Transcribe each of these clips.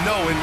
no in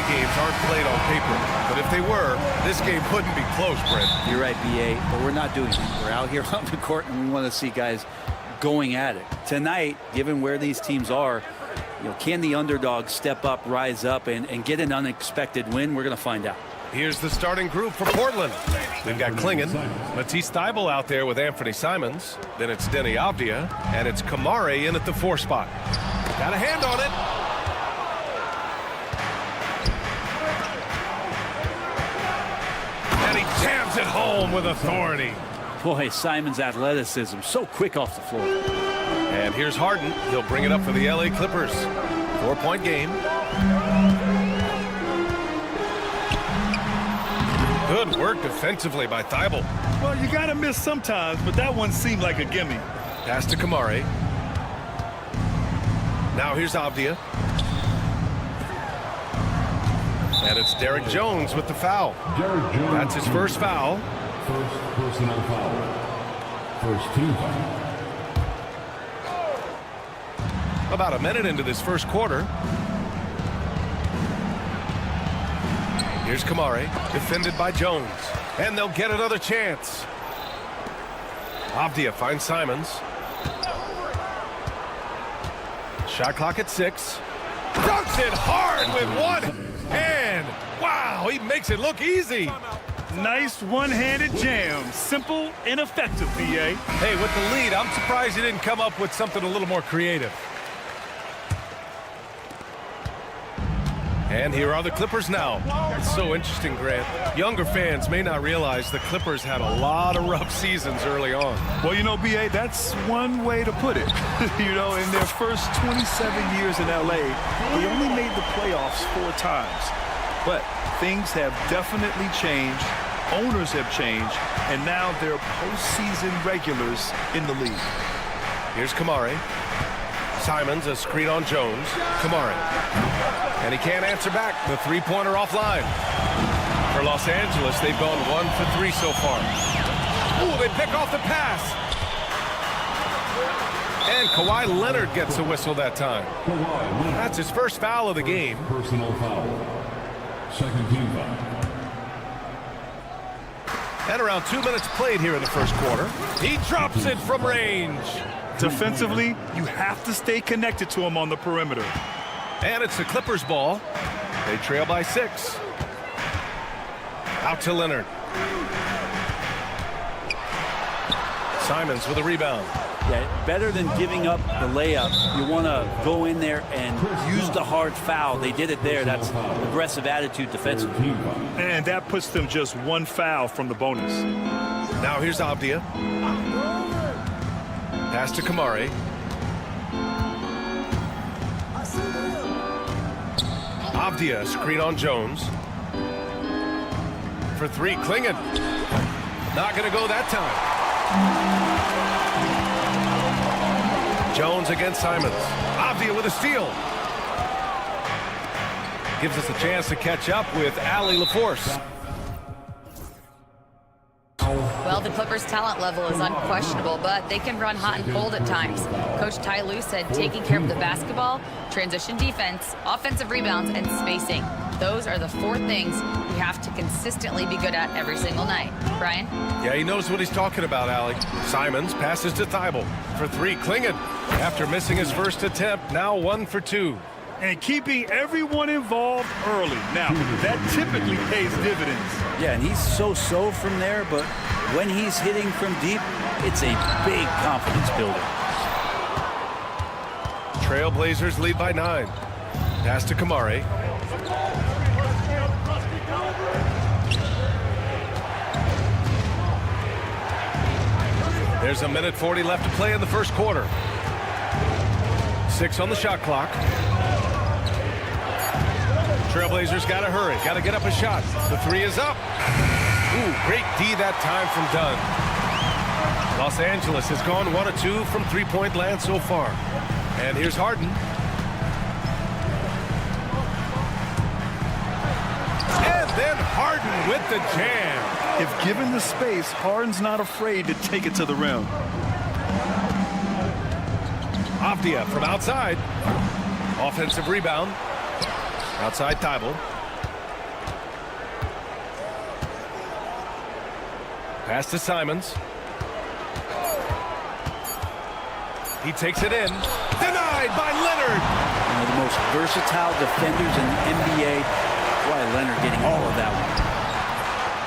games aren't played on paper, but if they were, this game couldn't be close, Brent. You're right, BA, but we're not doing it. We're out here on the court, and we want to see guys going at it. Tonight, given where these teams are, can the underdog step up, rise up, and get an unexpected win? We're going to find out. Here's the starting group for Portland. They've got Klingon, Matisse Thybulle out there with Anthony Simons. Then it's Denny Avdia, and it's Kamare in at the 4 spot. Got a hand on it. And he jams it home with authority. Boy, Simons' athleticism, so quick off the floor. And here's Harden. He'll bring it up for the LA Clippers. 4-point game. Good work defensively by Thybulle. Well, you got to miss sometimes, but that one seemed like a gimme. Pass to Kamare. Now here's Avdia. And it's Derek Jones with the foul. That's his first foul. First personal foul. First team foul. About a minute into this first quarter. Here's Kamare, defended by Jones. And they'll get another chance. Avdia finds Simons. Shot clock at 6. Dunks it hard with one hand. Wow, he makes it look easy. Nice one-handed jam. Simple and effective, BA. Hey, with the lead, I'm surprised he didn't come up with something a little more creative. And here are the Clippers now. It's so interesting, Grant. Younger fans may not realize the Clippers had a lot of rough seasons early on. Well, BA, that's one way to put it. In their first 27 years in LA, they only made the playoffs 4 times. But things have definitely changed. Owners have changed. And now they're postseason regulars in the league. Here's Kamare. Simons, a screen on Jones. Kamare. And he can't answer back. The 3-pointer offline. For Los Angeles, they've gone 1 for 3 so far. Ooh, they pick off the pass. And Kawhi Leonard gets a whistle that time. That's his first foul of the game. Personal foul. Second team foul. And around 2 minutes played here in the first quarter. He drops it from range. Defensively, you have to stay connected to him on the perimeter. And it's the Clippers' ball. They trail by 6. Out to Leonard. Simons with a rebound. Yeah, better than giving up the layup. You want to go in there and use the hard foul. They did it there. That's aggressive attitude defensively. And that puts them just 1 foul from the bonus. Now here's Avdia. Pass to Kamare. Avdia, screen on Jones. For 3, Klingon. Not going to go that time. Jones against Simons. Avdia with a steal. Gives us a chance to catch up with Allie LaForce. Well, the Clippers' talent level is unquestionable, but they can run hot and cold at times. Coach Ty Lue said taking care of the basketball, transition defense, offensive rebounds, and spacing. Those are the 4 things we have to consistently be good at every single night. Brian? Yeah, he knows what he's talking about, Allie. Simons passes to Thybulle. For 3, Klingon. After missing his first attempt, now 1 for 2. And keeping everyone involved early. Now, that typically pays dividends. Yeah, and he's so-so from there, but when he's hitting from deep, it's a big confidence builder. Trailblazers lead by 9. Pass to Kamare. There's a minute 40 left to play in the first quarter. 6 on the shot clock. Trailblazers got to hurry. Got to get up a shot. The 3 is up. Ooh, great D that time from Dunn. Los Angeles has gone 1 of 2 from three-point land so far. And here's Harden. And then Harden with the jam. If given the space, Harden's not afraid to take it to the rim. Avdia from outside. Offensive rebound. Outside Thibault. Pass to Simons. He takes it in. Denied by Leonard. One of the most versatile defenders in the NBA. Why Leonard getting all of that one.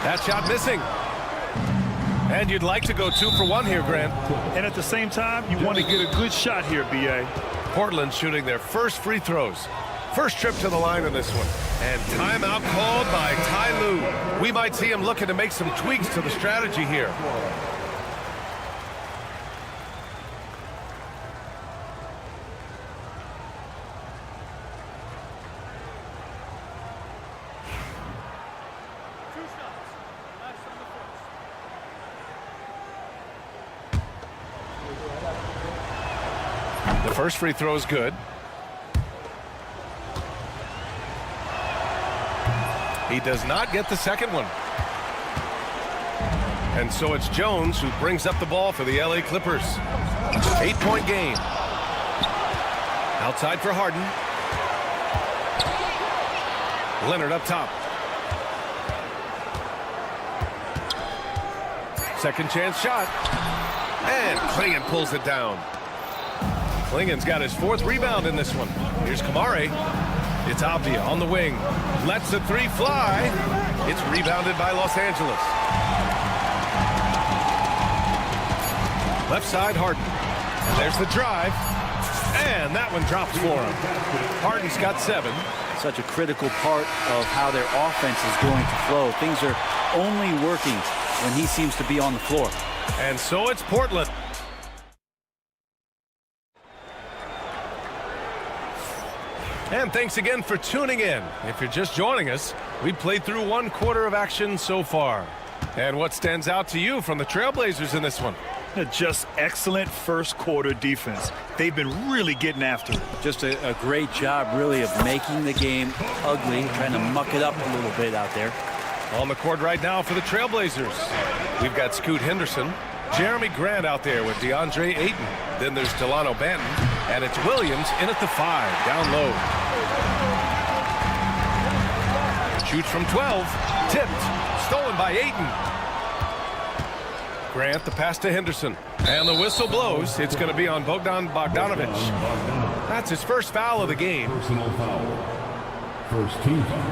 That shot missing. And you'd like to go 2 for 1 here, Grant. And at the same time, you want to get a good shot here, B.A. Portland shooting their first free throws. First trip to the line in this one. And timeout called by Ty Lue. We might see him looking to make some tweaks to the strategy here. The first free throw is good. He does not get the second one. And so it's Jones who brings up the ball for the LA Clippers. 8-point game. Outside for Harden. Leonard up top. Second chance shot. And Klingon pulls it down. Klingon's got his 4th rebound in this one. Here's Kamari. It's Avdia on the wing. Lets the 3 fly. It's rebounded by Los Angeles. Left side, Harden. There's the drive. And that one drops for him. Harden's got 7. Such a critical part of how their offense is going to flow. Things are only working when he seems to be on the floor. And so it's Portland. And thanks again for tuning in. If you're just joining us, we played through 1 quarter of action so far. And what stands out to you from the Trailblazers in this one? Just excellent first quarter defense. They've been really getting after it. Just a great job, really, of making the game ugly, trying to muck it up a little bit out there. On the court right now for the Trailblazers, we've got Scoot Henderson, Jeremy Grant out there with DeAndre Ayton. Then there's Delano Banton, and it's Williams in at the 5, down low. Shoots from 12, tipped, stolen by Ayton. Grant, the pass to Henderson, and the whistle blows. It's going to be on Bogdan Bogdanovic. That's his first foul of the game. Personal foul. First team foul.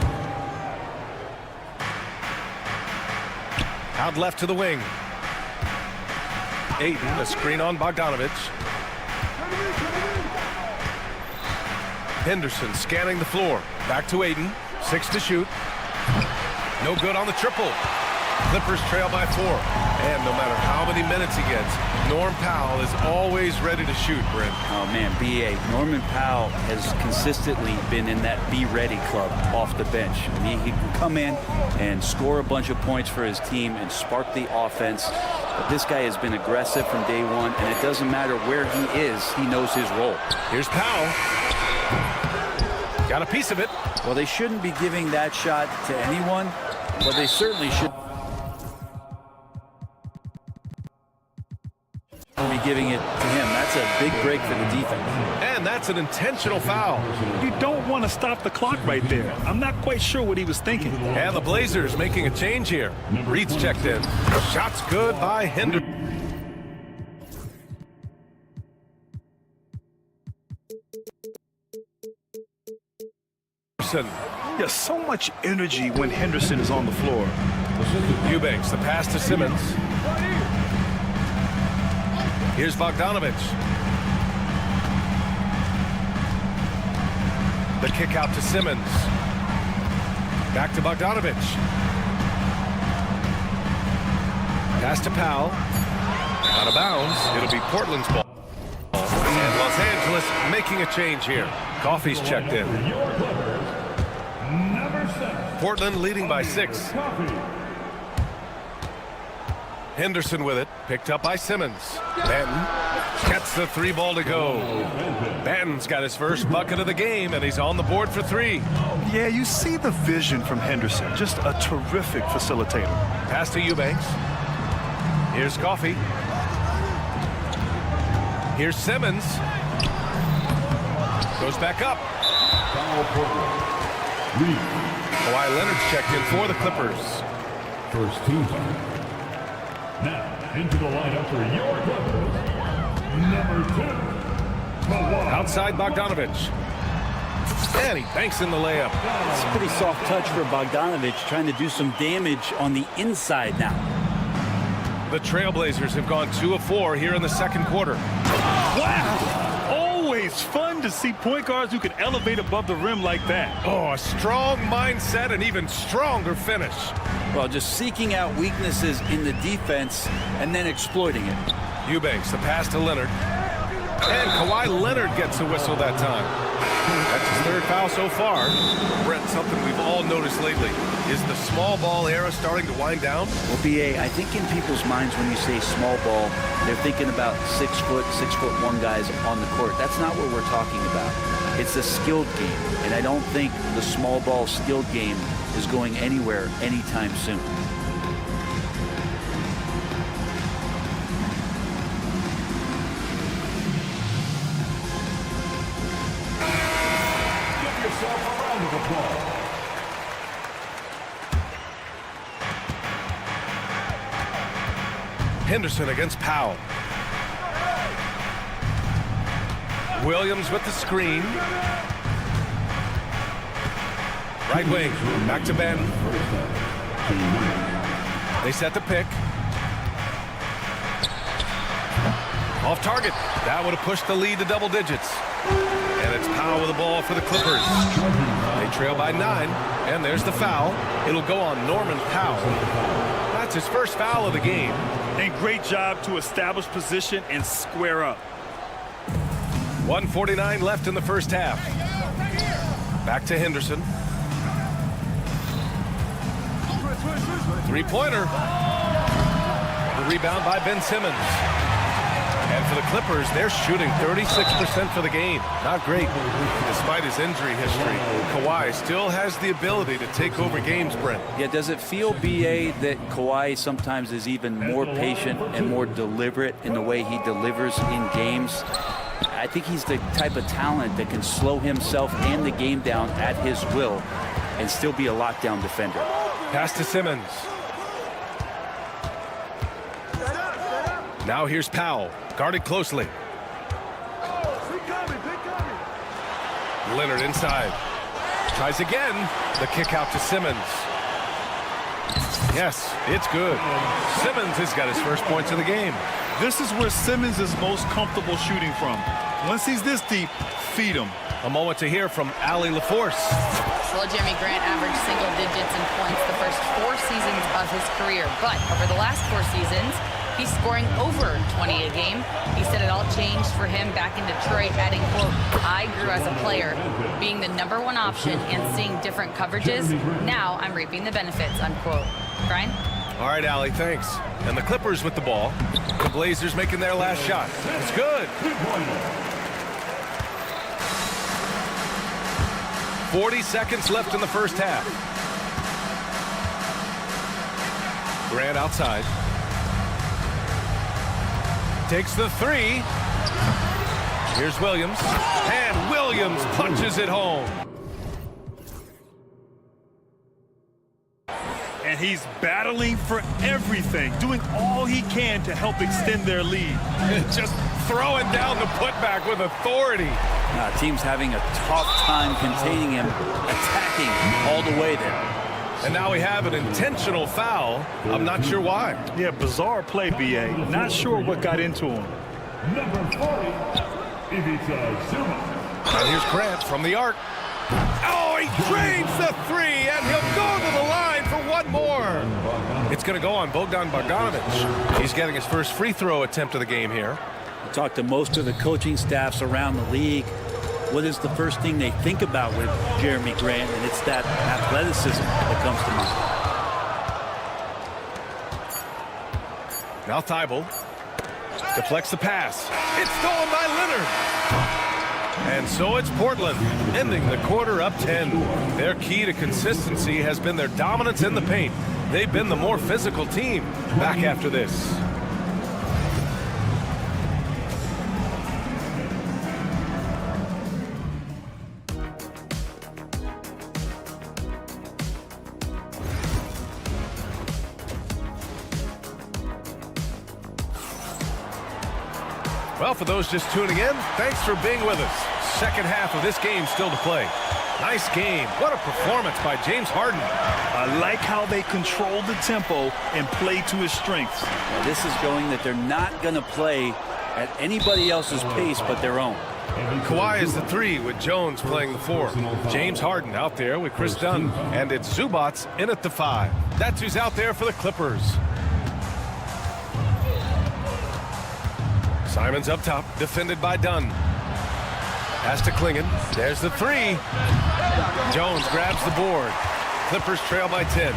Out left to the wing. Ayton, a screen on Bogdanovic. Henderson scanning the floor. Back to Ayton. 6 to shoot. No good on the triple. Clippers trail by 4. And no matter how many minutes he gets, Norm Powell is always ready to shoot, Brent. Oh, man, B.A. Norman Powell has consistently been in that be-ready club off the bench. I mean, he can come in and score a bunch of points for his team and spark the offense. But this guy has been aggressive from day one, and it doesn't matter where he is, he knows his role. Here's Powell. Got a piece of it. Well, they shouldn't be giving that shot to anyone, but they certainly should be giving it to him. That's a big break for the defense. And that's an intentional foul. You don't want to stop the clock right there. I'm not quite sure what he was thinking. And the Blazers making a change here. Reed's checked in. Shots good by Henderson. There's so much energy when Henderson is on the floor. Eubanks, the pass to Simmons. Here's Bogdanovic. The kick out to Simmons. Back to Bogdanovic. Pass to Powell. Out of bounds. It'll be Portland's ball. And Los Angeles Angeles making a change here. Coffey's checked in. Portland leading by 6. Henderson with it, picked up by Simmons. Banton gets the 3 ball to go. Banton's got his first bucket of the game, and he's on the board for 3. Yeah, you see the vision from Henderson. Just a terrific facilitator. Pass to Eubanks. Here's Coffey. Here's Simmons. Goes back up. Kawhi Leonard's checked in for the Clippers. First team foul. Now into the lineup for your Clippers, number 2. Kawhi. Outside Bogdanovich. And he banks in the layup. It's a pretty soft touch for Bogdanovich, trying to do some damage on the inside now. The Trailblazers have gone 2 of 4 here in the second quarter. Wow! Always fun to see point guards who can elevate above the rim like that. Oh, a strong mindset and even stronger finish. Well, just seeking out weaknesses in the defense and then exploiting it. Eubanks, the pass to Leonard. And Kawhi Leonard gets a whistle that time. That's his 3rd foul so far. Brett, something we've all noticed lately. Is the small ball era starting to wind down? Well, BA, I think in people's minds when you say small ball, they're thinking about 6'1" guys on the court. That's not what we're talking about. It's a skilled game, and I don't think the small ball skilled game is going anywhere anytime soon. Give yourself a round of applause. Henderson against Powell. Williams with the screen. Right wing, back to Ben. They set the pick. Off target. That would have pushed the lead to double digits. And it's Powell with the ball for the Clippers. They trail by 9, and there's the foul. It'll go on Norman Powell. That's his first foul of the game. And great job to establish position and square up. 1:49 left in the first half. Back to Henderson. 3-pointer. The rebound by Ben Simmons. And for the Clippers, they're shooting 36% for the game. Not great. Despite his injury history, Kawhi still has the ability to take over games, Brent. Yeah, does it feel, BA, that Kawhi sometimes is even more patient and more deliberate in the way he delivers in games? I think he's the type of talent that can slow himself and the game down at his will and still be a lockdown defender. Pass to Simmons. Now here's Powell, guarded closely. Leonard inside. Tries again. The kick out to Simmons. Yes, it's good. Simmons has got his first points of the game. This is where Simmons is most comfortable shooting from. Once he's this deep, feed him. A moment to hear from Allie LaForce. Well, Jimmy Grant averaged single digits in points the first 4 seasons of his career. But over the last 4 seasons, he's scoring over 20 a game. He said it all changed for him back in Detroit, adding, quote, I grew as a player, being the #1 option and seeing different coverages. Now I'm reaping the benefits, unquote. Brian? All right, Allie, thanks. And the Clippers with the ball. The Blazers making their last shot. It's good. 40 seconds left in the first half. Grant outside. Takes the 3. Here's Williams. And Williams punches it home. And he's battling for everything, doing all he can to help extend their lead. Just throwing down the putback with authority. Team's having a tough time containing him, attacking all the way there. And now we have an intentional foul. I'm not sure why. Yeah, bizarre play, BA. Not sure what got into him. Number 40, Ivica Zubac. And here's Grant from the arc. Oh, he drains the 3, and he'll go to the line for one more. It's going to go on Bogdan Bogdanovich. He's getting his first free throw attempt of the game here. Talk to most of the coaching staffs around the league. What is the first thing they think about with Jeremy Grant? And it's that athleticism that comes to mind. Now Thibault deflects the pass. It's stolen by Leonard. And so it's Portland, ending the quarter up 10. Their key to consistency has been their dominance in the paint. They've been the more physical team. Back after this. Well, for those just tuning in, thanks for being with us. Second half of this game still to play. Nice game. What a performance by James Harden. I like how they control the tempo and play to his strengths. Now, this is showing that they're not going to play at anybody else's pace but their own. Kawhi is the 3 with Jones playing the 4. James Harden out there with Chris Dunn. And it's Zubats in at the 5. That's who's out there for the Clippers. Simons up top, defended by Dunn. Pass to Klingon. There's the 3. Jones grabs the board. Clippers trail by 10.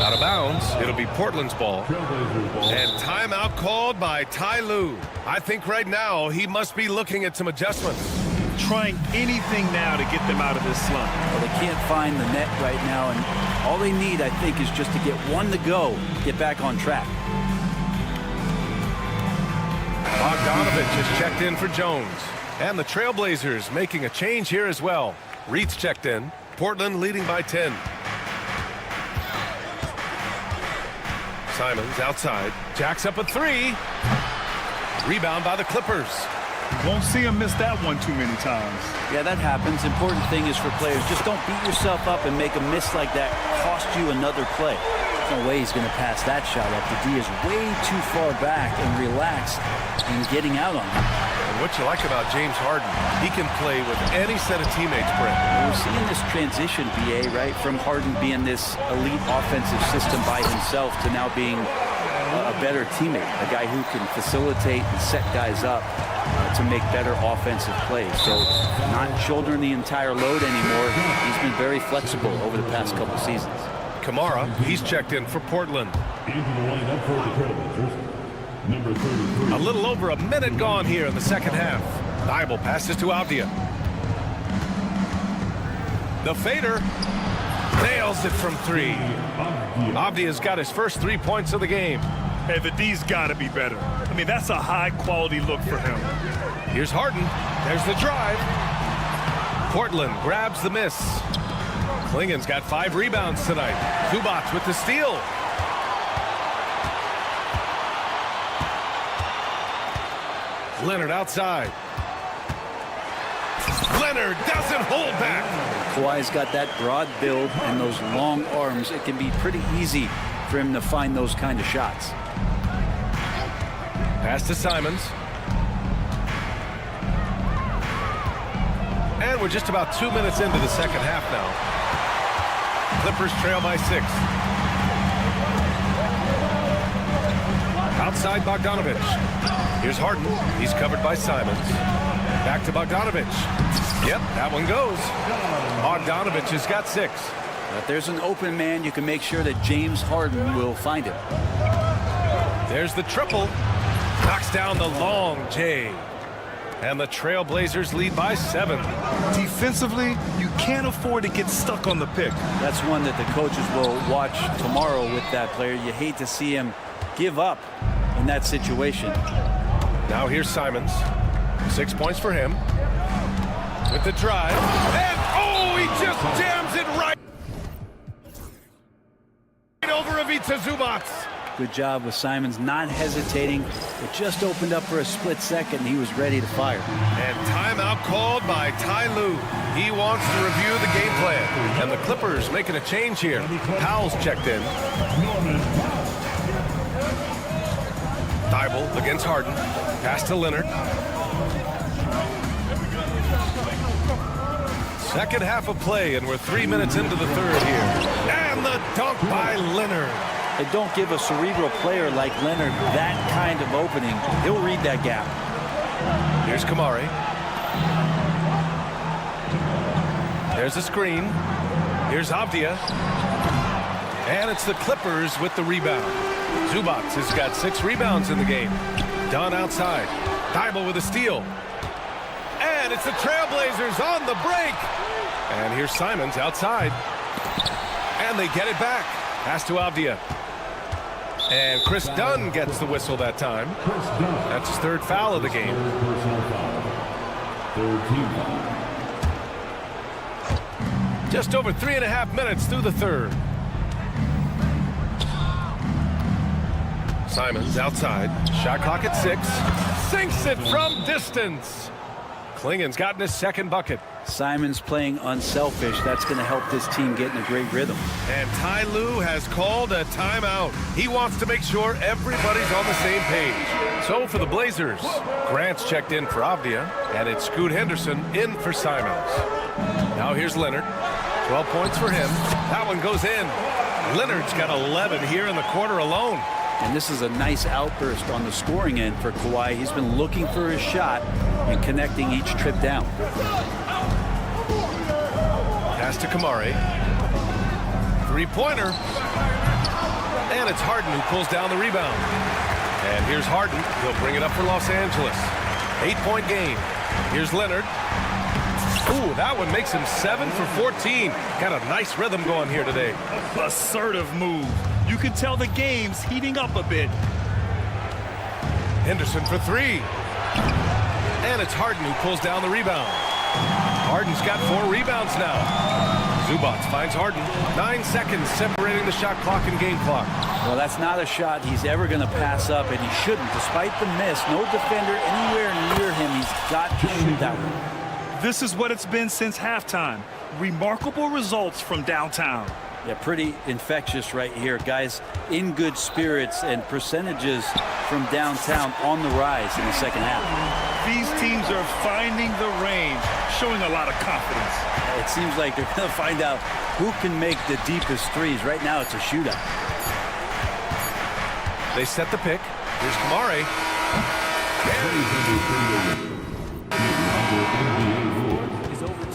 Out of bounds. It'll be Portland's ball. And timeout called by Ty Lue. I think right now he must be looking at some adjustments. Trying anything now to get them out of this slump. Well, they can't find the net right now, and all they need, I think, is just to get one to go, get back on track. Bogdanovich has checked in for Jones. And the Trailblazers making a change here as well. Reed's checked in. Portland leading by 10. Simons outside. Jacks up a 3. Rebound by the Clippers. Won't see him miss that one too many times. Yeah, that happens. Important thing is for players, just don't beat yourself up and make a miss like that cost you another play. There's no way he's going to pass that shot up. The D is way too far back and relaxed and getting out on him. And what you like about James Harden, he can play with any set of teammates, Brent. We're seeing this transition, BA, right, from Harden being this elite offensive system by himself to now being a better teammate, a guy who can facilitate and set guys up to make better offensive plays. So not shouldering the entire load anymore. He's been very flexible over the past couple seasons. Kamara, he's checked in for Portland. Into the lineup for the Trailblazers, number 33. A little over a minute gone here in the second half. Thibault passes to Avdia. The fader nails it from 3. Avdia's got his first 3 points of the game. Hey, the D's got to be better. I mean, that's a high-quality look for him. Here's Harden. There's the drive. Portland grabs the miss. Klingon's got 5 rebounds tonight. Zubats with the steal. Leonard outside. Leonard doesn't hold back. Kawhi's got that broad build and those long arms. It can be pretty easy for him to find those kind of shots. Pass to Simons. And we're just about 2 minutes into the second half now. Clippers trail by 6. Outside Bogdanovich. Here's Harden. He's covered by Simons. Back to Bogdanovich. Yep, that one goes. Bogdanovich has got 6. If there's an open man, you can make sure that James Harden will find him. There's the triple. Knocks down the long J. And the Trailblazers lead by 7. Defensively, you can't afford to get stuck on the pick. That's one that the coaches will watch tomorrow with that player. You hate to see him give up in that situation. Now here's Simons. 6 points for him. With the drive. And, oh, he just jams it right over Ivica Zubats. Good job with Simons not hesitating. It just opened up for a split second. He was ready to fire. And timeout called by Ty Lue. He wants to review the game plan. And the Clippers making a change here. Powell's checked in. Thibault against Harden. Pass to Leonard. Second half of play, and we're 3 minutes into the third here. And the dunk by Leonard. And don't give a cerebral player like Leonard that kind of opening. He'll read that gap. Here's Kamari. There's a screen. Here's Avdia. And it's the Clippers with the rebound. Zubac has got 6 rebounds in the game. Dunn outside. Thibault with a steal. And it's the Trailblazers on the break. And here's Simons outside. And they get it back. Pass to Avdia. And Chris Dunn gets the whistle that time. That's his 3rd foul of the game. Just over 3.5 minutes through the 3rd. Simons outside. Shot clock at 6. Sinks it from distance. Klingen's gotten his 2nd bucket. Simons playing unselfish. That's going to help this team get in a great rhythm. And Ty Lue has called a timeout. He wants to make sure everybody's on the same page. So for the Blazers, Grant's checked in for Avdia, and it's Scoot Henderson in for Simons. Now here's Leonard. 12 points for him. That one goes in. Leonard's got 11 here in the quarter alone. And this is a nice outburst on the scoring end for Kawhi. He's been looking for his shot and connecting each trip down. Pass to Kamari. 3-pointer. And it's Harden who pulls down the rebound. And here's Harden. He'll bring it up for Los Angeles. 8-point game. Here's Leonard. Ooh, that one makes him 7 for 14. Got a nice rhythm going here today. Assertive move. You can tell the game's heating up a bit. Henderson for 3. And it's Harden who pulls down the rebound. Harden's got 4 rebounds now. Zubac finds Harden. 9 seconds separating the shot clock and game clock. Well, that's not a shot he's ever going to pass up, and he shouldn't. Despite the miss, no defender anywhere near him. He's got to shoot that one. This is what it's been since halftime. Remarkable results from downtown. Yeah, pretty infectious right here. Guys in good spirits, and percentages from downtown on the rise in the second half. These teams are finding the range, showing a lot of confidence. It seems like they're going to find out who can make the deepest threes. Right now, it's a shootout. They set the pick. Here's Kamari.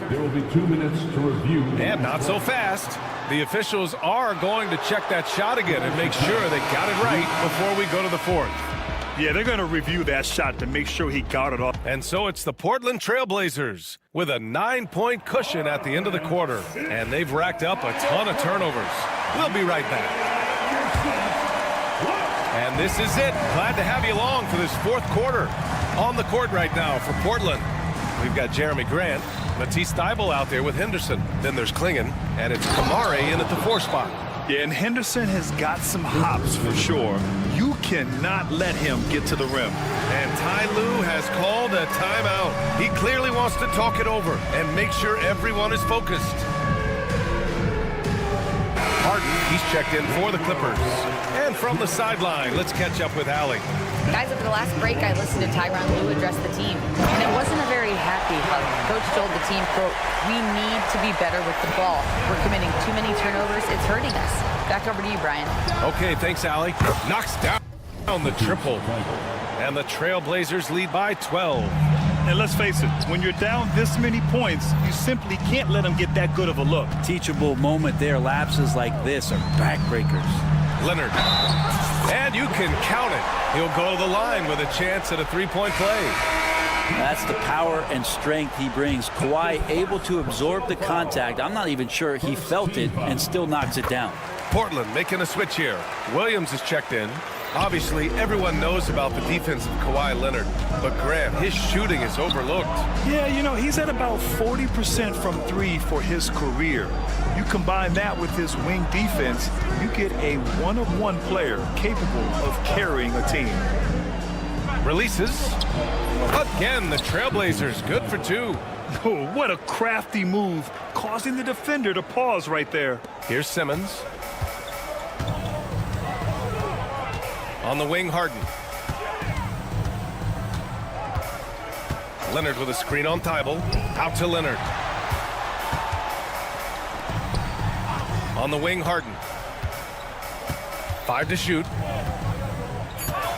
There will be 2 minutes to review. And not so fast. The officials are going to check that shot again and make sure they got it right before we go to the 4th. Yeah, they're going to review that shot to make sure he got it off. And so it's the Portland Trailblazers with a 9-point cushion at the end of the quarter. And they've racked up a ton of turnovers. We'll be right back. And this is it. Glad to have you along for this 4th quarter. On the court right now for Portland, we've got Jeremy Grant, Matisse Thybulle out there with Henderson. Then there's Klingen, and it's Kamari in at the 4 spot. Yeah, and Henderson has got some hops for sure. You cannot let him get to the rim. And Ty Lue has called a timeout. He clearly wants to talk it over and make sure everyone is focused. Harden, he's checked in for the Clippers. And from the sideline, let's catch up with Allie. Guys, over the last break, I listened to Tyronn Lue address the team, and it wasn't a very happy hug. Coach told the team, quote, "We need to be better with the ball. We're committing too many turnovers. It's hurting us." Back over to you, Brian. Okay, thanks, Allie. Knocks down the triple. And the Trailblazers lead by 12. And let's face it, when you're down this many points, you simply can't let them get that good of a look. Teachable moment there. Lapses like this are backbreakers. Leonard. And you can count it. He'll go to the line with a chance at a 3-point play. That's the power and strength he brings. Kawhi able to absorb the contact. I'm not even sure he felt it, and still knocks it down. Portland making a switch here. Williams is checked in. Obviously, everyone knows about the defense of Kawhi Leonard, but Grant, his shooting is overlooked. Yeah, you know, he's at about 40% from 3 for his career. You combine that with his wing defense, you get a one-of-one player capable of carrying a team. Releases. Again, the Trailblazers good for 2. Oh, what a crafty move, causing the defender to pause right there. Here's Simmons. On the wing, Harden. Leonard with a screen on Thybulle. Out to Leonard. On the wing, Harden. 5 to shoot.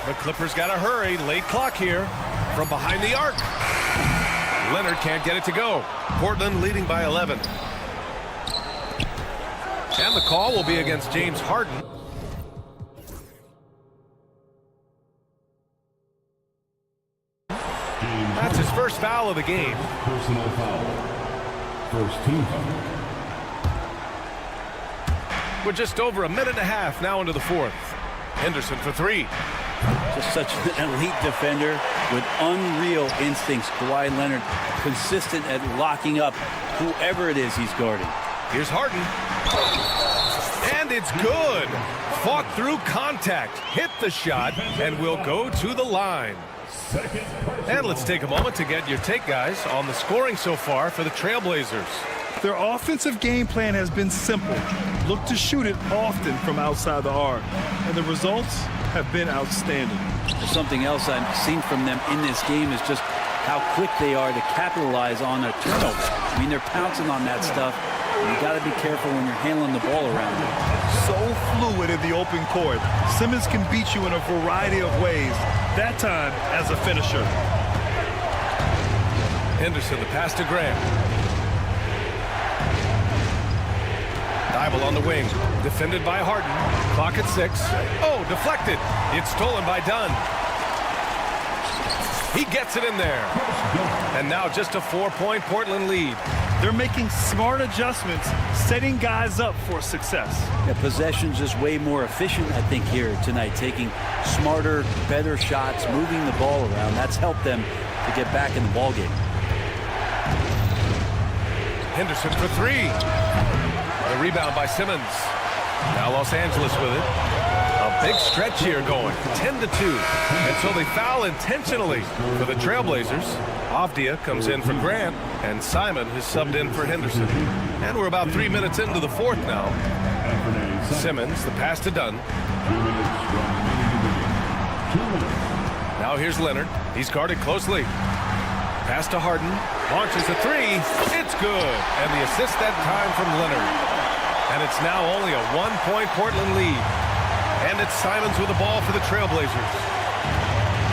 The Clippers got to hurry. Late clock here from behind the arc. Leonard can't get it to go. Portland leading by 11. And the call will be against James Harden. That's his first foul of the game. Personal foul. First team foul. We're just over a minute and a half now into the fourth. Henderson for 3. Just such an elite defender with unreal instincts. Kawhi Leonard consistent at locking up whoever it is he's guarding. Here's Harden. And it's good. Fought through contact, hit the shot, and will go to the line. And let's take a moment to get your take, guys, on the scoring so far for the Trailblazers. Their offensive game plan has been simple. Look to shoot it often from outside the arc. And the results have been outstanding. Something else I've seen from them in this game is just how quick they are to capitalize on a turnover. I mean, they're pouncing on that stuff. You got to be careful when you're handling the ball around them. So fluid in the open court. Simmons can beat you in a variety of ways, that time as a finisher. Henderson, the pass to Graham. Thibault on the wing, defended by Harden. Clock at 6. Oh, deflected. It's stolen by Dunn. He gets it in there. And now just a 4-point Portland lead. They're making smart adjustments, setting guys up for success. Yeah, possession's just way more efficient, I think, here tonight. Taking smarter, better shots, moving the ball around. That's helped them to get back in the ballgame. Henderson for 3. The rebound by Simmons. Now Los Angeles with it. A big stretch here going. 10-2. And so they foul intentionally for the Trailblazers. Avdia comes in for Grant, and Simon has subbed in for Henderson. And we're about 3 minutes into the fourth now. Simmons, the pass to Dunn. Now here's Leonard. He's guarded closely. Pass to Harden. Launches a 3. It's good. And the assist that time from Leonard. And it's now only a 1-point Portland lead. And it's Simons with the ball for the Trailblazers.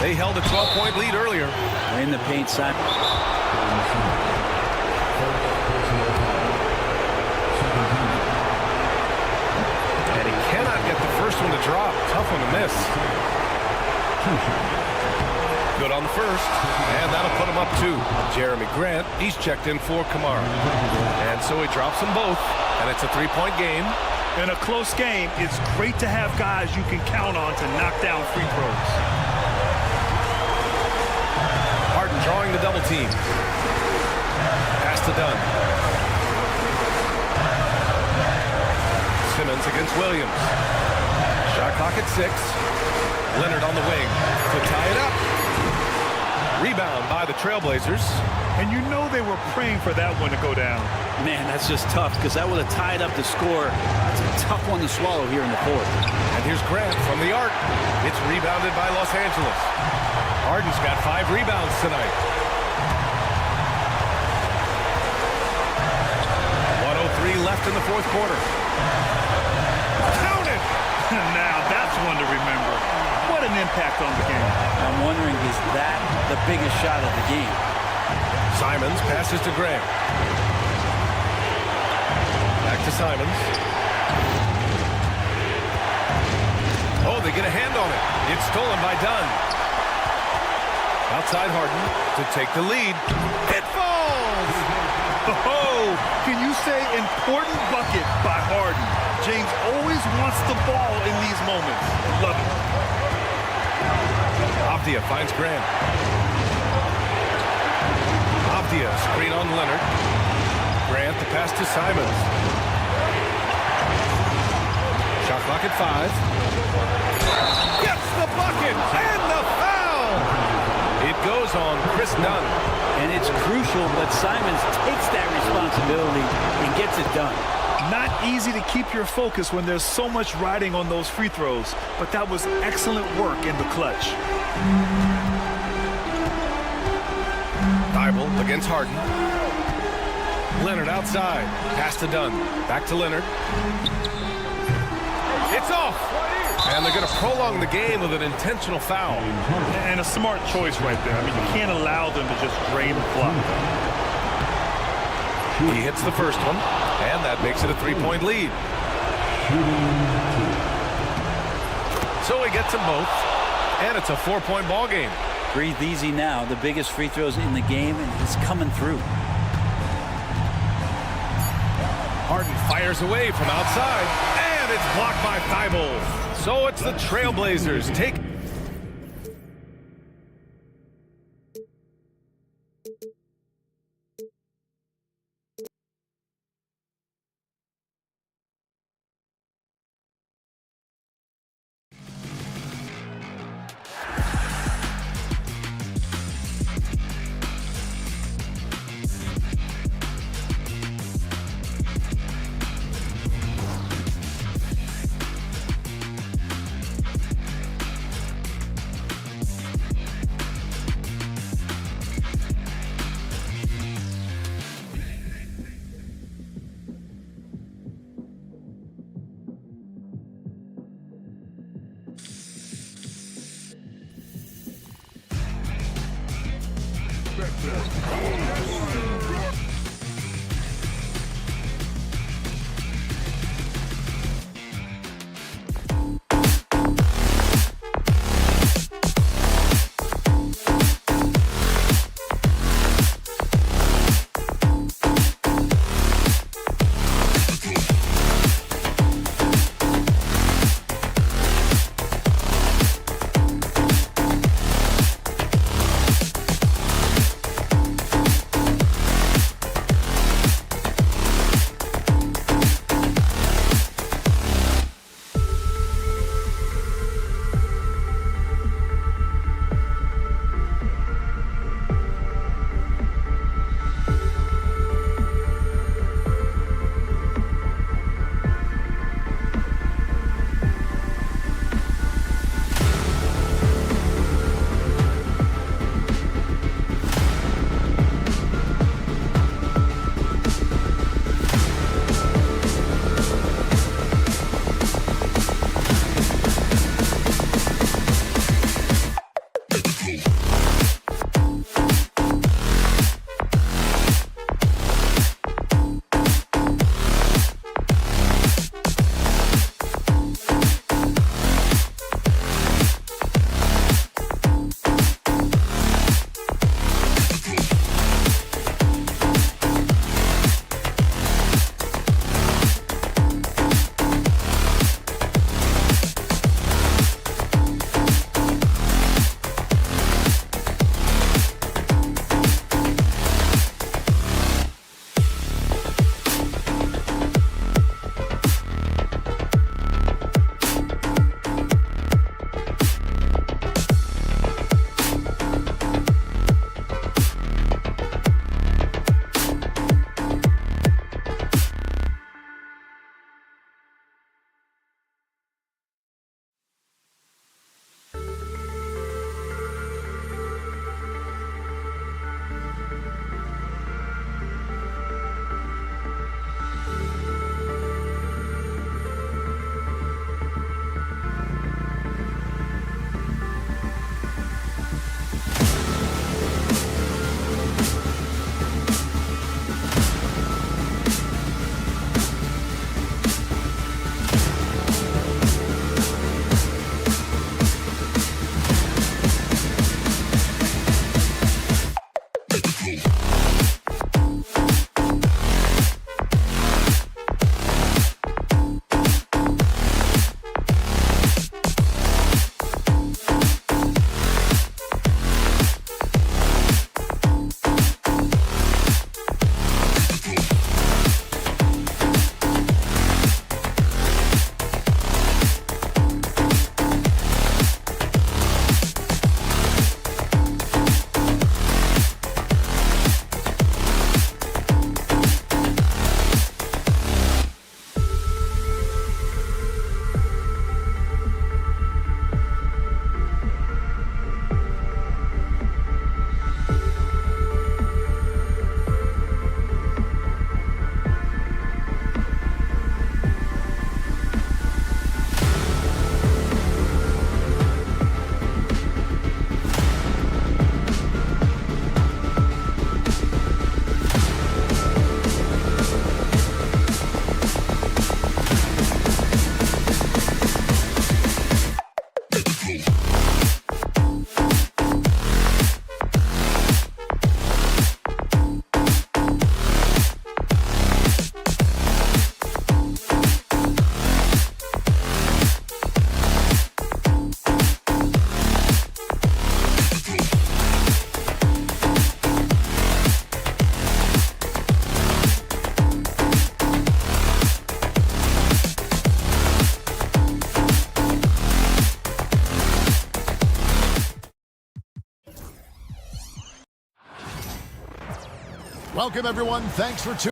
They held a 12-point lead earlier. In the paint, Simon. And he cannot get the first one to drop. Tough one to miss. Good on the first. And that'll put him up 2. Jeremy Grant, he's checked in for Kamara. And so he drops them both. And it's a 3-point game. In a close game, it's great to have guys you can count on to knock down free throws. Harden drawing the double team. Pass to Dunn. Simmons against Williams. Shot clock at 6. Leonard on the wing to tie it up. Rebound by the Trailblazers. And you know they were praying for that one to go down. Man, that's just tough because that would have tied up the score. It's a tough one to swallow here in the fourth. And here's Grant from the arc. It's rebounded by Los Angeles. Harden's got 5 rebounds tonight. 1:03 left in the fourth quarter. Count it! Now that's one to remember. What an impact on the game. I'm wondering, is that the biggest shot of the game? Simons passes to Graham. Back to Simons. Oh, they get a hand on it. It's stolen by Dunn. Outside Harden to take the lead. It falls! Oh, can you say important bucket by Harden? James always wants the ball in these moments. Love it. Avdia finds Graham. Avdia screen on Leonard. Grant the pass to Simons. Shot clock at 5. Gets the bucket and the foul! It goes on Chris Dunn. And it's crucial that Simons takes that responsibility and gets it done. Not easy to keep your focus when there's so much riding on those free throws, but that was excellent work in the clutch. Thibault against Harden. Leonard outside. Pass to Dunn. Back to Leonard. It's off. And they're going to prolong the game with an intentional foul. And a smart choice right there. I mean, you can't allow them to just drain the clock. He hits the first one, and that makes it a 3-point lead. So he gets them both, and it's a 4-point ball game. Breathe easy now. The biggest free throws in the game, and he's coming through. Harden fires away from outside, and it's blocked by Thibault. So it's the Trailblazers take. Welcome, everyone. Thanks for tuning.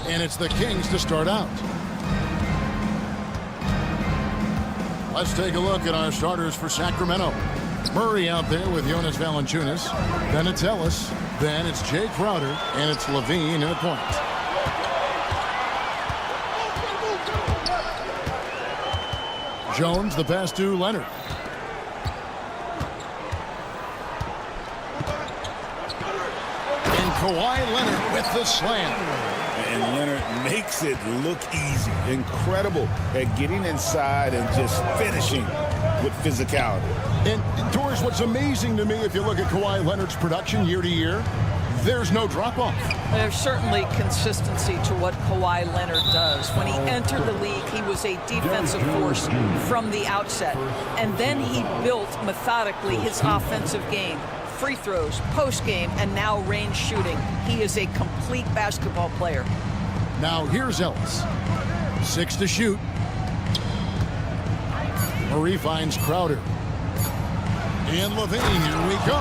And it's the Kings to start out. Let's take a look at our starters for Sacramento. Murray out there with Jonas Valanciunas. Then it's Ellis. Then it's Jay Crowder. And it's Levine in the point. Jones, the pass to Leonard. And Kawhi Leonard with the slam. And Leonard makes it look easy. Incredible at getting inside and just finishing with physicality. And, Doris, what's amazing to me, if you look at Kawhi Leonard's production year to year, there's no drop-off. There's certainly consistency to what Kawhi Leonard does. When he entered the league, he was a defensive force from the outset. And then he built methodically his offensive game. Free throws, post-game, and now range shooting. He is a complete basketball player. Now here's Ellis. 6 to shoot. Murray finds Crowder. And Levine, here we go.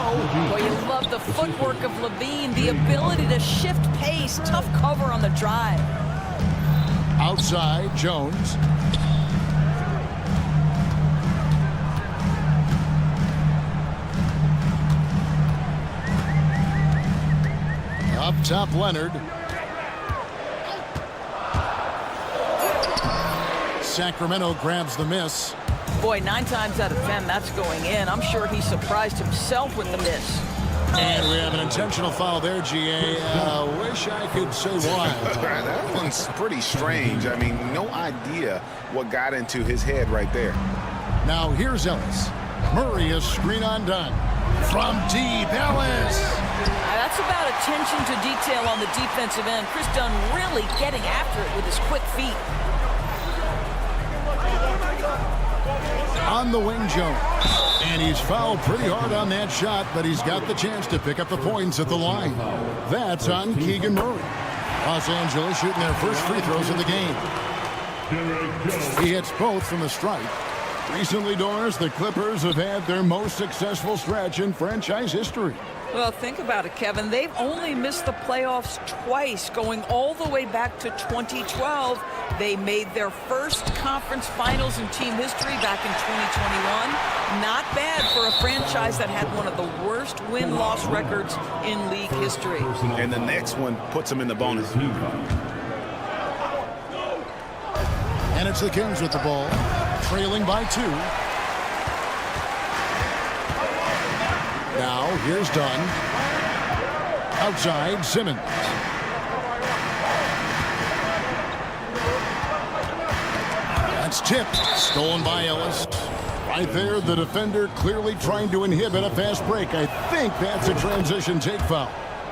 Boy, you love the footwork of Levine, the ability to shift pace, tough cover on the drive. Outside, Jones. Up top, Leonard. Sacramento grabs the miss. Boy, 9 times out of 10, that's going in. I'm sure he surprised himself with the miss. And we have an intentional foul there, GA. Wish I could say why. That one's pretty strange. I mean, no idea what got into his head right there. Now here's Ellis. Murray is screen on done. From deep, Ellis. That's about attention to detail on the defensive end. Chris Dunn really getting after it with his quick feet. On the wing, Jones. And he's fouled pretty hard on that shot, but he's got the chance to pick up the points at the line. That's on Keegan Murray. Los Angeles shooting their first free throws of the game. He hits both from the stripe. Recently, Doris, the Clippers have had their most successful stretch in franchise history. Well, think about it, Kevin. They've only missed the playoffs twice, going all the way back to 2012. They made their first conference finals in team history back in 2021. Not bad for a franchise that had one of the worst win-loss records in league history. And the next one puts them in the bonus. And it's the Kings with the ball, trailing by 2. Now, here's Dunn. Outside, Simmons. That's tipped. Stolen by Ellis. Right there, the defender clearly trying to inhibit a fast break. I think that's a transition take foul.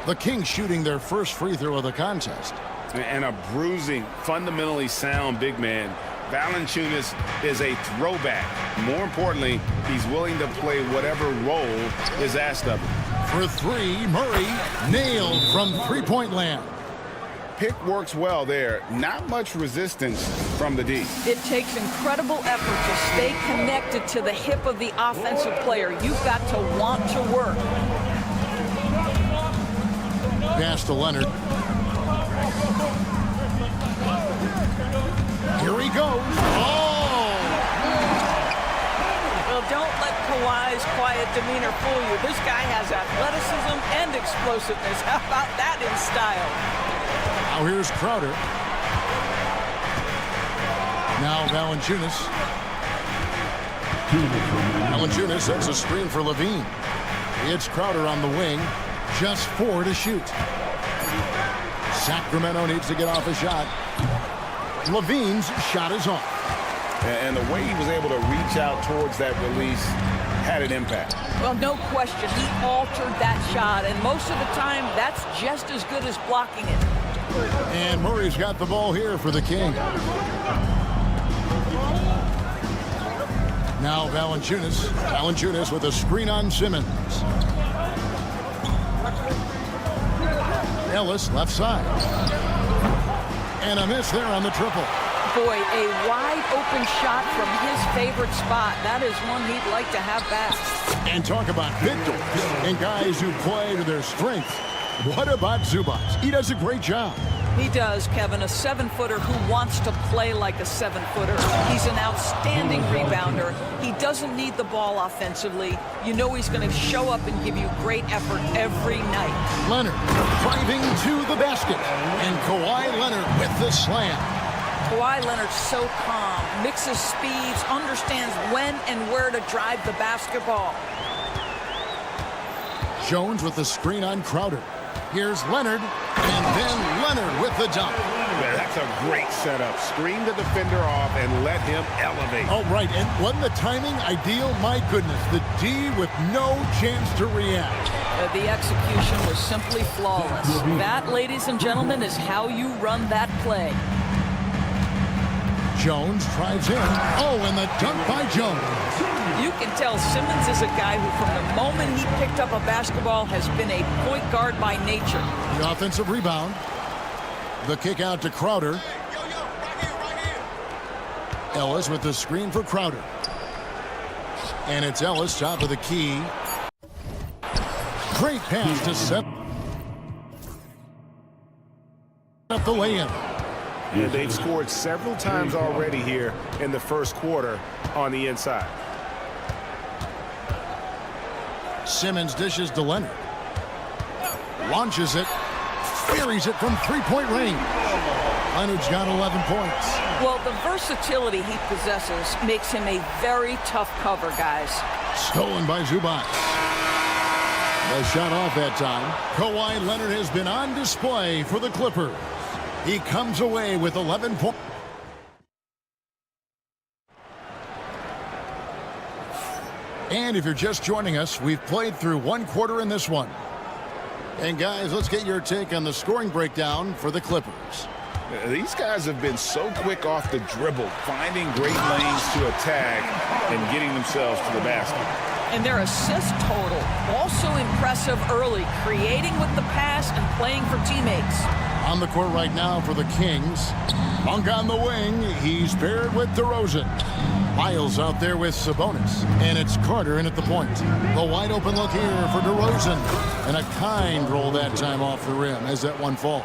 The Kings shooting their first free throw of the contest. And a bruising, fundamentally sound big man. Valanciunas is a throwback. More importantly, he's willing to play whatever role is asked of him. For 3, Murray nailed from three-point land. Pick works well there. Not much resistance from the D. It takes incredible effort to stay connected to the hip of the offensive player. You've got to want to work. Pass to Leonard. Here he goes. Oh! Well, don't let Kawhi's quiet quiet demeanor fool you. This guy has athleticism and explosiveness. How about that in style? Now here's Crowder. Now Valanciunas. Valanciunas sets a screen for Levine. It's Crowder on the wing. Just 4 to shoot. Sacramento needs to get off a shot. Levine's shot is off. And the way he was able to reach out towards that release had an impact. Well, no question. He altered that shot, and most of the time, that's just as good as blocking it. And Murray's got the ball here for the King. Now Valanciunas. Valanciunas with a screen on Simmons. Ellis left side. And a miss there on the triple. Boy, a wide open shot from his favorite spot. That is one he'd like to have back. And talk about victors and guys who play to their strength. What about Zubac? He does a great job. He does, Kevin, a 7-footer who wants to play like a 7-footer. He's an outstanding rebounder. He doesn't need the ball offensively. You know he's going to show up and give you great effort every night. Leonard driving to the basket. And Kawhi Leonard with the slam. Kawhi Leonard's so calm, mixes speeds, understands when and where to drive the basketball. Jones with the screen on Crowder. Here's Leonard, and then Leonard with the dunk. That's a great setup. Screen the defender off and let him elevate. Oh, right, and wasn't the timing ideal? My goodness, the D with no chance to react. The execution was simply flawless. That, ladies and gentlemen, is how you run that play. Jones drives in. Oh, and the dunk by Jones. You can tell Simmons is a guy who, from the moment he picked up a basketball, has been a point guard by nature. The offensive rebound. The kick out to Crowder. Ellis with the screen for Crowder. And it's Ellis, top of the key. Great pass to set up the lay-in. Yeah, they've scored several times already here in the first quarter on the inside. Simmons dishes to Leonard. Launches it. Buries it from three-point range. Leonard's got 11 points. Well, the versatility he possesses makes him a very tough cover, guys. Stolen by Zubac. The shot off that time. Kawhi Leonard has been on display for the Clippers. He comes away with 11 points. And if you're just joining us, we've played through one quarter in this one. And guys, let's get your take on the scoring breakdown for the Clippers. These guys have been so quick off the dribble, finding great lanes to attack and getting themselves to the basket. And their assist total, also impressive early, creating with the pass and playing for teammates. On the court right now for the Kings. Monk on the wing. He's paired with DeRozan. Miles out there with Sabonis. And it's Carter in at the point. The wide open look here for DeRozan. And a kind roll that time off the rim as that one falls.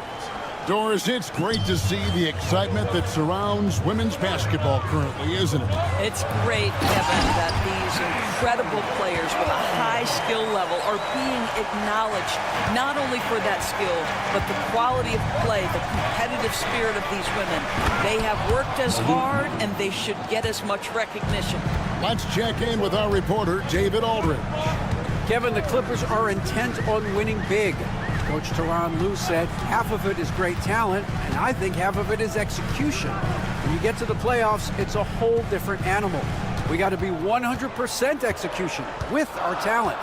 Doris, it's great to see the excitement that surrounds women's basketball currently, isn't it? It's great, Kevin, that these incredible players with a high skill level are being acknowledged, not only for that skill, but the quality of play, the competitive spirit of these women. They have worked as hard, and they should get as much recognition. Let's check in with our reporter, David Aldridge. Kevin, the Clippers are intent on winning big. Coach Tyronn Lue said half of it is great talent, and I think half of it is execution. When you get to the playoffs, it's a whole different animal. We got to be 100% execution with our talent.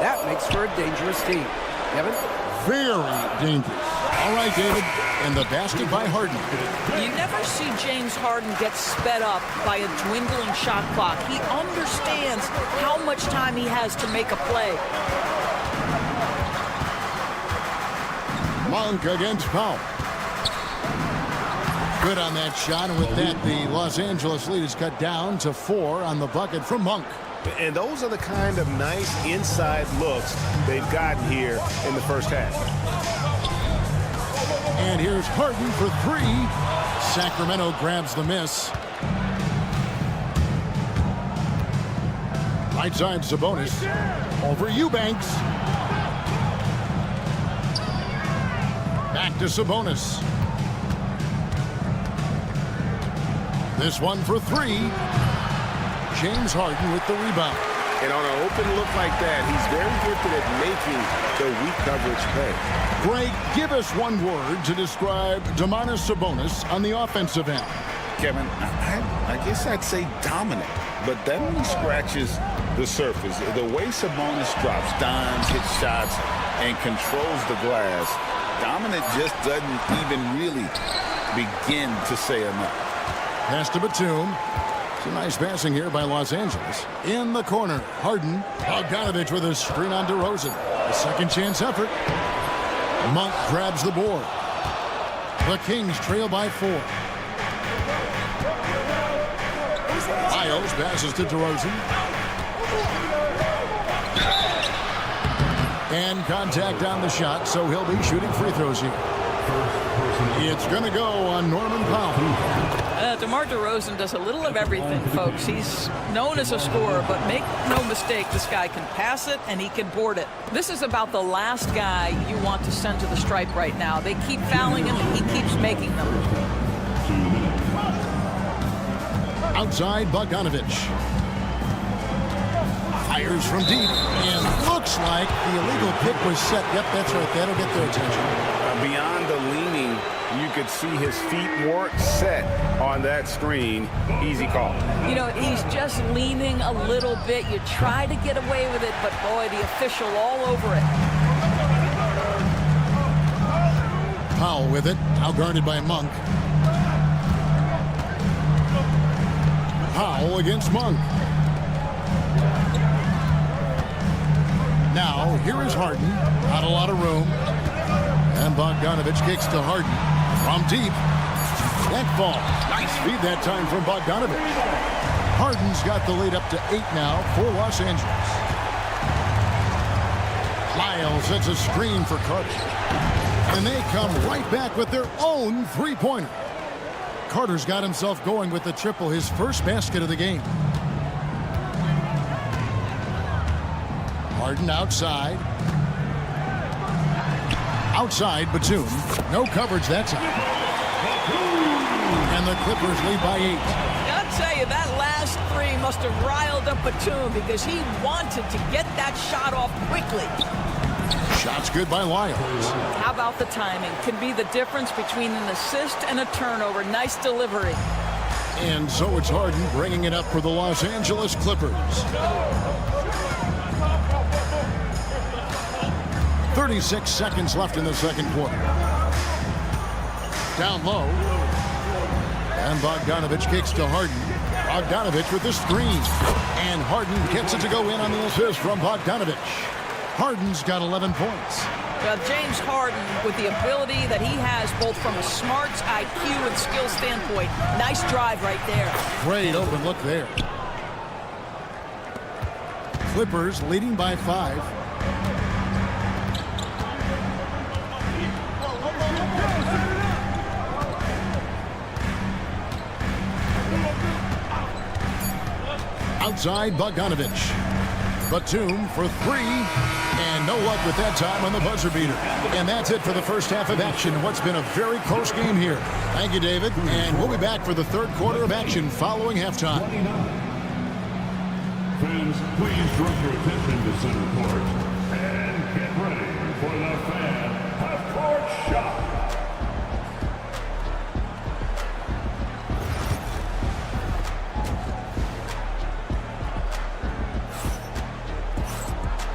That makes for a dangerous team. Kevin? Very dangerous. All right, David. And the basket by Harden. You never see James Harden get sped up by a dwindling shot clock. He understands how much time he has to make a play. Monk against Powell. Good on that shot, and with that, the Los Angeles lead is cut down to 4 on the bucket from Monk. And those are the kind of nice inside looks they've gotten here in the first half. And here's Harden for 3. Sacramento grabs the miss. Right side Sabonis. Over Eubanks. Back to Sabonis. This one for three. James Harden with the rebound. And on an open look like that, he's very gifted at making the weak coverage pay. Greg, give us one word to describe Domantas Sabonis on the offensive end. Kevin, I guess I'd say dominant, but that only scratches the surface. The way Sabonis drops dimes, hits shots, and controls the glass, dominant just doesn't even really begin to say enough. Pass to Batum. Some nice passing here by Los Angeles. In the corner, Harden. Bogdanovich with a screen on DeRozan. A second chance effort. Monk grabs the board. The Kings trail by 4. Miles passes to DeRozan. And contact on the shot, so he'll be shooting free throws here. It's going to go on Norman Powell. DeMar DeRozan does a little of everything, folks. He's known as a scorer, but make no mistake, this guy can pass it and he can board it. This is about the last guy you want to send to the stripe right now. They keep fouling him and he keeps making them. Outside, Bogdanovich. Fires from deep, and looks like the illegal pick was set. Yep, that's right. That'll get their attention. Beyond the leaning, you could see his feet weren't set on that screen. Easy call. You know, he's just leaning a little bit. You try to get away with it, but boy, the official all over it. Powell with it, outguarded by Monk. Powell against Monk. Now, here is Harden. Not a lot of room. And Bogdanovich kicks to Harden. From deep. That ball. Nice feed that time from Bogdanovich. Harden's got the lead up to 8 now for Los Angeles. Lyles sets a screen for Carter. And they come right back with their own three-pointer. Carter's got himself going with the triple, his first basket of the game. Harden outside. Outside, Batum. No coverage that time. And the Clippers lead by 8. I'll tell you, that last three must have riled up Batum because he wanted to get that shot off quickly. Shot's good by Lyles. How about the timing? Could be the difference between an assist and a turnover. Nice delivery. And so it's Harden bringing it up for the Los Angeles Clippers. 36 seconds left in the second quarter. Down low. And Bogdanovich kicks to Harden. Bogdanovich with the screen. And Harden gets it to go in on the assist from Bogdanovich. Harden's got 11 points. Well, James Harden, with the ability that he has both from a smarts, IQ, and skill standpoint, nice drive right there. Great open look there. Clippers leading by 5. Outside, Bogdanovich. Batum for 3. And no luck with that time on the buzzer beater. And that's it for the first half of action. What's been a very close game here. Thank you, David. And we'll be back for the third quarter of action following halftime. Fans, please direct your attention to center court and get ready for the fan half-court shot.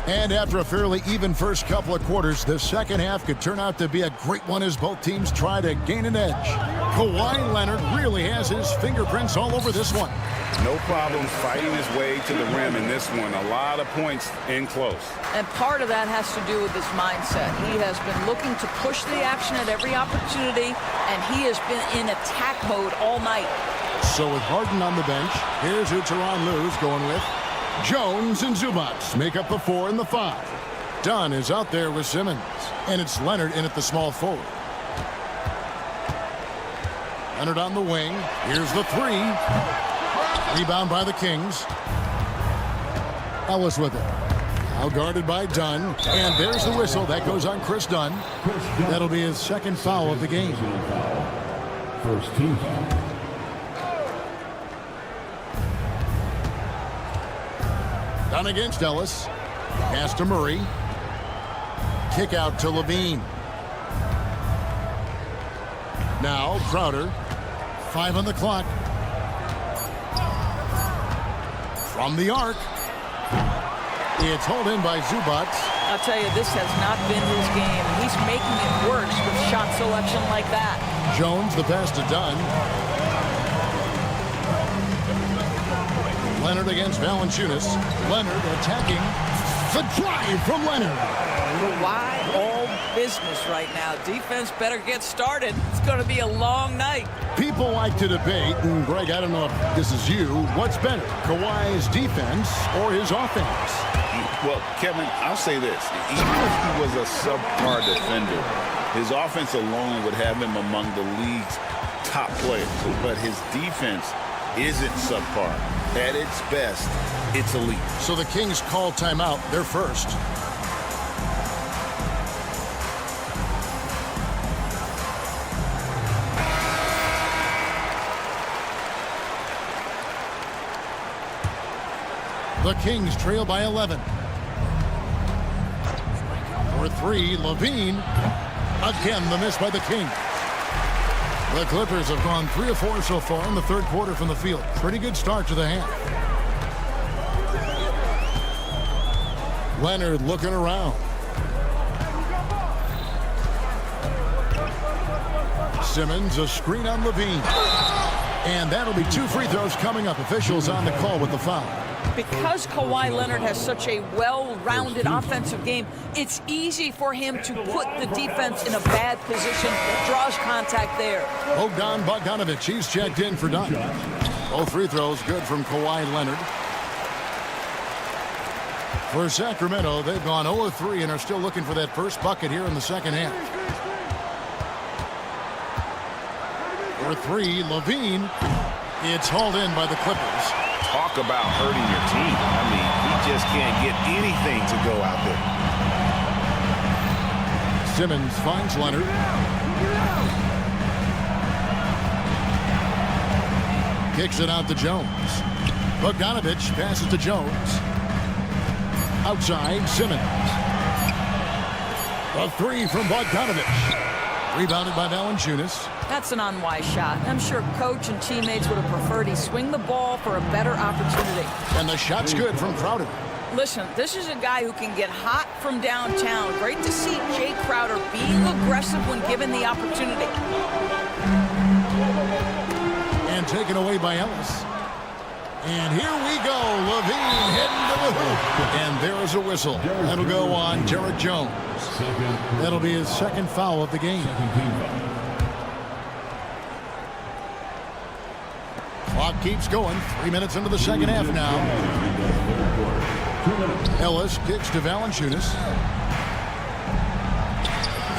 And after a fairly even first couple of quarters, the second half could turn out to be a great one as both teams try to gain an edge. Kawhi Leonard really has his fingerprints all over this one. No problem fighting his way to the rim in this one. A lot of points in close. And part of that has to do with his mindset. He has been looking to push the action at every opportunity, and he has been in attack mode all night. So with Harden on the bench, here's who Tyronn Lue's going with. Jones and Zubac make up the 4 and the 5. Dunn is out there with Simmons. And it's Leonard in at the small forward. Leonard on the wing. Here's the 3. Rebound by the Kings. Ellis with it. Now guarded by Dunn. And there's the whistle. That goes on Chris Dunn. That'll be his second foul of the game. First team foul. Dunn against Ellis. Pass to Murray. Kick out to Levine. Now Crowder. 5 on the clock. From the arc. It's hauled in by Zubac. I'll tell you, this has not been his game. He's making it worse with shot selection like that. Jones, the pass to Dunn. Leonard against Valanciunas. Leonard attacking. The drive from Leonard. Kawhi all business right now. Defense better get started. It's going to be a long night. People like to debate, and Greg, I don't know if this is you, what's better, Kawhi's defense or his offense? Well, Kevin, I'll say this. Even if he was a subpar defender, his offense alone would have him among the league's top players. But his defense isn't subpar. At its best, it's elite. So the Kings call timeout. They're first. The Kings trail by 11. For 3, Levine. Again, the miss by the Kings. The Clippers have gone 3 of 4 so far in the third quarter from the field. Pretty good start to the half. Leonard looking around. Simmons, a screen on Levine. And that'll be 2 free throws coming up. Officials on the call with the foul. Because Kawhi Leonard has such a well-rounded offensive game, it's easy for him to put the defense in a bad position, draws contact there. Bogdanovic, he's checked in for Dunn. Both free throws good from Kawhi Leonard. For Sacramento, they've gone 0 of 3 and are still looking for that first bucket here in the second half. For 3, Levine. It's hauled in by the Clippers. Talk about hurting your team. I mean, he just can't get anything to go out there. Simmons finds Leonard. Kicks it out to Jones. Bogdanovic passes to Jones. Outside, Simmons. A 3 from Bogdanovic. Rebounded by Valanciunas. That's an unwise shot. I'm sure coach and teammates would have preferred he swing the ball for a better opportunity. And the shot's good from Crowder. Listen, this is a guy who can get hot from downtown. Great to see Jay Crowder being aggressive when given the opportunity. And taken away by Ellis. And here we go. Levine heading to the hoop. And there is a whistle. That'll go on Derek Jones. That'll be his second foul of the game. Clock keeps going. 3 minutes into the second half now. Ellis kicks to Valanciunas.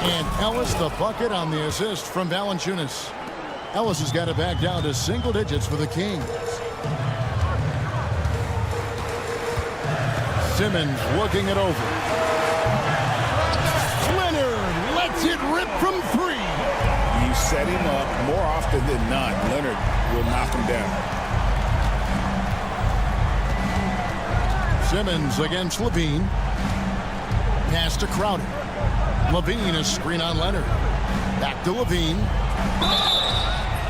And Ellis the bucket on the assist from Valanciunas. Ellis has got it back down to single digits for the Kings. Simmons working it over. Leonard lets it rip from 3. You set him up more often than not. Leonard will knock him down. Simmons against Levine. Pass to Crowder. Levine, a screen on Leonard. Back to Levine.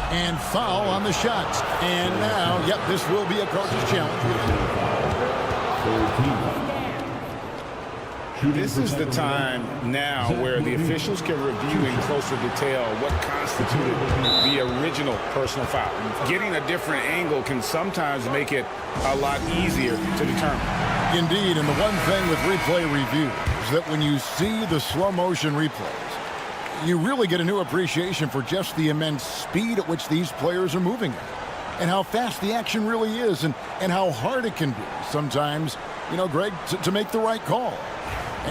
And foul on the shots. And now, yep, this will be a coach's challenge. This is the time now where the officials can review in closer detail what constituted the original personal foul. Getting a different angle can sometimes make it a lot easier to determine. Indeed, and the one thing with replay review is that when you see the slow motion replays, you really get a new appreciation for just the immense speed at which these players are moving at, and how fast the action really is, and how hard it can be sometimes, you know, Greg, to make the right call.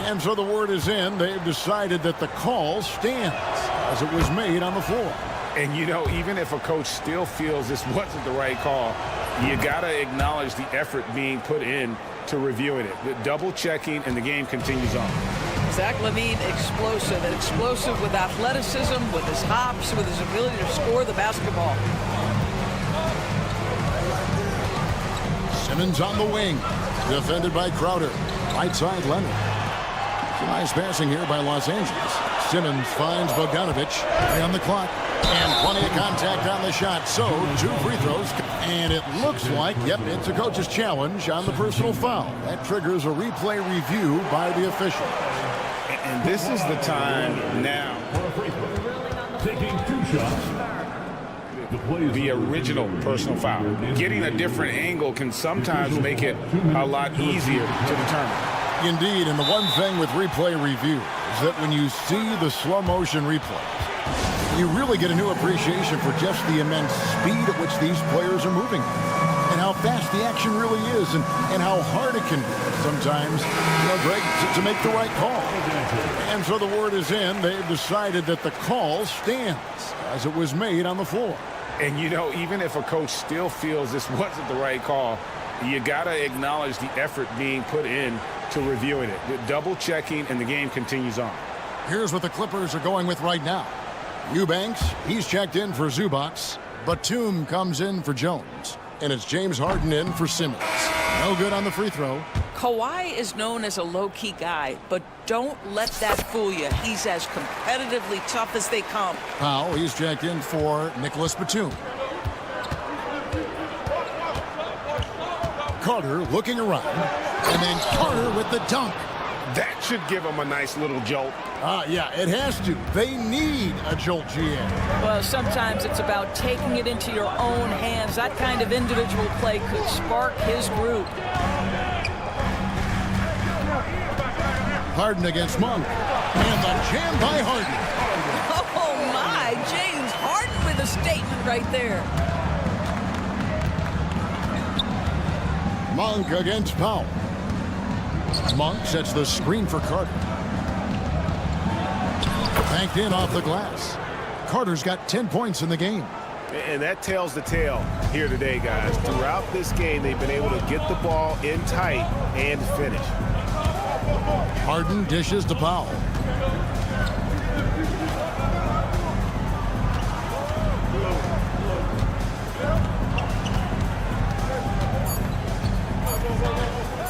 And so the word is in. They've decided that the call stands as it was made on the floor. And, you know, even if a coach still feels this wasn't the right call, you got to acknowledge the effort being put in to reviewing it. Double checking, and the game continues on. Zach LaVine, explosive, and explosive with athleticism, with his hops, with his ability to score the basketball. Simmons on the wing, defended by Crowder. Right side, Leonard. Some nice passing here by Los Angeles. Simmons finds Bogdanovic. 3 on the clock. And plenty of contact on the shot. So, 2 free throws. And it looks like, yep, it's a coach's challenge on the personal foul. That triggers a replay review by the official. And this is the time now. Taking 2 shots. The original personal foul. Getting a different angle can sometimes make it a lot easier to determine. Indeed, and the one thing with replay review is that when you see the slow motion replays, you really get a new appreciation for just the immense speed at which these players are moving and how fast the action really is and how hard it can be sometimes, Greg, to make the right call. And so the word is in. They've decided that the call stands as it was made on the floor. And, even if a coach still feels this wasn't the right call, you got to acknowledge the effort being put in to reviewing it. Double checking, and the game continues on. Here's what the Clippers are going with right now. Eubanks, he's checked in for Zubac. Batum comes in for Jones. And it's James Harden in for Simmons. No good on the free throw. Kawhi is known as a low-key guy, but don't let that fool you. He's as competitively tough as they come. Powell, he's checked in for Nicholas Batum. Carter looking around, and then Carter with the dunk. That should give them a nice little jolt. Yeah, it has to. They need a jolt, GM. Well, sometimes it's about taking it into your own hands. That kind of individual play could spark his group. Harden against Monk. And the jam by Harden. Oh, my. James Harden with a statement right there. Monk against Powell. Monk sets the screen for Carter. Banked in off the glass. Carter's got 10 points in the game. And that tells the tale here today, guys. Throughout this game, they've been able to get the ball in tight and finish. Harden dishes to Powell.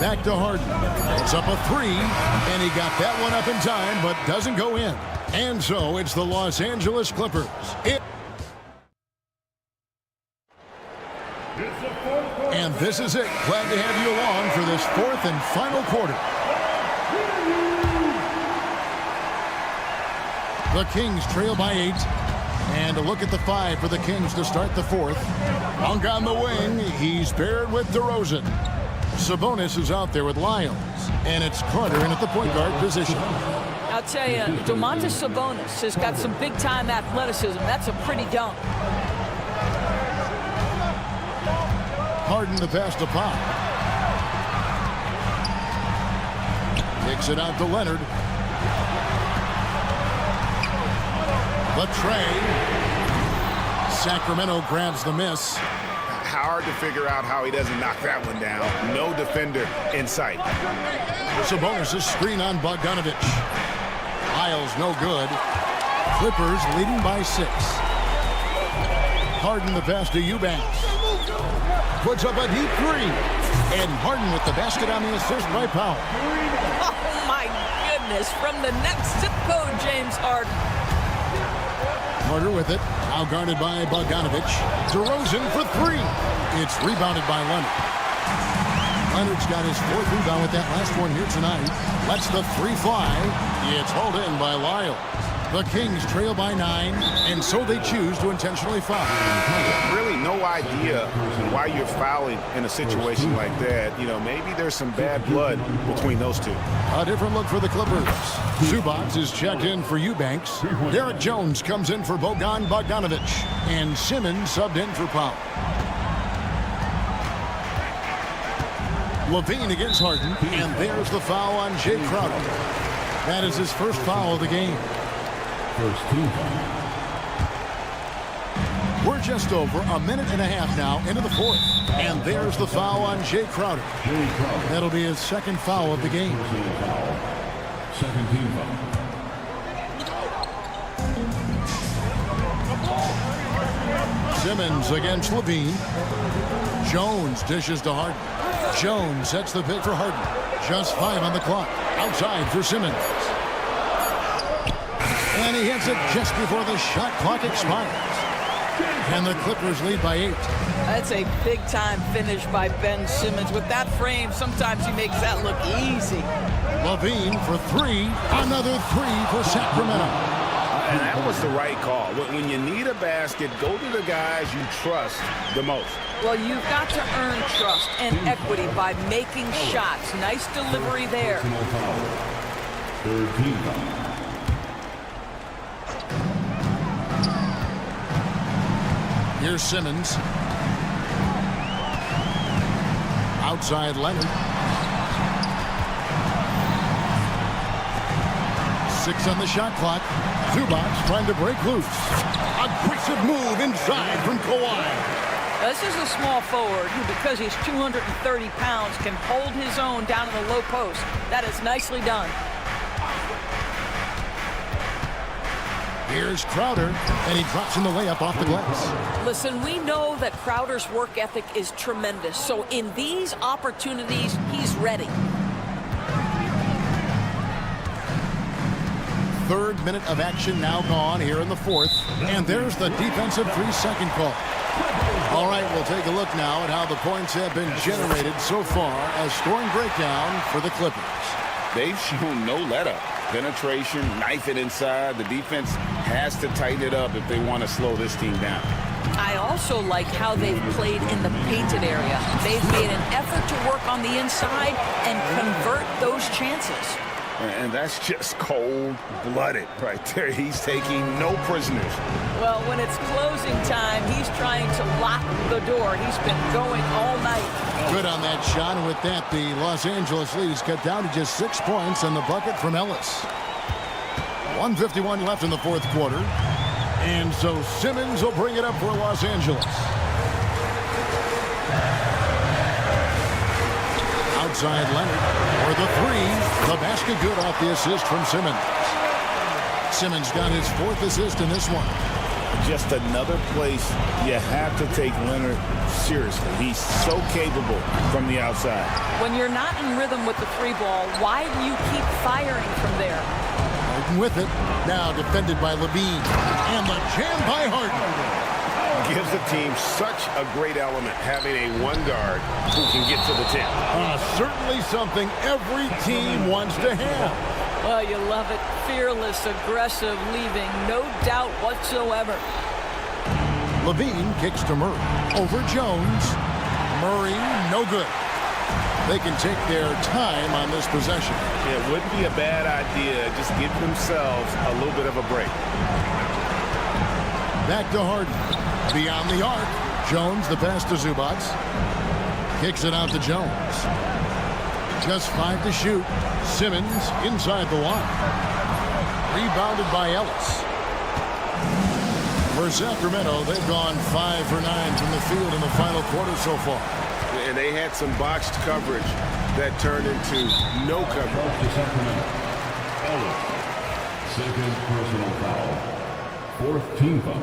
Back to Harden. It's up a 3, and he got that one up in time, but doesn't go in. And so it's the Los Angeles Clippers. And this is it. Glad to have you along for this 4th and final quarter. The Kings trail by 8. And a look at the 5 for the Kings to start the 4th. Monk on the wing. He's paired with DeRozan. Sabonis is out there with Lyons. And it's Carter in at the point guard position. I'll tell you, Domantas Sabonis has got some big-time athleticism. That's a pretty dunk. Harden the pass to Pop. Kicks it out to Leonard. The tray. Sacramento grabs the miss. Hard to figure out how he doesn't knock that one down. No defender in sight. Sabonis' screen on Bogdanovic. Lyles no good. Clippers leading by 6. Harden the pass to Eubanks. Puts up a deep 3. And Harden with the basket on the assist by Powell. Oh, my goodness. From the next zip code, James Harden. Carter with it. Now guarded by Bogdanovic. DeRozan for 3. It's rebounded by Leonard. Leonard's got his 4th rebound with that last one here tonight. Lets the 3 fly. It's hauled in by Lyles. The Kings trail by 9, and so they choose to intentionally foul. Really no idea why you're fouling in a situation like that. Maybe there's some bad blood between those two. A different look for the Clippers. Zubac is checked in for Eubanks. Derek Jones comes in for Bogdanovic. And Simmons subbed in for Powell. LaVine against Harden. And there's the foul on Jay Crowder. That is his first foul of the game. First team. We're just over a minute and a half now into the fourth. And there's the foul on Jay Crowder. That'll be his second foul of the game. Second team foul. Simmons against Levine. Jones dishes to Harden. Jones sets the pick for Harden. Just 5 on the clock. Outside for Simmons. And he hits it just before the shot clock expires. And the Clippers lead by 8. That's a big-time finish by Ben Simmons. With that frame, sometimes he makes that look easy. Levine for 3. Another 3 for Sacramento. And that was the right call. When you need a basket, go to the guys you trust the most. Well, you've got to earn trust and equity by making shots. Nice delivery there. Third team foul. Here's Simmons. Outside Leonard. 6 on the shot clock. Zubac trying to break loose. Aggressive move inside from Kawhi. This is a small forward who, because he's 230 pounds, can hold his own down in the low post. That is nicely done. Here's Crowder, and he drops in the layup off the glass. Listen, we know that Crowder's work ethic is tremendous. So in these opportunities, he's ready. Third minute of action now gone here in the fourth. And there's the defensive 3-second call. All right, we'll take a look now at how the points have been generated so far as scoring breakdown for the Clippers. They've shown no let-up. Penetration, knife it inside. The defense has to tighten it up if they want to slow this team down. I also like how they've played in the painted area. They've made an effort to work on the inside and convert those chances. And that's just cold-blooded right there. He's taking no prisoners. Well, when it's closing time, he's trying to lock the door. He's been going all night. Good on that shot, and with that, the Los Angeles lead is cut down to just 6 points and the bucket from Ellis. 1:51 left in the fourth quarter. And so Simmons will bring it up for Los Angeles. Outside Leonard for the 3. The basket good off the assist from Simmons. Simmons got his 4th assist in this one. Just another place you have to take Leonard seriously. He's so capable from the outside. When you're not in rhythm with the 3-ball, why do you keep firing from there? Harden with it. Now defended by Levine. And the jam by Harden. Gives the team such a great element having a one guard who can get to the tip. Certainly something every team wants to have. Well, you love it. Fearless, aggressive, leaving no doubt whatsoever. Levine kicks to Murray. Over Jones. Murray, no good. They can take their time on this possession. It wouldn't be a bad idea. Just give themselves a little bit of a break. Back to Harden. Beyond the arc. Jones, the pass to Zubac. Kicks it out to Jones. Just 5 to shoot. Simmons inside the line. Rebounded by Ellis. For Sacramento, they've gone 5 for 9 from the field in the final quarter so far. And they had some botched coverage that turned into no coverage. Ellis, second personal foul. 4th team foul.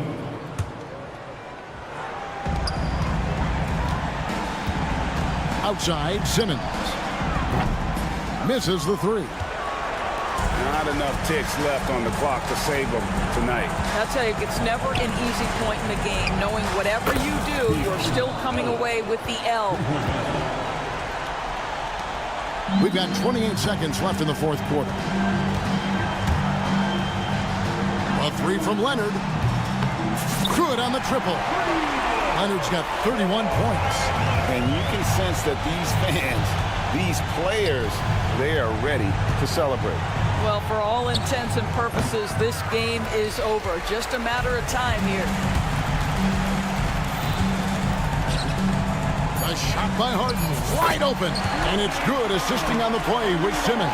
Outside, Simmons. Misses the 3. Not enough ticks left on the clock to save them tonight. I'll tell you, it's never an easy point in the game, knowing whatever you do, you're still coming away with the L. We've got 28 seconds left in the fourth quarter. A 3 from Leonard. Good on the triple. Leonard's got 31 points. And you can sense that these fans, these players, they are ready to celebrate. Well, for all intents and purposes, this game is over. Just a matter of time here. A shot by Harden, wide open. And it's good, assisting on the play with Simmons.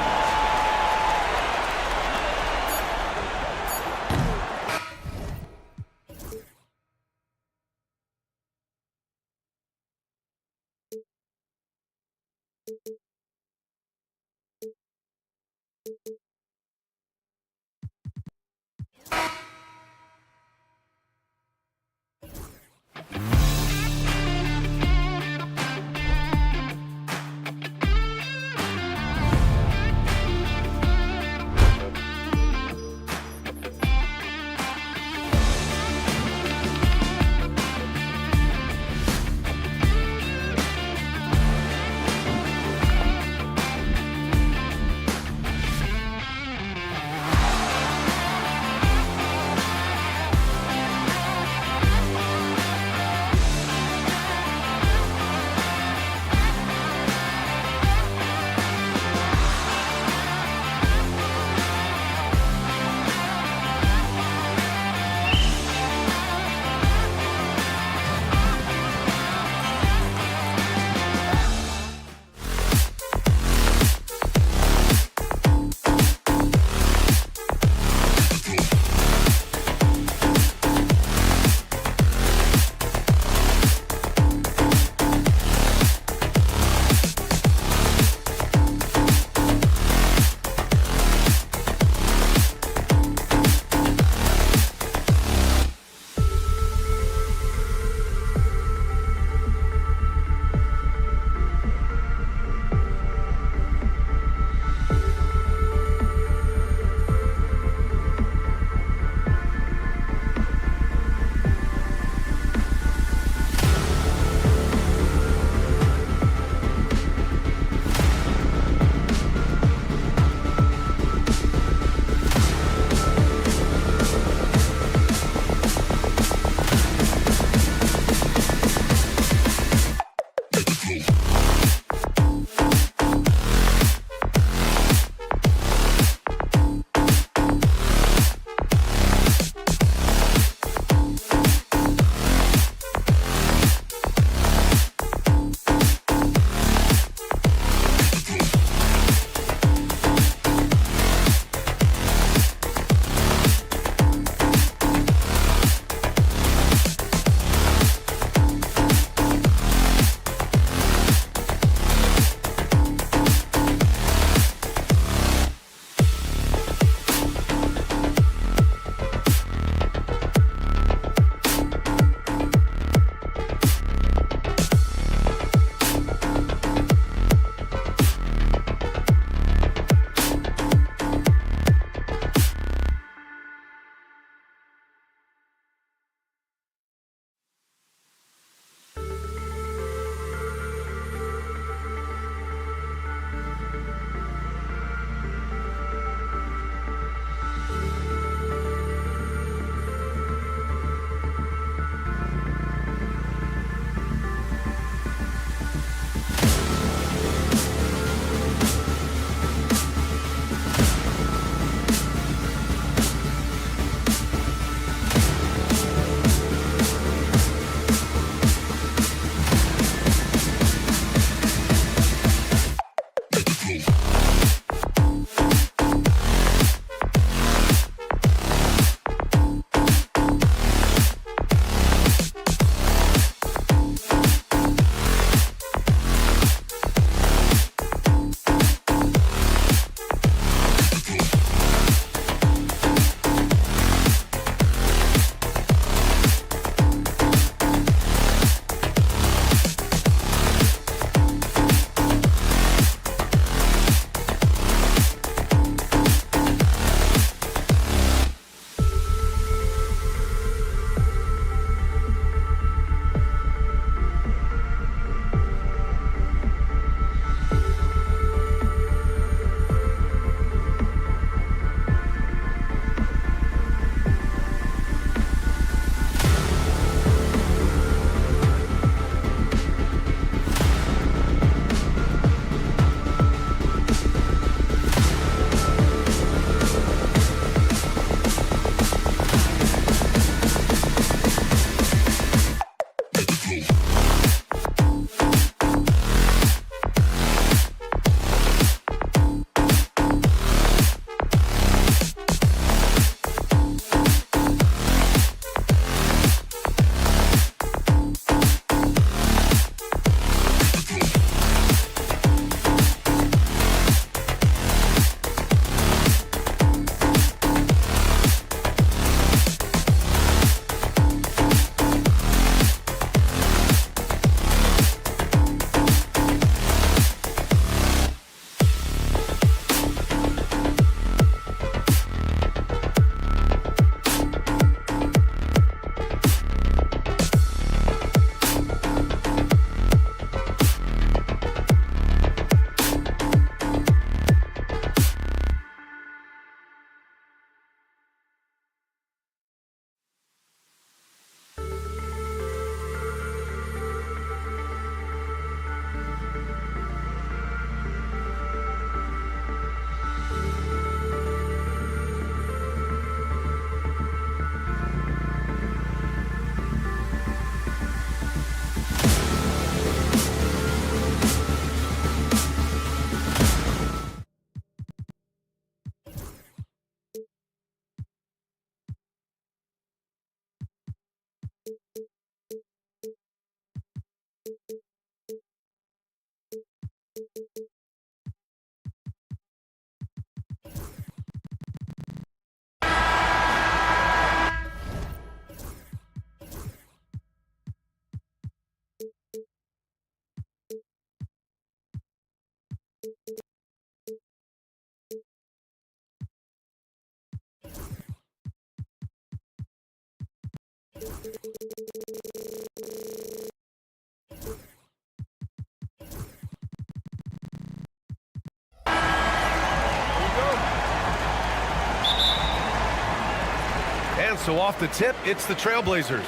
so off the tip, it's the Trailblazers.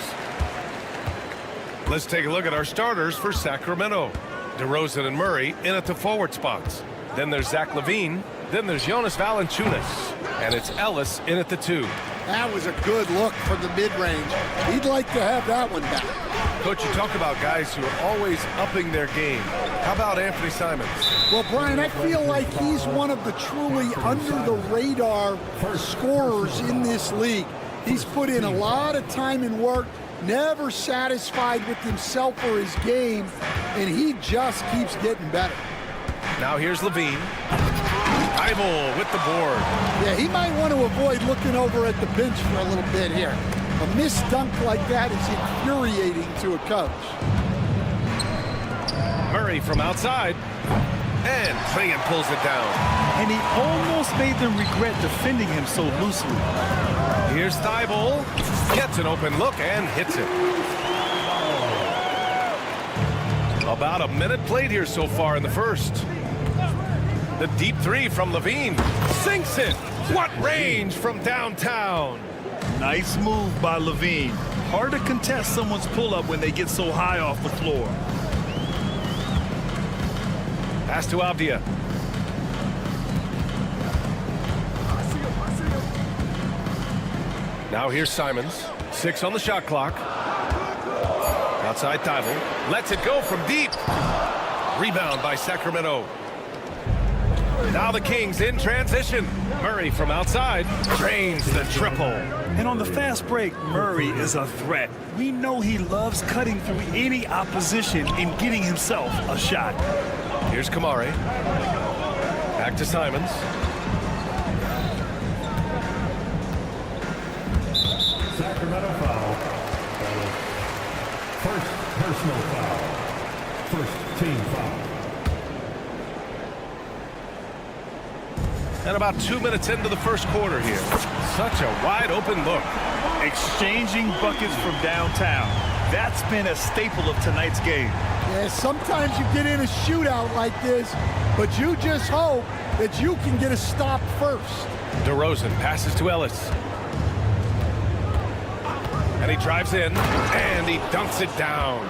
Let's take a look at our starters for Sacramento. DeRozan and Murray in at the forward spots. Then there's Zach LaVine. Then there's Jonas Valanciunas. And it's Ellis in at the 2. That was a good look from the mid-range. He'd like to have that one back. Coach, you talk about guys who are always upping their game. How about Anthony Simons? Well, Brian, I feel like he's one of the truly under-the-radar scorers in this league. He's put in a lot of time and work, never satisfied with himself or his game, and he just keeps getting better. Now here's LaVine. Ivel with the board. Yeah, he might want to avoid looking over at the bench for a little bit here. A missed dunk like that is infuriating to a coach. Murray from outside. And Clingan pulls it down. And he almost made them regret defending him so loosely. Here's Thibault. Gets an open look and hits it. About a minute played here so far in the first. The deep 3 from LaVine. Sinks it. What range from downtown. Nice move by LaVine. Hard to contest someone's pull-up when they get so high off the floor. Pass to Avdia. Now here's Simons. 6 on the shot clock. Outside Thibault. Lets it go from deep. Rebound by Sacramento. Now the Kings in transition. Murray from outside drains the triple. And on the fast break, Murray is a threat. We know he loves cutting through any opposition and getting himself a shot. Here's Kamari. Back to Simons. Sacramento foul. First personal foul. First team foul. And about 2 minutes into the first quarter here. Such a wide open look. Exchanging buckets from downtown. That's been a staple of tonight's game. Yeah, sometimes you get in a shootout like this, but you just hope that you can get a stop first. DeRozan passes to Ellis. And he drives in, and he dunks it down.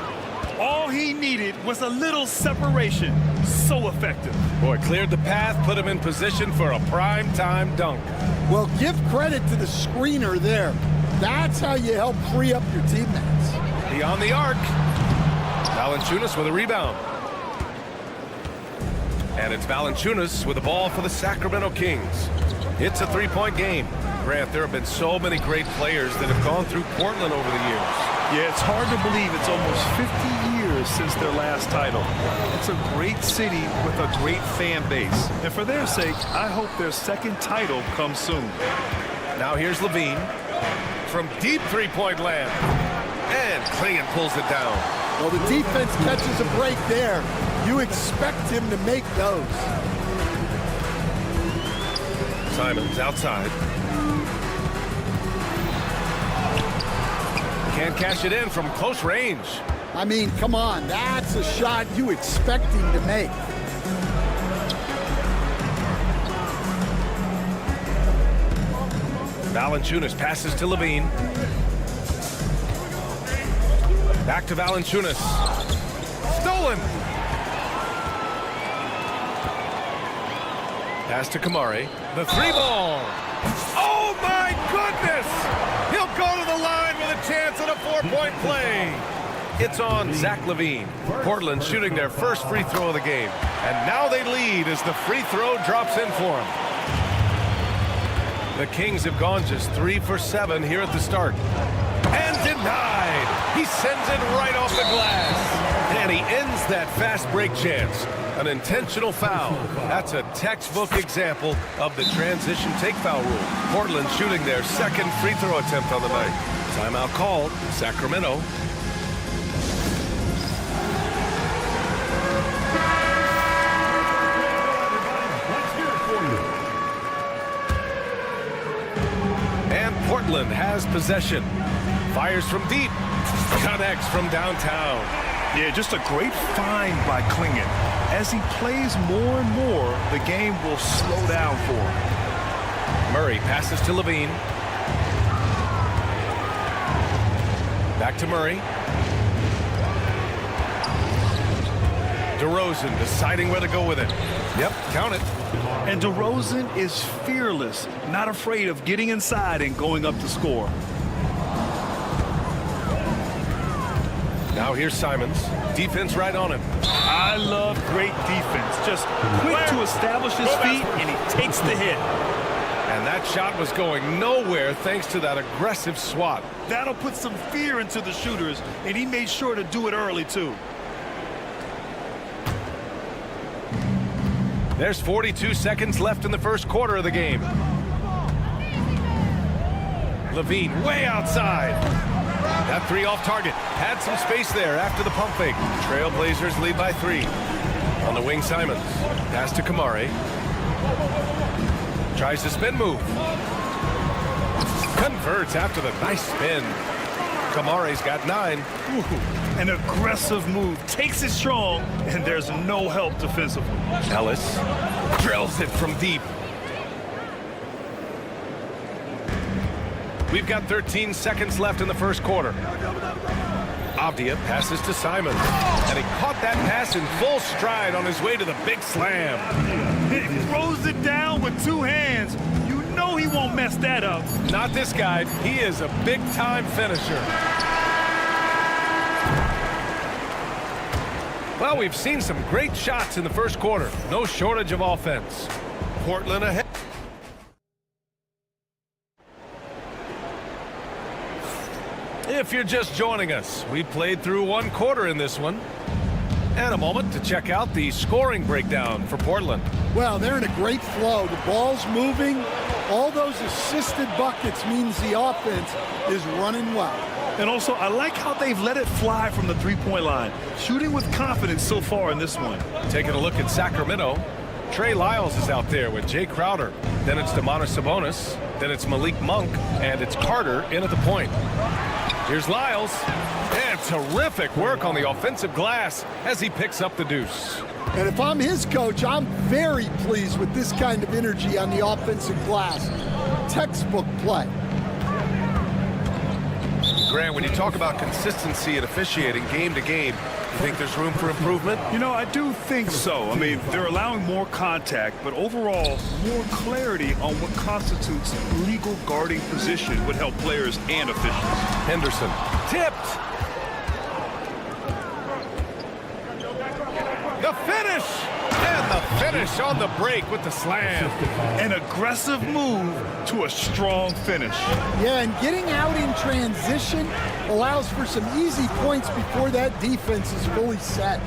All he needed was a little separation. So effective. Boy, cleared the path, put him in position for a prime-time dunk. Well, give credit to the screener there. That's how you help free up your teammates. Beyond the arc. Valanciunas with a rebound. And it's Valanciunas with the ball for the Sacramento Kings. It's a three-point game. Grant, there have been so many great players that have gone through Portland over the years. Yeah, it's hard to believe it's almost 50 years since their last title. It's a great city with a great fan base. And for their sake, I hope their second title comes soon. Now here's LaVine from deep three-point land. And Clingan pulls it down. Well, the defense catches a break there. You expect him to make those. Simons outside. Can't cash it in from close range. I mean, come on. That's a shot you expect him to make. Valanciunas passes to LaVine. Back to Valanciunas. Stolen. Pass to Kamari. The three ball. Oh, my goodness! He'll go to the line with a chance at a four-point play. It's on Zach LaVine. Portland shooting their first free throw of the game. And now they lead as the free throw drops in for him. The Kings have gone just 3 for 7 here at the start. And denied. He sends it right off the glass. And he ends that fast break chance. An intentional foul. That's a textbook example of the transition take foul rule. Portland shooting their second free throw attempt on the night. Timeout called. Sacramento. And Portland has possession. Fires from deep. Connects from downtown. Yeah, just a great find by Clingan. As he plays more and more, the game will slow down for him. Murray passes to LaVine. Back to Murray. DeRozan deciding where to go with it. Yep, count it. And DeRozan is fearless, not afraid of getting inside and going up to score. Now here's Simons. Defense right on him. I love great defense. Just quick to establish his feet, and he takes the hit. And that shot was going nowhere thanks to that aggressive swat. That'll put some fear into the shooters, and he made sure to do it early, too. There's 42 seconds left in the first quarter of the game. Levine way outside. That three off target. Had some space there after the pump fake. Trailblazers lead by 3. On the wing, Simons. Pass to Kamari. Tries to spin move. Converts after the nice spin. Kamari's got 9. Ooh, an aggressive move. Takes it strong, and there's no help defensively. Ellis drills it from deep. We've got 13 seconds left in the first quarter. Avdia passes to Simons, and he caught that pass in full stride on his way to the big slam. He throws it down with 2 hands. You know he won't mess that up. Not this guy. He is a big-time finisher. Well, we've seen some great shots in the first quarter. No shortage of offense. Portland ahead. If you're just joining us, we played through 1 quarter in this one. And a moment to check out the scoring breakdown for Portland. Well, they're in a great flow. The ball's moving. All those assisted buckets means the offense is running well. And also, I like how they've let it fly from the three-point line. Shooting with confidence so far in this one. Taking a look at Sacramento. Trey Lyles is out there with Jay Crowder. Then it's Domantas Sabonis. Then it's Malik Monk. And it's Carter in at the point. Here's Lyles. And terrific work on the offensive glass as he picks up the deuce. And if I'm his coach, I'm very pleased with this kind of energy on the offensive glass. Textbook play. Grant, when you talk about consistency and officiating game to game, you think there's room for improvement? You know, I do think so. I mean, they're allowing more contact, but overall, more clarity on what constitutes legal guarding position would help players and officials. Henderson tipped. The finish! And the finish on the break with the slam. An aggressive move to a strong finish. Yeah, and getting out in transition allows for some easy points before that defense is fully set.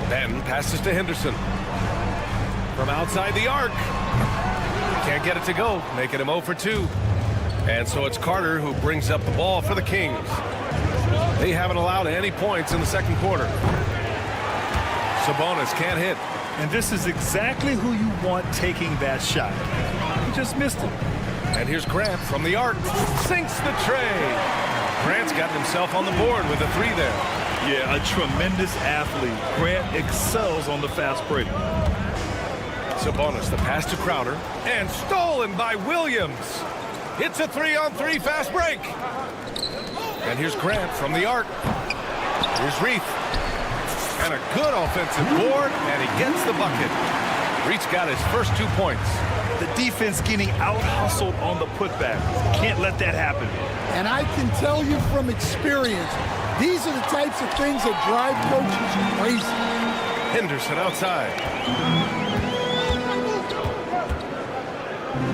Then passes to Henderson. From outside the arc. Can't get it to go, making him 0 for 2. And so it's Carter who brings up the ball for the Kings. They haven't allowed any points in the second quarter. Sabonis can't hit. And this is exactly who you want taking that shot. He just missed it. And here's Grant from the arc. Sinks the tray. Grant's got himself on the board with a 3 there. Yeah, a tremendous athlete. Grant excels on the fast break. Sabonis, the pass to Crowder. And stolen by Williams. It's a 3-on-3 fast break. And here's Grant from the arc. Here's Reith. And a good offensive board, and he gets the bucket. Reith's got his first 2 points. The defense getting out-hustled on the putback. Can't let that happen. And I can tell you from experience, these are the types of things that drive coaches crazy. Henderson outside.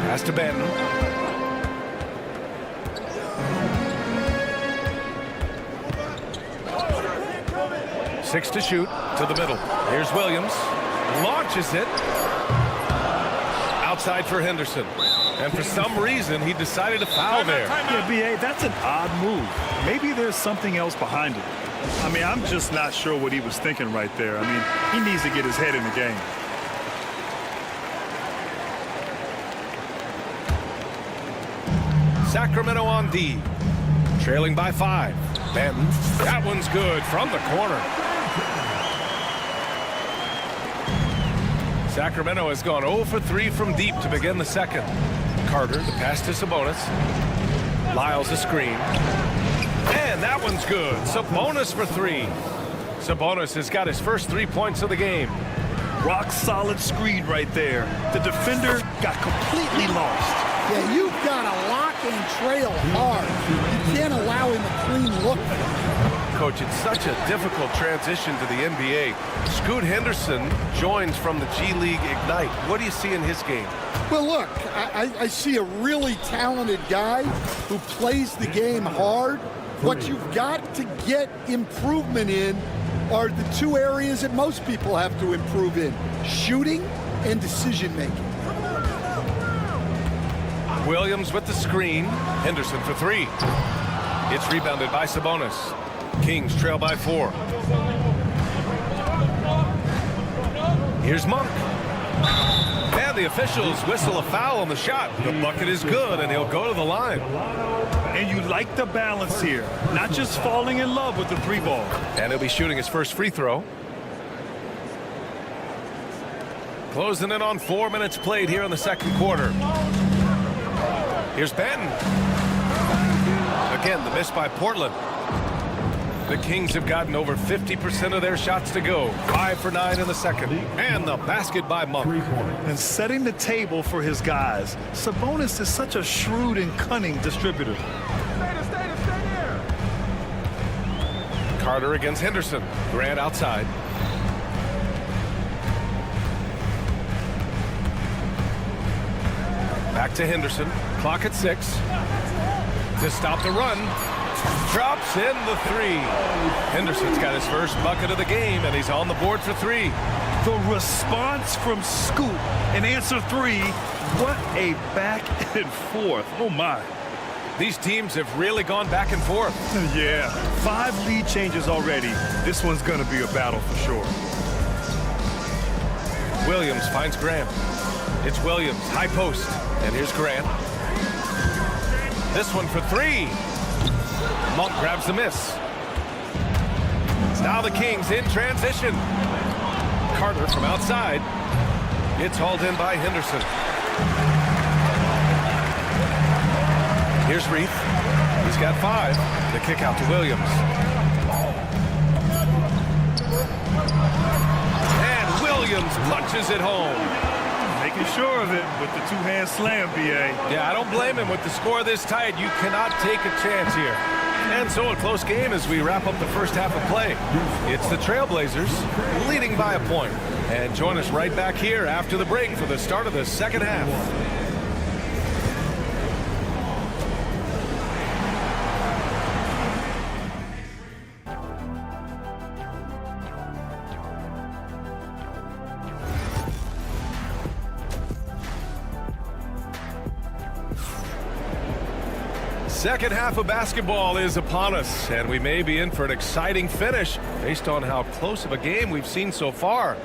Pass to Banton. 6 to shoot, to the middle. Here's Williams. Launches it. Outside for Henderson. And for some reason, he decided to foul there. Yeah, B.A., that's an odd move. Maybe there's something else behind it. I mean, I'm just not sure what he was thinking right there. I mean, he needs to get his head in the game. Sacramento on D. Trailing by 5. Banton. That one's good from the corner. Sacramento has gone 0 for 3 from deep to begin the second. Carter, the pass to Sabonis. Lyles a screen. And that one's good. Sabonis for 3. Sabonis has got his first 3 points of the game. Rock solid screen right there. The defender got completely lost. Yeah, you've got to lock and trail hard. You can't allow him a clean look. Coach, it's such a difficult transition to the NBA. Scoot Henderson joins from the G League Ignite. What do you see in his game? Well, look, I see a really talented guy who plays the game hard. What you've got to get improvement in are the 2 areas that most people have to improve in: shooting and decision-making. Williams with the screen. Henderson for 3. It's rebounded by Sabonis. Kings trail by 4. Here's Monk. And the officials whistle a foul on the shot. The bucket is good, and he'll go to the line. And you like the balance here. Not just falling in love with the 3 ball. And he'll be shooting his first free throw. Closing in on 4 minutes played here in the second quarter. Here's Benton. Again, the miss by Portland. The Kings have gotten over 50% of their shots to go. 5 for 9 in the second. And the basket by Monk. And setting the table for his guys. Sabonis is such a shrewd and cunning distributor. Carter against Henderson. Grant outside. Back to Henderson. Clock at 6. To stop the run. Drops in the 3. Henderson's got his first bucket of the game, and he's on the board for 3. The response from Scoot in answer 3. What a back and forth. Oh, my. These teams have really gone back and forth. Yeah, 5 lead changes already. This one's going to be a battle for sure. Williams finds Grant. It's Williams, high post. And here's Grant. This one for 3. Monk grabs the miss. Now the Kings in transition. Carter from outside. It's hauled in by Henderson. Here's Reith. He's got 5. The kick out to Williams. And Williams punches it home. Making sure of it with the 2-hand slam, B.A. Yeah, I don't blame him. With the score this tight, you cannot take a chance here. And so a close game as we wrap up the first half of play. It's the Trailblazers leading by a point. And join us right back here after the break for the start of the second half. Second half of basketball is upon us, and we may be in for an exciting finish based on how close of a game we've seen so far.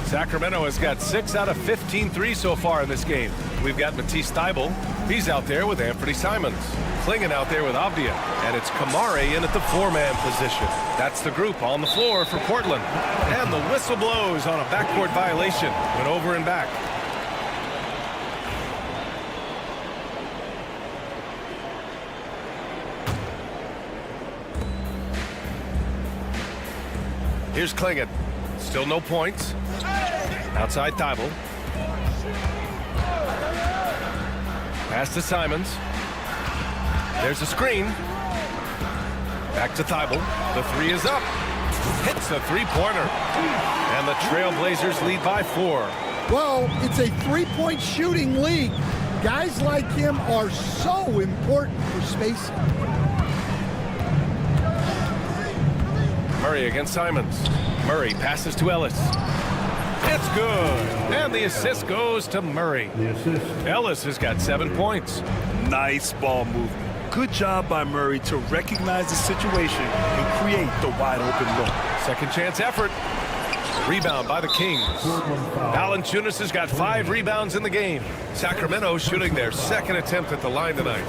Sacramento has got 6 out of 15 threes so far in this game. We've got Matisse Thybulle. He's out there with Anthony Simons. Klingon out there with Avdia. And it's Kamare in at the 4-man position. That's the group on the floor for Portland. And the whistle blows on a backcourt violation. Went over and back. Here's Klingon. Still no points. Outside Thybulle. Pass to Simons. There's a screen. Back to Thybulle. The 3 is up. Hits the 3-pointer. And the Trailblazers lead by 4. Well, it's a 3-point shooting league. Guys like him are so important for spacing. Murray against Simons. Murray passes to Ellis. It's good. And the assist goes to Murray. Ellis has got 7 points. Nice ball movement. Good job by Murray to recognize the situation and create the wide open look. Second chance effort. Rebound by the Kings. Valanciunas has got 5 rebounds in the game. Sacramento shooting their second attempt at the line tonight.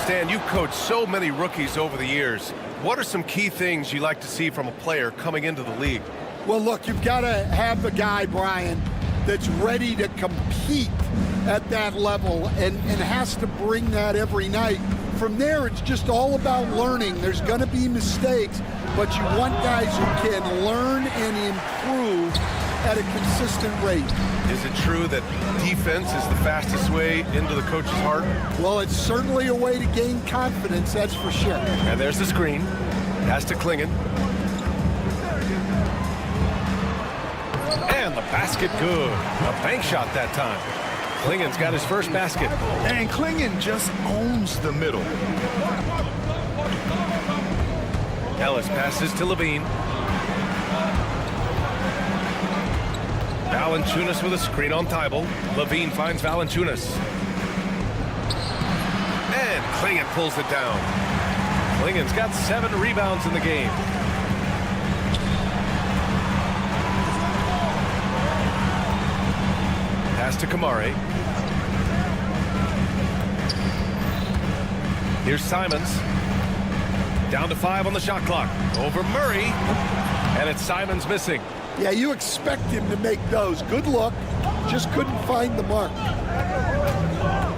Stan, you've coached so many rookies over the years. What are some key things you like to see from a player coming into the league? Well, look, you've got to have a guy, Brian, that's ready to compete at that level and has to bring that every night. from there, it's just all about learning. There's going to be mistakes, but you want guys who can learn and improve at a consistent rate. Is it true that defense is the fastest way into the coach's heart? Well, it's certainly a way to gain confidence, that's for sure. And there's the screen. Pass to Klingon. And the basket good. A bank shot that time. Klingon's got his first basket. And Klingon just owns the middle. Ellis passes to Levine. Valanciunas with a screen on Thibault. Levine finds Valanciunas. And Klingon pulls it down. Klingon's got 7 rebounds in the game. Pass to Kamari. Here's Simons. Down to 5 on the shot clock. Over Murray. And it's Simons missing. Yeah, you expect him to make those. Good look. Just couldn't find the mark.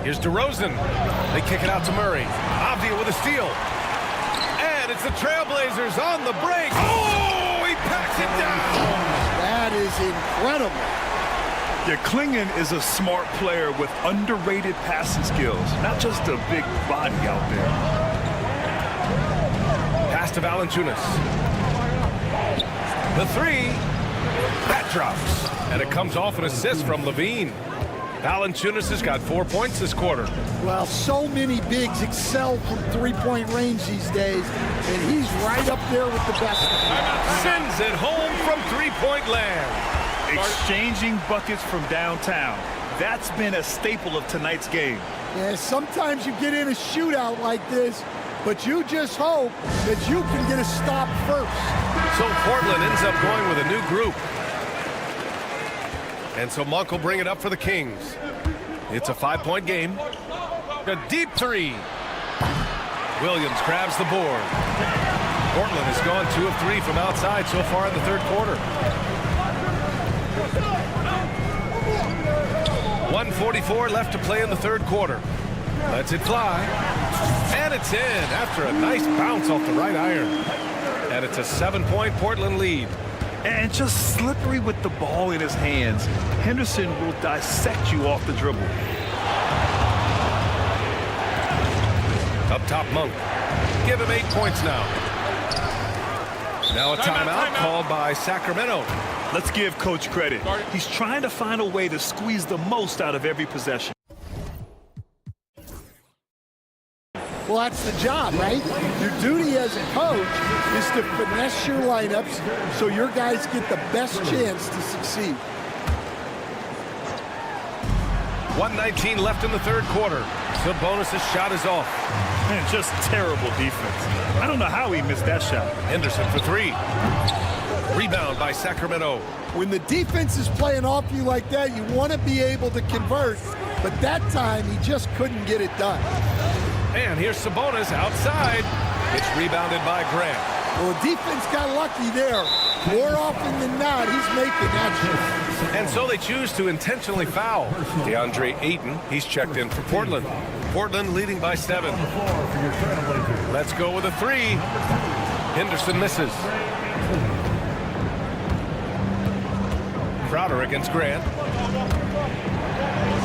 Here's DeRozan. They kick it out to Murray. Avdia with a steal. And it's the Trailblazers on the break. Oh, he packs it down. That is incredible. Yeah, Klingon is a smart player with underrated passing skills, not just a big body out there. Pass to Valanciunas. The 3. That drops. And it comes off an assist from Levine. Valanciunas has got 4 points this quarter. Well, so many bigs excel from three-point range these days, and he's right up there with the best. Sends it home from three-point land. Exchanging buckets from downtown. That's been a staple of tonight's game. Yeah, sometimes you get in a shootout like this, but you just hope that you can get a stop first. So Portland ends up going with a new group. And so Monk will bring it up for the Kings. It's a 5-point game. A deep 3. Williams grabs the board. Portland has gone 2 of 3 from outside so far in the third quarter. 1:44 left to play in the third quarter. Lets it fly. And it's in after a nice bounce off the right iron. And it's a 7-point Portland lead. And just slippery with the ball in his hands. Henderson will dissect you off the dribble. Up top, Monk. Give him 8 points now. Now a timeout called by Sacramento. Let's give Coach credit. He's trying to find a way to squeeze the most out of every possession. Well, that's the job, right? Your duty as a coach is to finesse your lineups so your guys get the best chance to succeed. 1:19 left in the third quarter. Sabonis' shot is off. Man, just terrible defense. I don't know how he missed that shot. Henderson for 3. Rebound by Sacramento. When the defense is playing off you like that, you want to be able to convert. But that time, he just couldn't get it done. And here's Sabonis outside. It's rebounded by Grant. Well, the defense got lucky there. More often than not, he's making that shot. And so they choose to intentionally foul. DeAndre Ayton, he's checked in for Portland. Portland leading by 7. Let's go with a 3. Henderson misses. Crowder against Grant.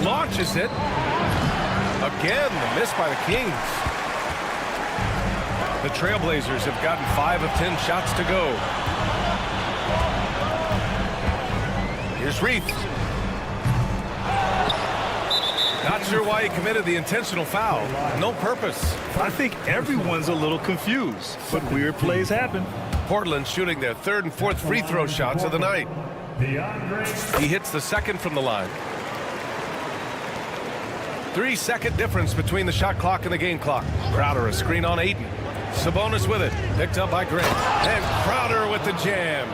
Launches it. Again, the miss by the Kings. The Trailblazers have gotten 5 of 10 shots to go. Here's Reith. Not sure why he committed the intentional foul. No purpose. I think everyone's a little confused, but weird plays happen. Portland shooting their 3rd and 4th free throw shots of the night. He hits the 2nd from the line. 3-second difference between the shot clock and the game clock. Crowder a screen on Ayton. Sabonis with it. Picked up by Grant. And Crowder with the jam.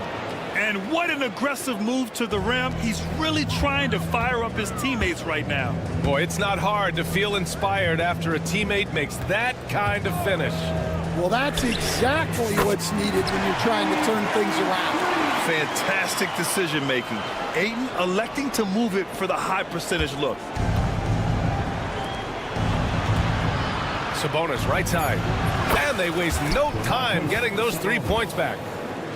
And what an aggressive move to the rim. He's really trying to fire up his teammates right now. Boy, it's not hard to feel inspired after a teammate makes that kind of finish. Well, that's exactly what's needed when you're trying to turn things around. Fantastic decision making. Ayton electing to move it for the high percentage look. Sabonis right side. And they waste no time getting those 3 points back.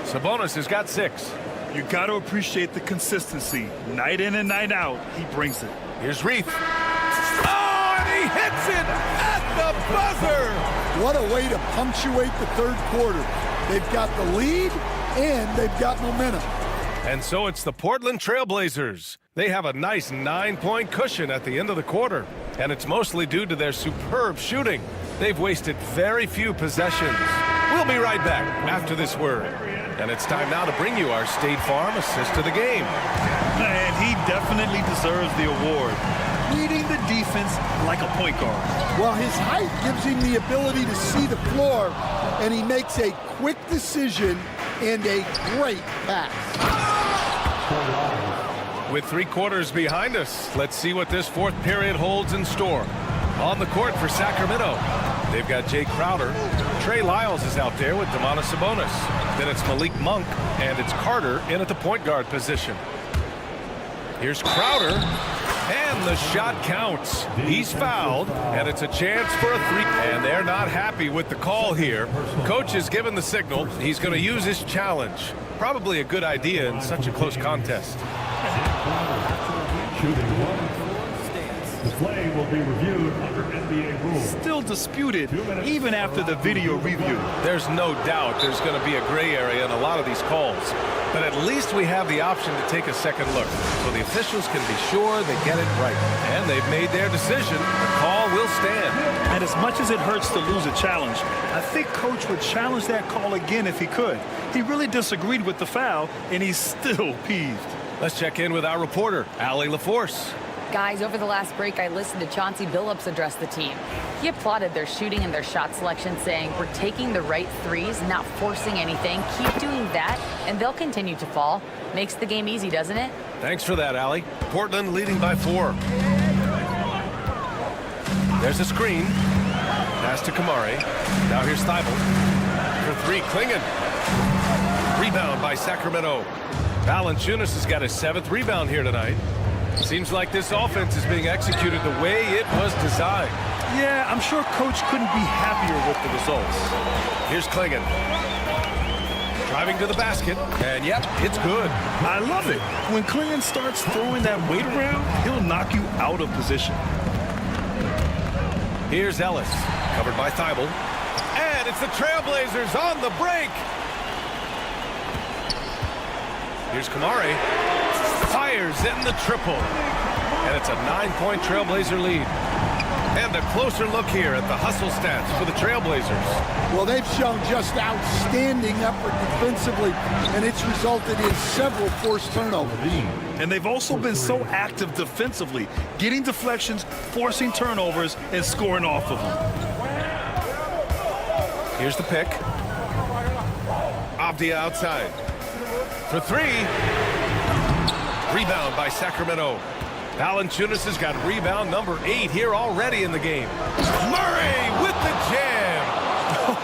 Sabonis has got 6. You got to appreciate the consistency. Night in and night out, he brings it. Here's Reith. Oh, and he hits it at the buzzer. What a way to punctuate the third quarter. They've got the lead, and they've got momentum. And so it's the Portland Trail Blazers. They have a nice 9-point cushion at the end of the quarter, and it's mostly due to their superb shooting. They've wasted very few possessions. We'll be right back after this word. And it's time now to bring you our State Farm assist of the game. And he definitely deserves the award. Leading the defense like a point guard. Well, his height gives him the ability to see the floor, and he makes a quick decision and a great pass. With 3 quarters behind us, let's see what this fourth period holds in store. On the court for Sacramento, they've got Jay Crowder. Trey Lyles is out there with Domantas Sabonis. Then it's Malik Monk, and it's Carter in at the point guard position. Here's Crowder, and the shot counts. He's fouled, and it's a chance for a 3. And they're not happy with the call here. Coach has given the signal. He's going to use his challenge. Probably a good idea in such a close contest. The play will be reviewed under NBA rules. Still disputed, even after the video review. There's no doubt there's going to be a gray area in a lot of these calls. But at least we have the option to take a second look, so the officials can be sure they get it right. And they've made their decision. The call will stand. And as much as it hurts to lose a challenge, I think Coach would challenge that call again if he could. He really disagreed with the foul, and he's still peeved. Let's check in with our reporter, Allie LaForce. Guys, over the last break, I listened to Chauncey Billups address the team. He applauded their shooting and their shot selection, saying, "We're taking the right threes, not forcing anything. Keep doing that, and they'll continue to fall." Makes the game easy, doesn't it? Thanks for that, Allie. Portland leading by 4. There's a screen. Pass to Kamari. Now here's Thibault. For 3, Klingon. Rebound by Sacramento. Valanciunas has got his 7th rebound here tonight. Seems like this offense is being executed the way it was designed. Yeah, I'm sure Coach couldn't be happier with the results. Here's Klingon. Driving to the basket, and yep, it's good. I love it. When Klingon starts throwing that weight around, he'll knock you out of position. Here's Ellis, covered by Thibault. And it's the Trailblazers on the break. Here's Kamari. Fires in the triple. And it's a 9-point Trailblazer lead. And a closer look here at the hustle stats for the Trailblazers. Well, they've shown just outstanding effort defensively, and it's resulted in several forced turnovers. And they've also been so active defensively, getting deflections, forcing turnovers, and scoring off of them. Here's the pick. Avdia outside. For 3. Rebound by Sacramento. Valanciunas has got rebound number 8 here already in the game. Murray with the jam.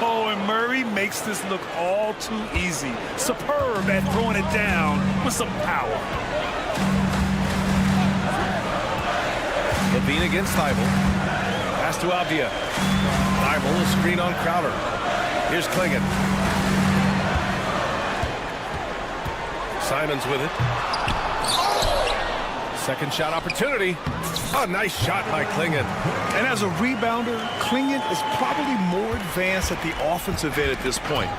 Oh, and Murray makes this look all too easy. Superb at throwing it down with some power. Levine against Thibault. Pass to Avdia. Thibault, a screen on Crowder. Here's Klingon. Simons with it. Second shot opportunity. A nice shot by Klingon. And as a rebounder, Klingon is probably more advanced at the offensive end at this point.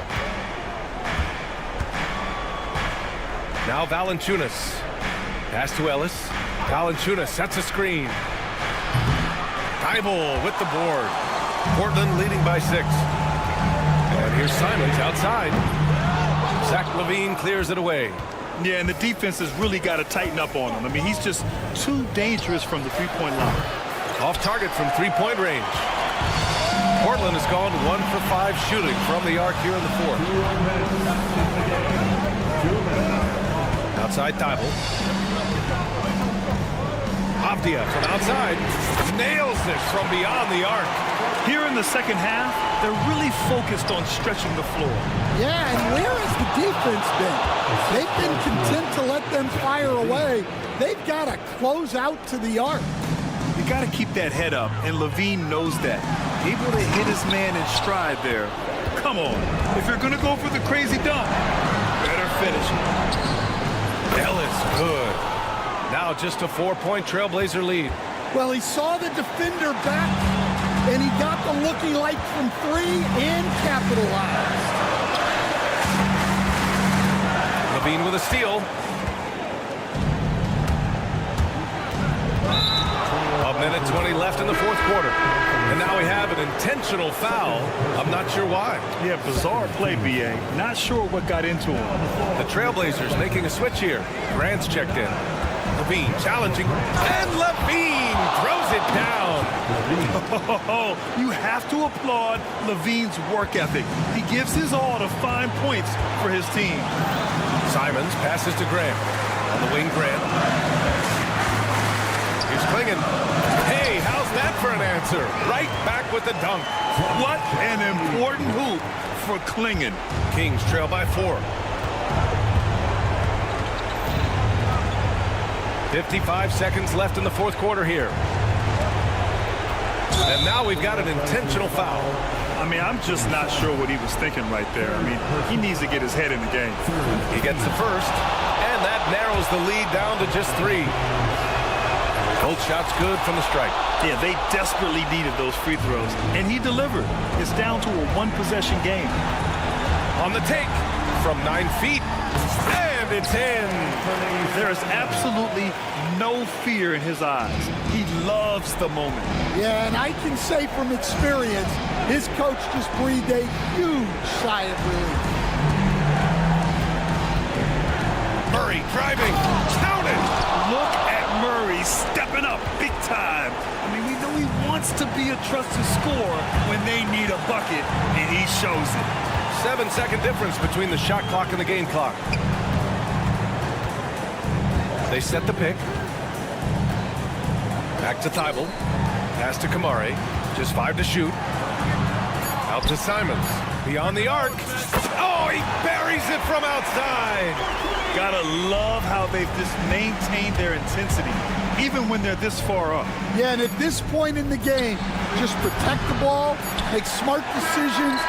Now Valanciunas. Pass to Ellis. Valanciunas sets a screen. Thibault with the board. Portland leading by 6. And here's Simons outside. Zach LaVine clears it away. Yeah, and the defense has really got to tighten up on him. I mean, he's just too dangerous from the three-point line. Off target from 3-point range. Portland has gone 1 for 5 shooting from the arc here in the 4th. Outside Thibault. Avdia from outside. Nails it from beyond the arc. Here in the second half, they're really focused on stretching the floor. Yeah, and where has the defense been? They've been content to let them fire away. They've got to close out to the arc. You got to keep that head up, and LaVine knows that. able to hit his man in stride there. Come on. If you're going to go for the crazy dunk, better finish it. Ellis, good. Now just a 4-point Trailblazer lead. Well, he saw the defender back, and he got the looky like from 3 and capitalized. Levine with a steal. A minute 20 left in the fourth quarter. And now we have an intentional foul. I'm not sure why. Yeah, bizarre play, B.A. Not sure what got into him. The Trailblazers making a switch here. Grant's checked in. Levine challenging. And Levine throws it down. You have to applaud Levine's work ethic. He gives his all to find points for his team. Simons passes to Grant. On the wing, Grant. He's clinging. Hey, how's that for an answer? Right back with the dunk. What an important hoop for Klingen. Kings trail by 4. 55 seconds left in the fourth quarter here. And now we've got an intentional foul. I mean, I'm just not sure what he was thinking right there. I mean, he needs to get his head in the game. He gets the first, and that narrows the lead down to just 3. Both shots good from the stripe. Yeah, they desperately needed those free throws, and he delivered. It's down to a one-possession game. On the take from 9 feet, and it's in. There is absolutely no fear in his eyes. He loves the moment. Yeah, and I can say from experience, his coach just breathed a huge sigh of relief. Murray driving, counted. Look at Murray stepping up big time. I mean, we know he wants to be a trusted scorer when they need a bucket, and he shows it. 7-second difference between the shot clock and the game clock. They set the pick. Back to Thibault. Pass to Kamari. Just 5 to shoot. Out to Simons. Beyond the arc. Oh, he buries it from outside. Gotta love how they've just maintained their intensity, even when they're this far up. Yeah, and at this point in the game, just protect the ball, make smart decisions.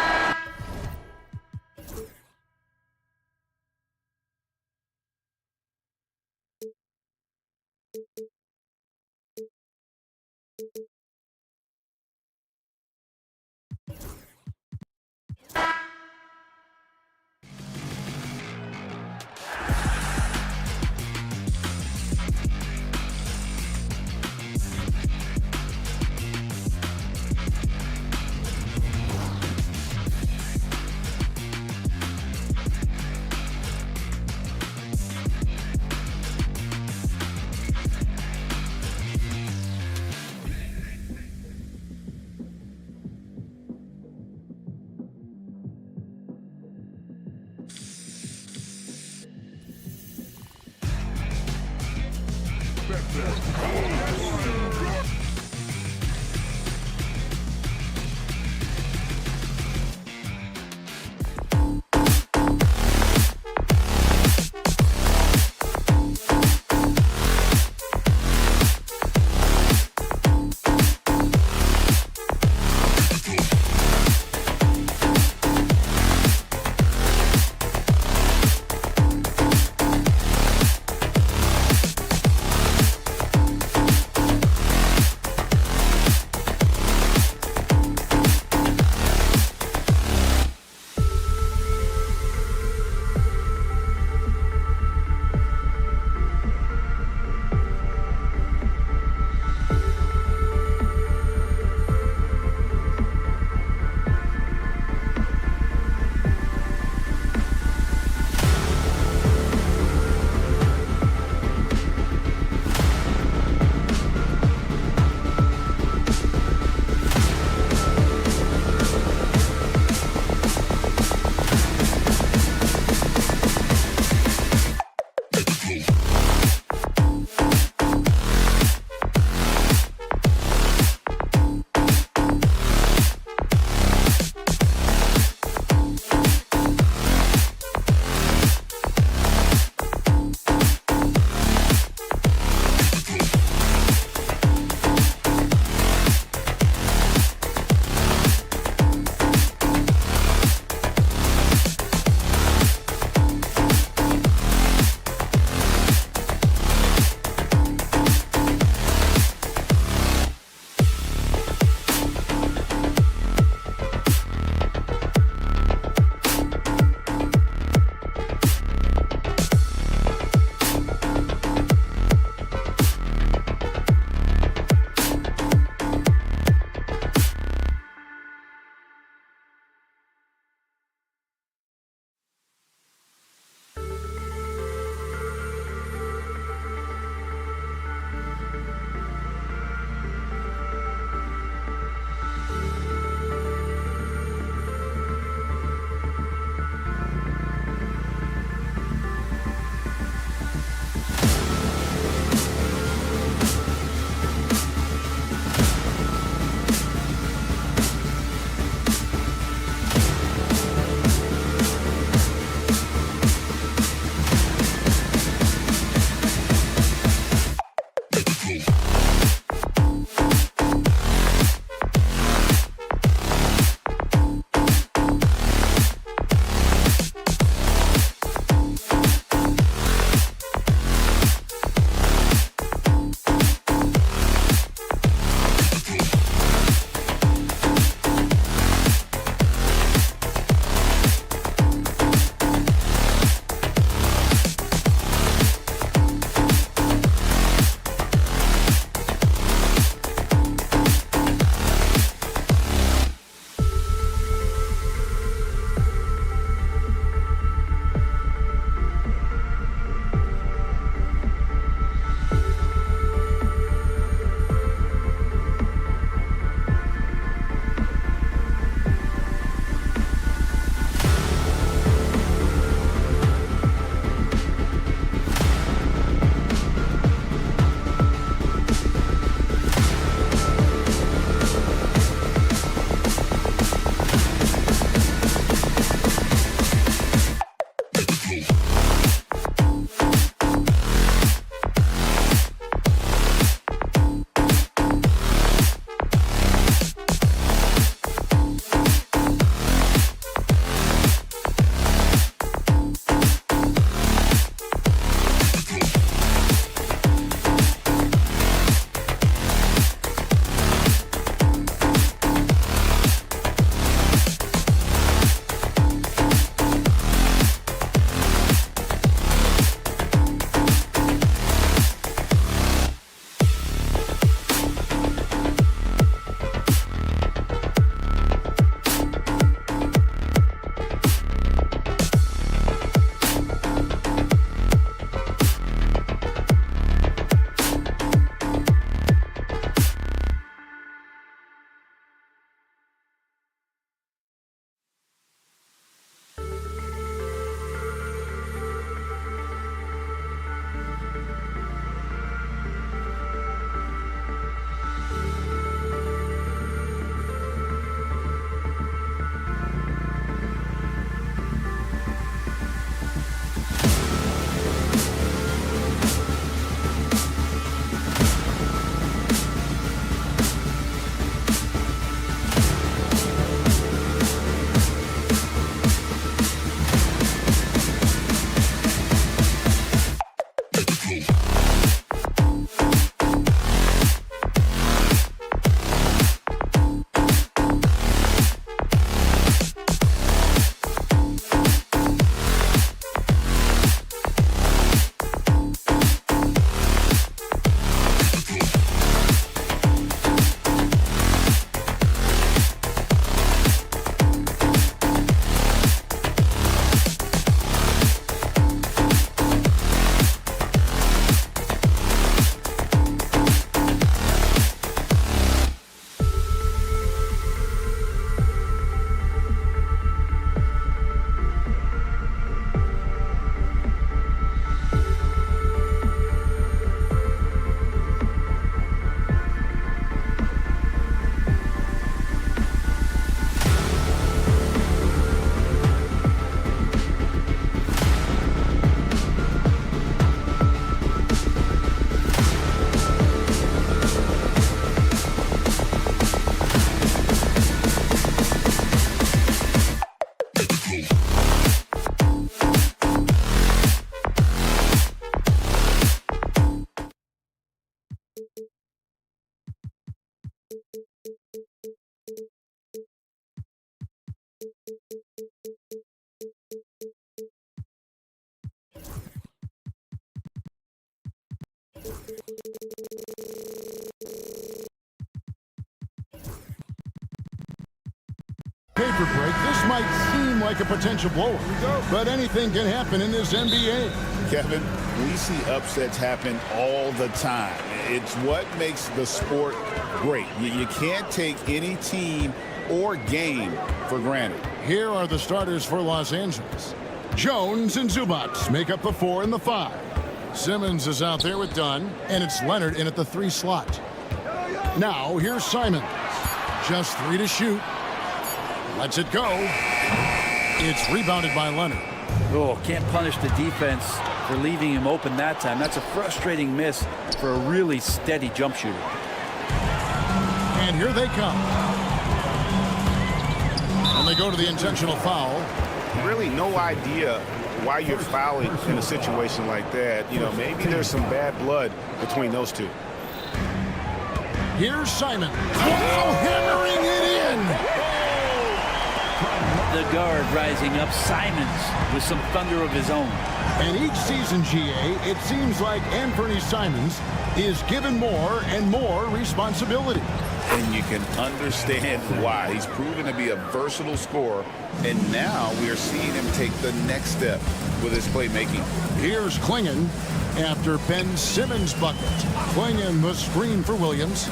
Paper break. This might seem like a potential blowout, but anything can happen in this NBA. Kevin, we see upsets happen all the time. It's what makes the sport great. You can't take any team or game for granted. Here are the starters for Los Angeles. Jones and Zubac make up the 4 and the 5. Simmons is out there with Dunn, and it's Leonard in at the 3 slot. Now, here's Simons. Just 3 to shoot. Lets it go. It's rebounded by Leonard. Oh, can't punish the defense for leaving him open that time. That's a frustrating miss for a really steady jump shooter. And here they come. And they go to the intentional foul. Really no idea why you're fouling in a situation like that. You know, maybe there's some bad blood between those two. Here's Simon. Wow, hammering it in. The guard rising up, Simons with some thunder of his own. And each season, GA, it seems like Anthony Simons is given more and more responsibility. And you can understand why. He's proven to be a versatile scorer, and now we are seeing him take the next step with his playmaking. Here's Klingon after Ben Simmons' bucket. Klingon was screened for Williams.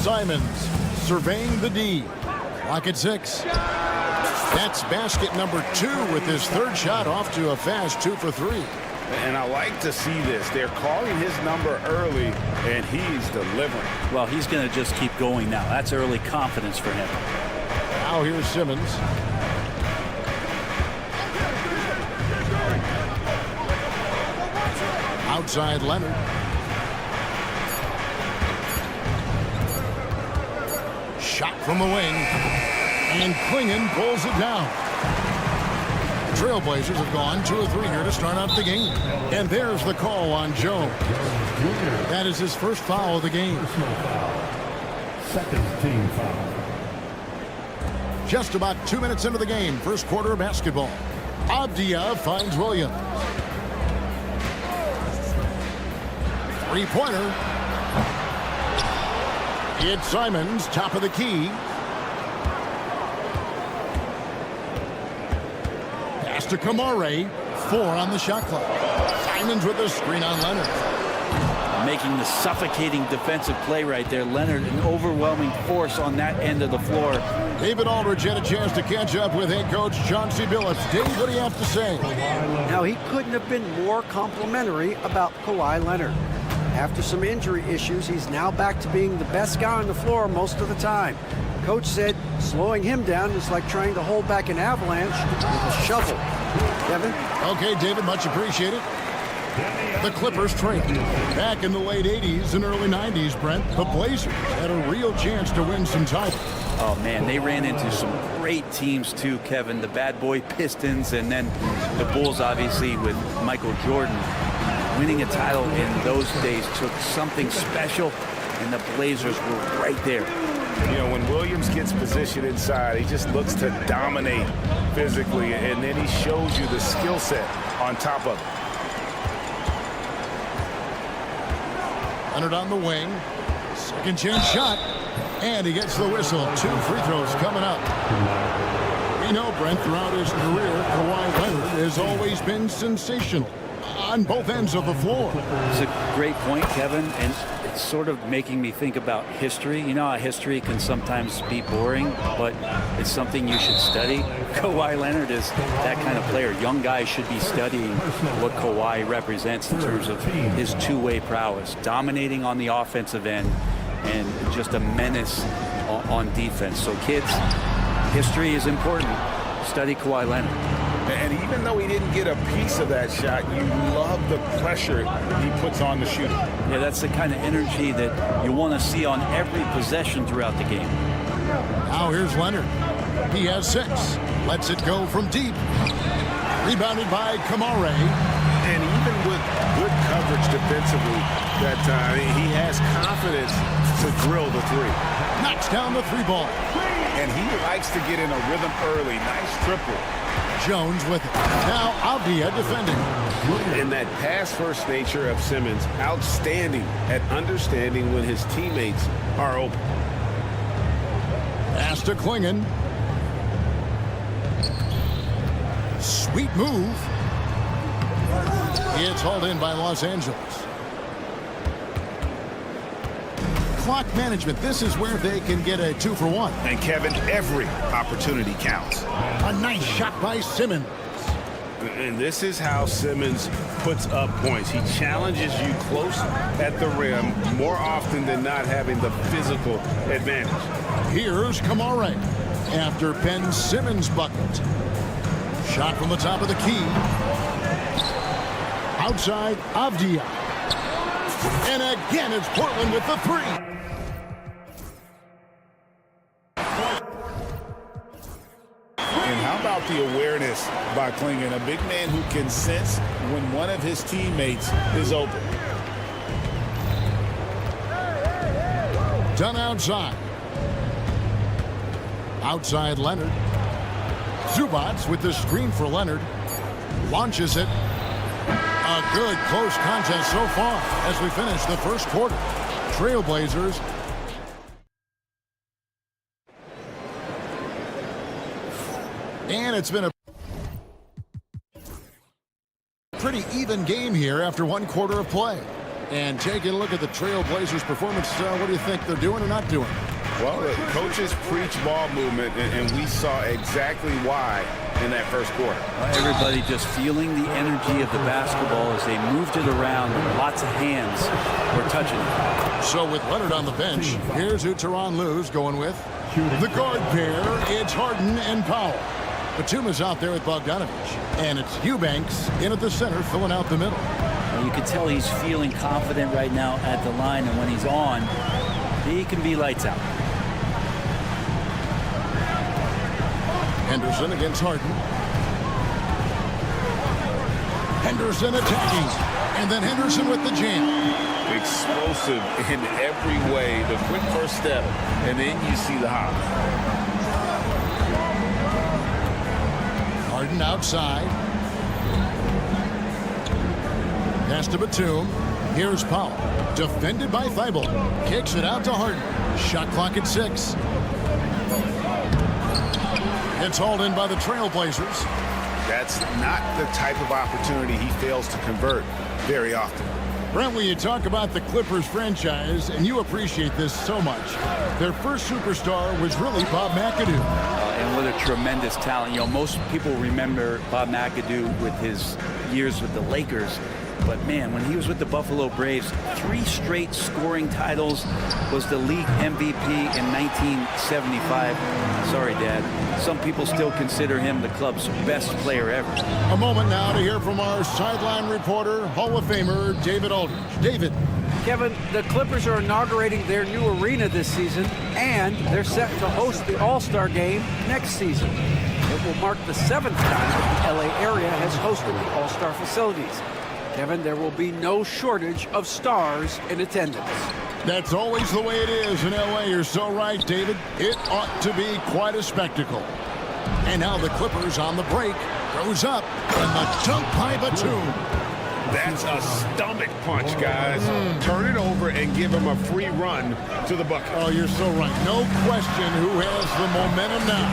Simons surveying the D. Clock at 6. That's basket number 2 with his 3rd shot off to a fast 2 for 3. And I like to see this. They're calling his number early, and he's delivering. Well, he's going to just keep going now. That's early confidence for him. Now here's Simmons. Outside Leonard. Shot from the wing. And Klingon pulls it down. Trailblazers have gone 2 of 3 here to start out the game. And there's the call on Jones. That is his first foul of the game. Second team foul. Just about 2 minutes into the game, first quarter of basketball. Avdia finds Williams. 3-pointer. It's Simons, top of the key. Pass to Kamare. 4 on the shot clock. Simons with the screen on Leonard. Making the suffocating defensive play right there. Leonard, an overwhelming force on that end of the floor. David Aldridge had a chance to catch up with head coach Chauncey Billups. Dave, what do you have to say? Now, he couldn't have been more complimentary about Kawhi Leonard. After some injury issues, he's now back to being the best guy on the floor most of the time. Coach said slowing him down is like trying to hold back an avalanche with a shovel. Kevin? Okay, David, much appreciated. The Clippers trained. Back in the late 80s and early 90s, Brent, the Blazers had a real chance to win some titles. Oh, man, they ran into some great teams, too, Kevin. The bad boy Pistons, and then the Bulls, obviously, with Michael Jordan. Winning a title in those days took something special, and the Blazers were right there. You know, when Williams gets positioned inside, he just looks to dominate physically, and then he shows you the skill set on top of it. Leonard on the wing. Second chance shot. And he gets the whistle. 2 free throws coming up. We know, Brent, throughout his career, Kawhi Leonard has always been sensational on both ends of the floor. It's a great point, Kevin, and it's sort of making me think about history. You know how history can sometimes be boring, but it's something you should study. Kawhi Leonard is that kind of player. Young guys should be studying what Kawhi represents in terms of his two-way prowess, dominating on the offensive end and just a menace on defense. So kids, history is important. Study Kawhi Leonard. And even though he didn't get a piece of that shot, you love the pressure he puts on the shooter. Yeah, that's the kind of energy that you want to see on every possession throughout the game. Now here's Leonard. He has 6. Lets it go from deep. Rebounded by Kamare. And even with good coverage defensively that time. He has confidence to drill the three. Knocks down the 3 ball. And he likes to get in a rhythm early. Nice triple. Jones with it. Now Avdia defending. And that pass-first nature of Simmons, outstanding at understanding when his teammates are open. Pass to Klingon. Sweet move. It's hauled in by Los Angeles. Clock management. This is where they can get a 2-for-1. And Kevin, every opportunity counts. A nice shot by Simmons. And this is how Simmons puts up points. He challenges you close at the rim more often than not, having the physical advantage. Here's Kamare after Ben Simmons bucket. Shot from the top of the key. Outside Avdia. And again, it's Portland with the 3. And how about the awareness by Klingon, a big man who can sense when one of his teammates is open. Done outside. Outside Leonard. Zubats with the screen for Leonard. Launches it. A good close contest so far as we finish the first quarter. Trailblazers. And it's been a pretty even game here after 1 quarter of play. And taking a look at the Trailblazers' performance, what do you think they're doing or not doing? Well, the coaches preach ball movement, and we saw exactly why in that first quarter. Everybody just feeling the energy of the basketball as they moved it around. Lots of hands were touching it. So with Leonard on the bench, here's who Tyronn Lue's going with. The guard pair, it's Harden and Powell. Batum is out there with Bogdanovich. And it's Eubanks in at the center, filling out the middle. Well, you can tell he's feeling confident right now at the line, and when he's on, he can be lights out. Henderson against Harden. Henderson attacking. And then Henderson with the jam. Explosive in every way. The quick first step, and then you see the hop. Harden outside. Pass to Batum. Here's Powell. Defended by Thibault. Kicks it out to Harden. Shot clock at 6. It's hauled in by the Trailblazers. That's not the type of opportunity he fails to convert very often. Brent, when you talk about the Clippers franchise, and you appreciate this so much, their first superstar was really Bob McAdoo. And what a tremendous talent. You know, most people remember Bob McAdoo with his years with the Lakers. But, man, when he was with the Buffalo Braves, 3 straight scoring titles, was the league MVP in 1975. Sorry, Dad. Some people still consider him the club's best player ever. A moment now to hear from our sideline reporter, Hall of Famer David Aldridge. David. Kevin, the Clippers are inaugurating their new arena this season, and they're set to host the All-Star Game next season. It will mark the 7th time that the LA area has hosted the All-Star facilities. Kevin, there will be no shortage of stars in attendance. That's always the way it is in LA. You're so right, David. It ought to be quite a spectacle. And now the Clippers on the break. Goes up, and the dunk by Batum. That's a stomach punch, guys. Turn it over and give him a free run to the bucket. Oh, you're so right. No question who has the momentum now.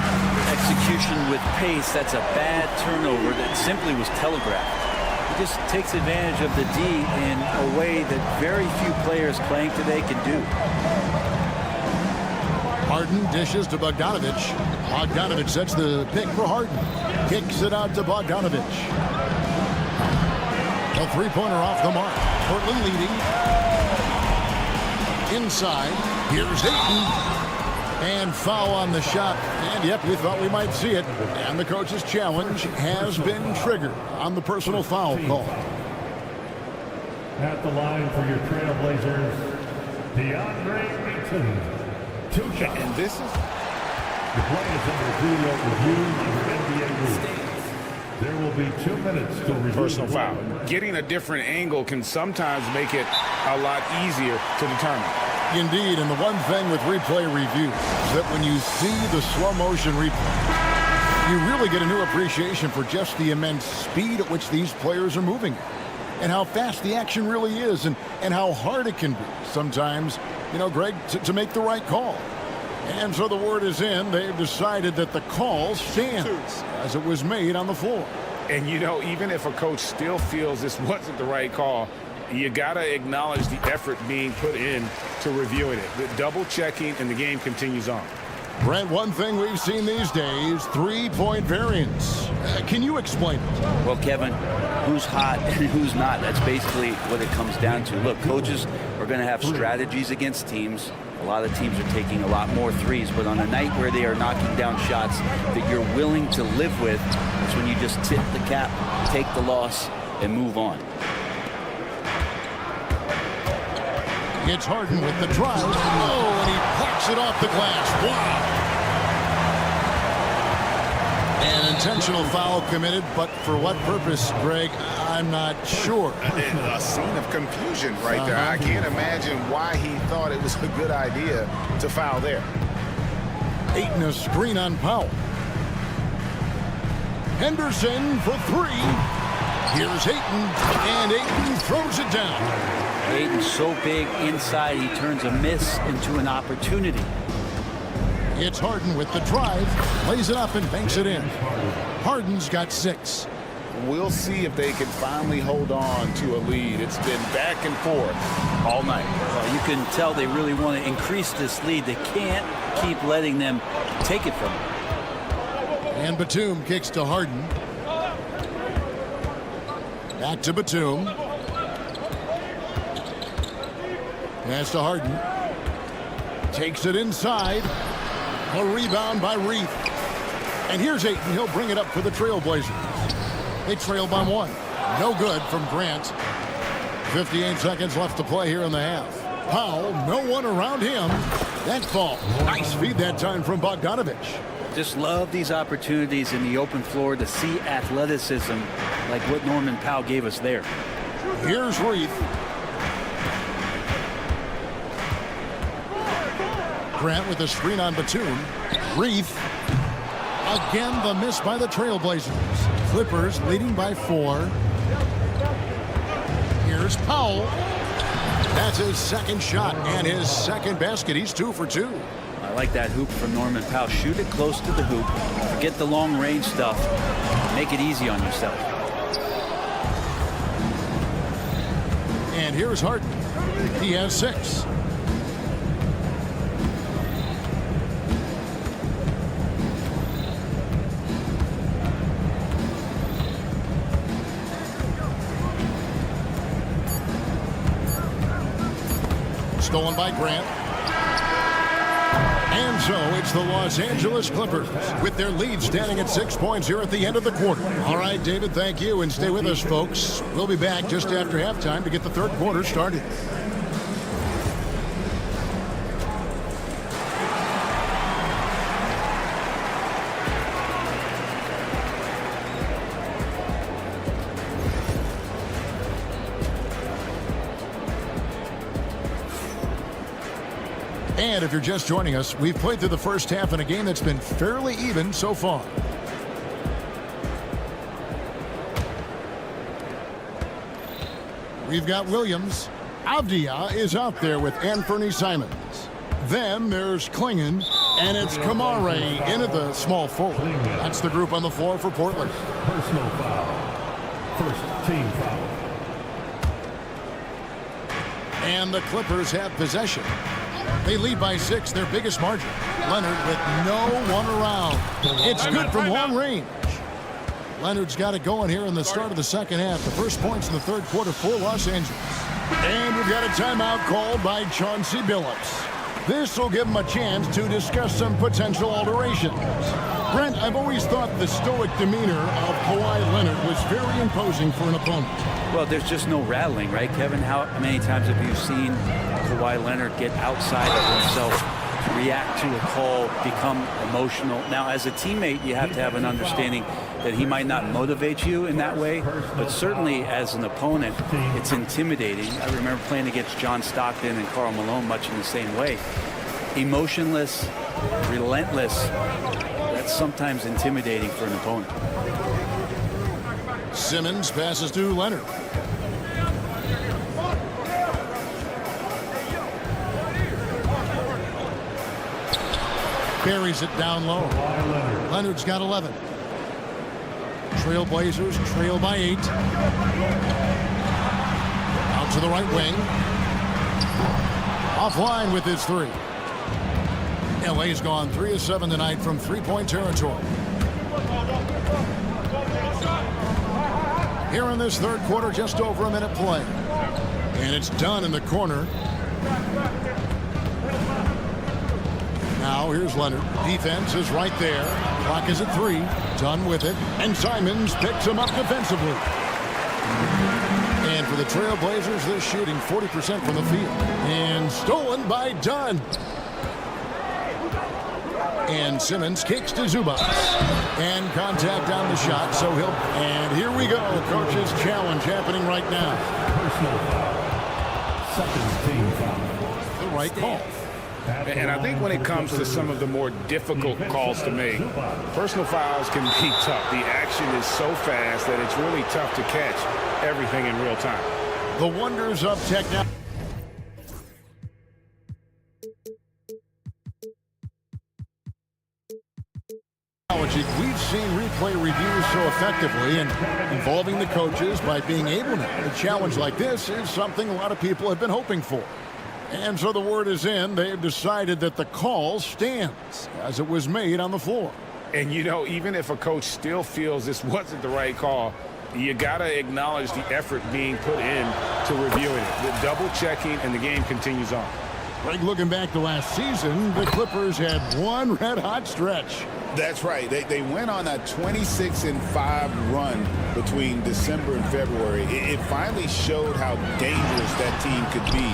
Execution with pace, that's a bad turnover that simply was telegraphed. He just takes advantage of the D in a way that very few players playing today can do. Harden dishes to Bogdanovich. Bogdanovich sets the pick for Harden. Kicks it out to Bogdanovich. A three-pointer off the mark. Portland leading. Inside. Here's Ayton. And foul on the shot. And yep, we thought we might see it. And the coach's challenge has been triggered on the personal foul call. At the line for your Trailblazers, DeAndre Ayton. 2 shots. And this is... The play is under video review of NBA rules. There will be 2 minutes to review. Personal foul. Getting a different angle can sometimes make it a lot easier to determine. Indeed, and the one thing with replay review is that when you see the slow motion replay, you really get a new appreciation for just the immense speed at which these players are moving and how fast the action really is and how hard it can be sometimes, Greg, to make the right call. And so the word is in. They've decided that the call stands as it was made on the floor. And, even if a coach still feels this wasn't the right call, you got to acknowledge the effort being put in to reviewing it. The double checking, and the game continues on. Brent, one thing we've seen these days, 3-point variance. Can you explain it? Well, Kevin, who's hot and who's not? That's basically what it comes down to. Look, coaches are going to have strategies against teams. A lot of teams are taking a lot more threes, but on a night where they are knocking down shots that you're willing to live with, that's when you just tip the cap, take the loss, and move on. It's Harden with the drive. Oh, and he plucks it off the glass. Wow. An intentional foul committed, but for what purpose, Greg, I'm not sure. A scene of confusion right there. I can't imagine why he thought it was a good idea to foul there. Ayton a screen on Powell. Henderson for three. Here's Ayton, and Ayton throws it down. Ayton's so big inside, he turns a miss into an opportunity. It's Harden with the drive, lays it up and banks it in. Harden's got 6. We'll see if they can finally hold on to a lead. It's been back and forth all night. Well, you can tell they really want to increase this lead. They can't keep letting them take it from them. And Batum kicks to Harden. Back to Batum. Pass to Harden. Takes it inside. A rebound by Reith. And here's Ayton. He'll bring it up for the Trailblazers. They trail by 1. No good from Grant. 58 seconds left to play here in the half. Powell, no one around him. That fall. Nice feed that time from Bogdanovich. Just love these opportunities in the open floor to see athleticism like what Norman Powell gave us there. Here's Reith. Grant with a screen on Batum. Reith. Again, the miss by the Trailblazers. Clippers leading by 4. Here's Powell. That's his second shot and his second basket. He's 2 for 2. I like that hoop from Norman Powell. Shoot it close to the hoop. Forget the long range stuff. Make it easy on yourself. And here's Harden. He has 6. Stolen by Grant. And so it's the Los Angeles Clippers with their lead standing at 6 points here at the end of the quarter. All right, David, thank you, and stay with us, folks. We'll be back just after halftime to get the third quarter started. And if you're just joining us, we've played through the first half in a game that's been fairly even so far. We've got Williams. Avdia is out there with Anthony Simons. Then there's Klingon, and it's Kamare into the small forward. That's the group on the floor for Portland. Personal foul. First team foul. And the Clippers have possession. They lead by 6, their biggest margin. Leonard with no one around. It's good from long range. Leonard's got it going here in the start of the second half. The first points in the third quarter for Los Angeles. And we've got a timeout called by Chauncey Billups. This will give him a chance to discuss some potential alterations. Brent, I've always thought the stoic demeanor of Kawhi Leonard was very imposing for an opponent. Well, there's just no rattling, right, Kevin? How many times have you seen Kawhi Leonard get outside of himself, react to a call, become emotional? Now, as a teammate, you have to have an understanding that he might not motivate you in that way, but certainly as an opponent, it's intimidating. I remember playing against John Stockton and Karl Malone much in the same way. Emotionless, relentless, that's sometimes intimidating for an opponent. Simmons passes to Leonard. Buries it down low. Leonard's got 11. Trailblazers trail by 8. Out to the right wing. Offline with his 3. LA's gone 3 of 7 tonight from three-point territory. Here in this third quarter, just over a minute play. And it's done in the corner. Now here's Leonard. Defense is right there. Clock is at 3. Done with it. And Simons picks him up defensively. And for the Trailblazers, they're shooting 40% from the field. And stolen by Dunn. And Simmons kicks to Zubac. And contact on the shot, so he'll... And here we go. Coach's challenge happening right now. Personal foul. Second team foul. The right call. And I think when it comes to some of the more difficult calls to make, personal fouls can be tough. The action is so fast that it's really tough to catch everything in real time. The wonders of technology. We've seen replay reviews so effectively and involving the coaches by being able to. A challenge like this is something a lot of people have been hoping for. And so the word is in. They've decided that the call stands as it was made on the floor. And, you know, even if a coach still feels this wasn't the right call, you got to acknowledge the effort being put in to reviewing it. The double checking, and the game continues on. Like looking back to last season, the Clippers had one red-hot stretch. That's right. They went on a 26-5 run between December and February. It finally showed how dangerous that team could be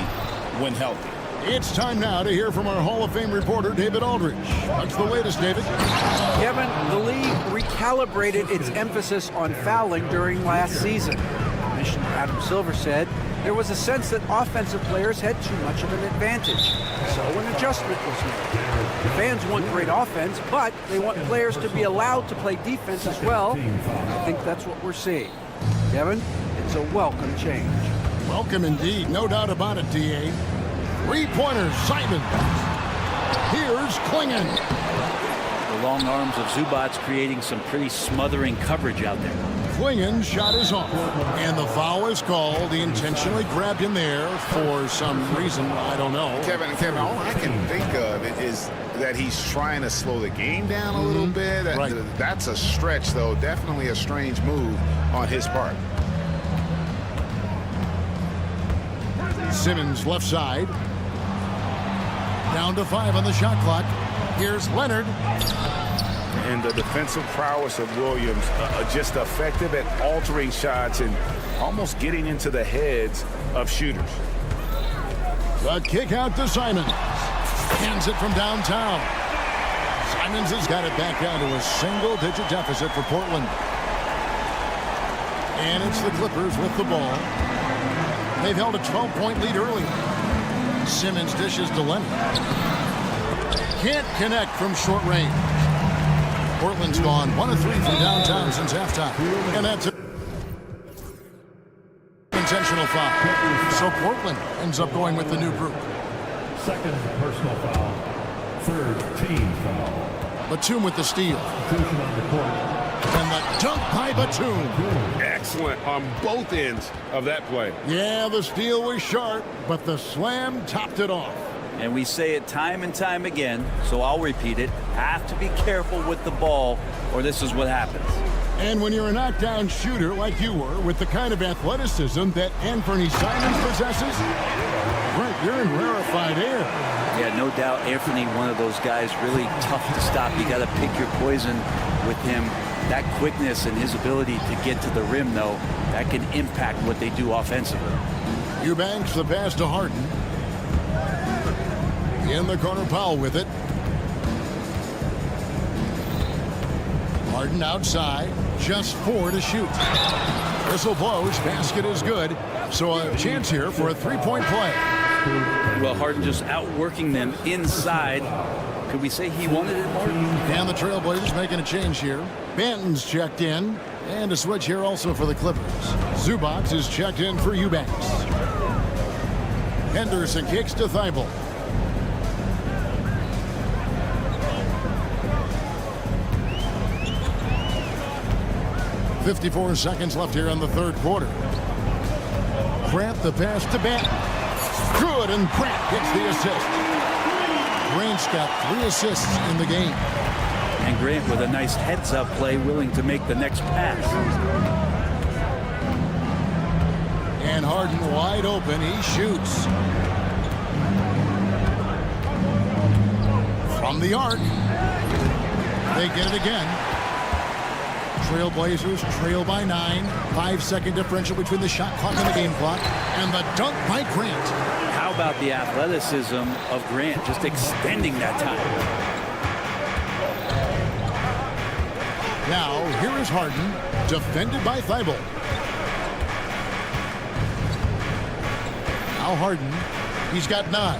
when healthy. It's time now to hear from our Hall of Fame reporter, David Aldridge. What's the latest, David? Kevin, the league recalibrated its emphasis on fouling during last season. Commissioner Adam Silver said there was a sense that offensive players had too much of an advantage. So an adjustment was made. The fans want great offense, but they want players to be allowed to play defense as well. I think that's what we're seeing. Kevin, it's a welcome change. Welcome indeed, no doubt about it, D.A. Three-pointers, Simon. Here's Klingon. The long arms of Zubac creating some pretty smothering coverage out there. Klingon's shot is off, and the foul is called. He intentionally grabbed him there for some reason, I don't know. Kevin, all I can think of is that he's trying to slow the game down a little bit. Right. That's a stretch, though. Definitely a strange move on his part. Simmons left side. Down to 5 on the shot clock. Here's Leonard. And the defensive prowess of Williams, just effective at altering shots and almost getting into the heads of shooters. The kick out to Simons. Hands it from downtown. Simons has got it back down to a single-digit deficit for Portland. And it's the Clippers with the ball. They've held a 12-point lead earlier. Simmons dishes to Leonard. Can't connect from short range. Portland's gone 1 of 3 from downtown since halftime. And that's an intentional foul. So Portland ends up going with the new group. Second personal foul. Third team foul. Batum with the steal. Substitution on the court. And the dunk by Batum. Excellent on both ends of that play. Yeah, the steal was sharp, but the slam topped it off. And we say it time and time again, so I'll repeat it. Have to be careful with the ball, or this is what happens. And when you're a knockdown shooter like you were, with the kind of athleticism that Anthony Simons possesses, you're in rarefied air. Yeah, no doubt Anthony, one of those guys, really tough to stop. You got to pick your poison with him. That quickness and his ability to get to the rim, though, that can impact what they do offensively. Eubanks the pass to Harden. In the corner, Powell with it. Harden outside. Just 4 to shoot. Whistle blows. Basket is good. So a chance here for a three-point play. Well, Harden just outworking them inside. Could we say he wanted it more? And the Trailblazers making a change here. Banton's checked in. And a switch here also for the Clippers. Zubac is checked in for Eubanks. Henderson kicks to Thibault. .54 seconds left here in the third quarter. Grant the pass to Banton. Good, and Grant gets the assist. Grant's got 3 assists in the game. And Grant with a nice heads-up play, willing to make the next pass. And Harden wide open. He shoots. From the arc. They get it again. Trailblazers trail by 9. 5-second differential between the shot clock and the game clock. And the dunk by Grant. How about the athleticism of Grant, just extending that time? Now, here is Harden, defended by Thibault. Now Harden, he's got 9.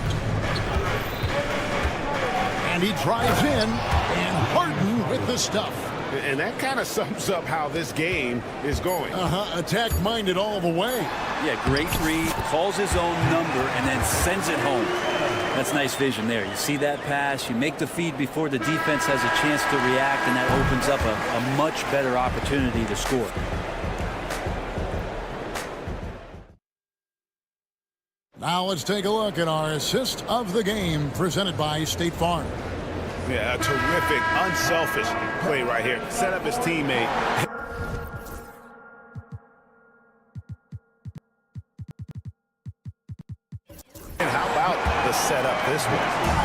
And he drives in, and Harden with the stuff. And that kind of sums up how this game is going. Attack-minded all the way. Yeah, great read, calls his own number, and then sends it home. That's nice vision there. You see that pass, you make the feed before the defense has a chance to react, and that opens up a much better opportunity to score. Now let's take a look at our assist of the game presented by State Farm. Yeah, a terrific, unselfish play right here. Set up his teammate. And how about the setup this one?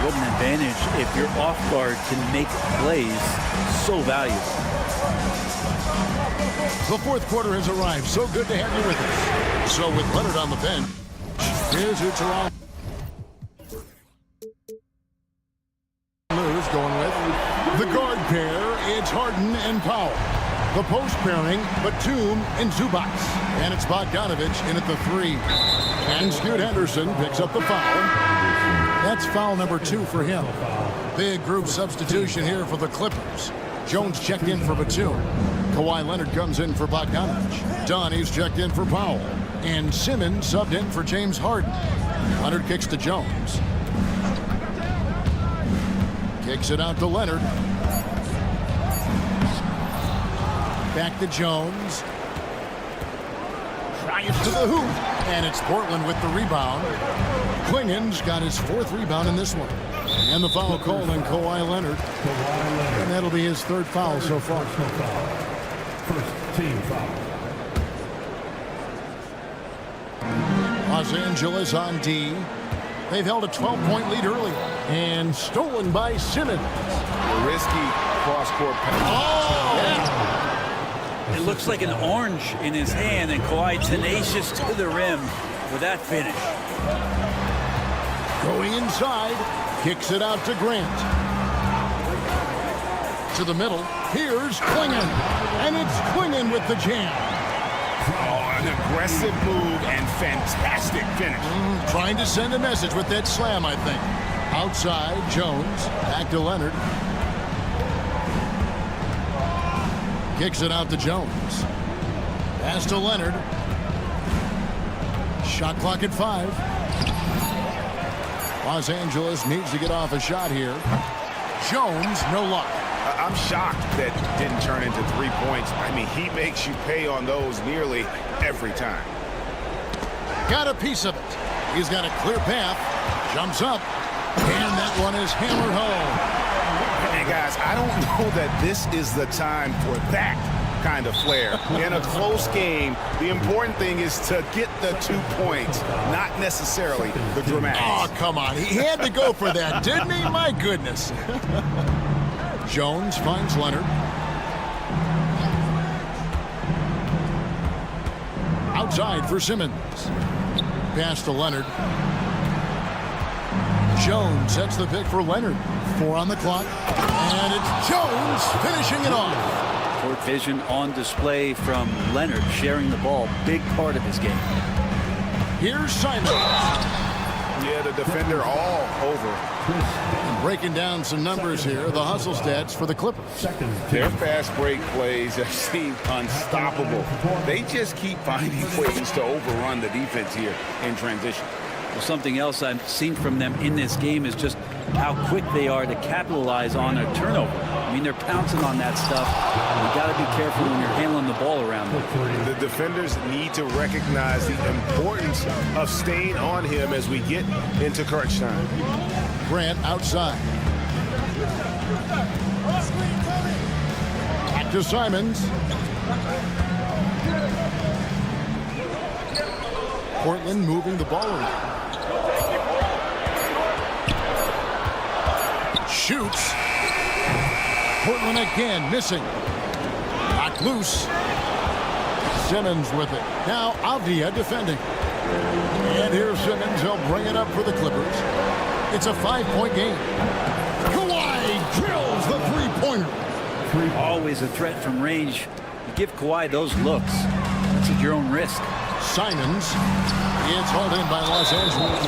What an advantage if your off guard can make plays so valuable. The fourth quarter has arrived. So good to have you with us. So with Leonard on the bench, here's your Toronto Blues going with the guard pair. It's Harden and Powell. The post pairing, Batum and Zubac. And it's Bogdanovich in at the 3. And Scoot Henderson picks up the foul. That's foul number 2 for him. Big group substitution here for the Clippers. Jones checked in for Batum. Kawhi Leonard comes in for Bogdanovich. Donnie's checked in for Powell. And Simmons subbed in for James Harden. Leonard kicks to Jones. Kicks it out to Leonard. Back to Jones. Drives to the hoop. And it's Portland with the rebound. Klingen's got his 4th rebound in this one. And the foul called on Kawhi Leonard. And that'll be his 3rd foul so far. First team foul. Los Angeles on D. They've held a 12-point lead early. And stolen by Simmons. A risky cross-court pass. Oh! Yeah. It looks like an orange in his hand, and Kawhi tenacious to the rim with that finish. Going inside, kicks it out to Grant. To the middle, here's Klingen. And it's Klingen with the jam. Oh, an aggressive move and fantastic finish. Trying to send a message with that slam, I think. Outside, Jones. Back to Leonard. Kicks it out to Jones. Pass to Leonard. Shot clock at 5. Los Angeles needs to get off a shot here. Jones, no luck. I'm shocked that didn't turn into 3 points. I mean, he makes you pay on those nearly every time. Got a piece of it. He's got a clear path. Jumps up. And that one is hammered home. And guys, I don't know that this is the time for that kind of flair. In a close game, the important thing is to get the 2 points, not necessarily the dramatics. Oh, come on. He had to go for that, didn't he? My goodness. Jones finds Leonard. Outside for Simmons. Pass to Leonard. Jones sets the pick for Leonard. 4 on the clock. And it's Jones finishing it off. Court vision on display from Leonard, sharing the ball, big part of his game. Here's Simons. Yeah, the defender all over. And breaking down some numbers here, the hustle stats for the Clippers. Their fast break plays have seemed unstoppable. They just keep finding ways to overrun the defense here in transition. Well, something else I've seen from them in this game is just how quick they are to capitalize on a turnover. I mean, they're pouncing on that stuff. You got to be careful when you're handling the ball around them. The defenders need to recognize the importance of staying on him as we get into crunch time. Grant outside. Back to Simons. Portland moving the ball around. Shoots. Portland again missing. Knocked loose. Simmons with it. Now Avdia defending. And here's Simmons. He'll bring it up for the Clippers. It's a 5-point game. Kawhi drills the three-pointer. Always a threat from range. You give Kawhi those looks. That's at your own risk. Simons. It's hauled in by Los Angeles.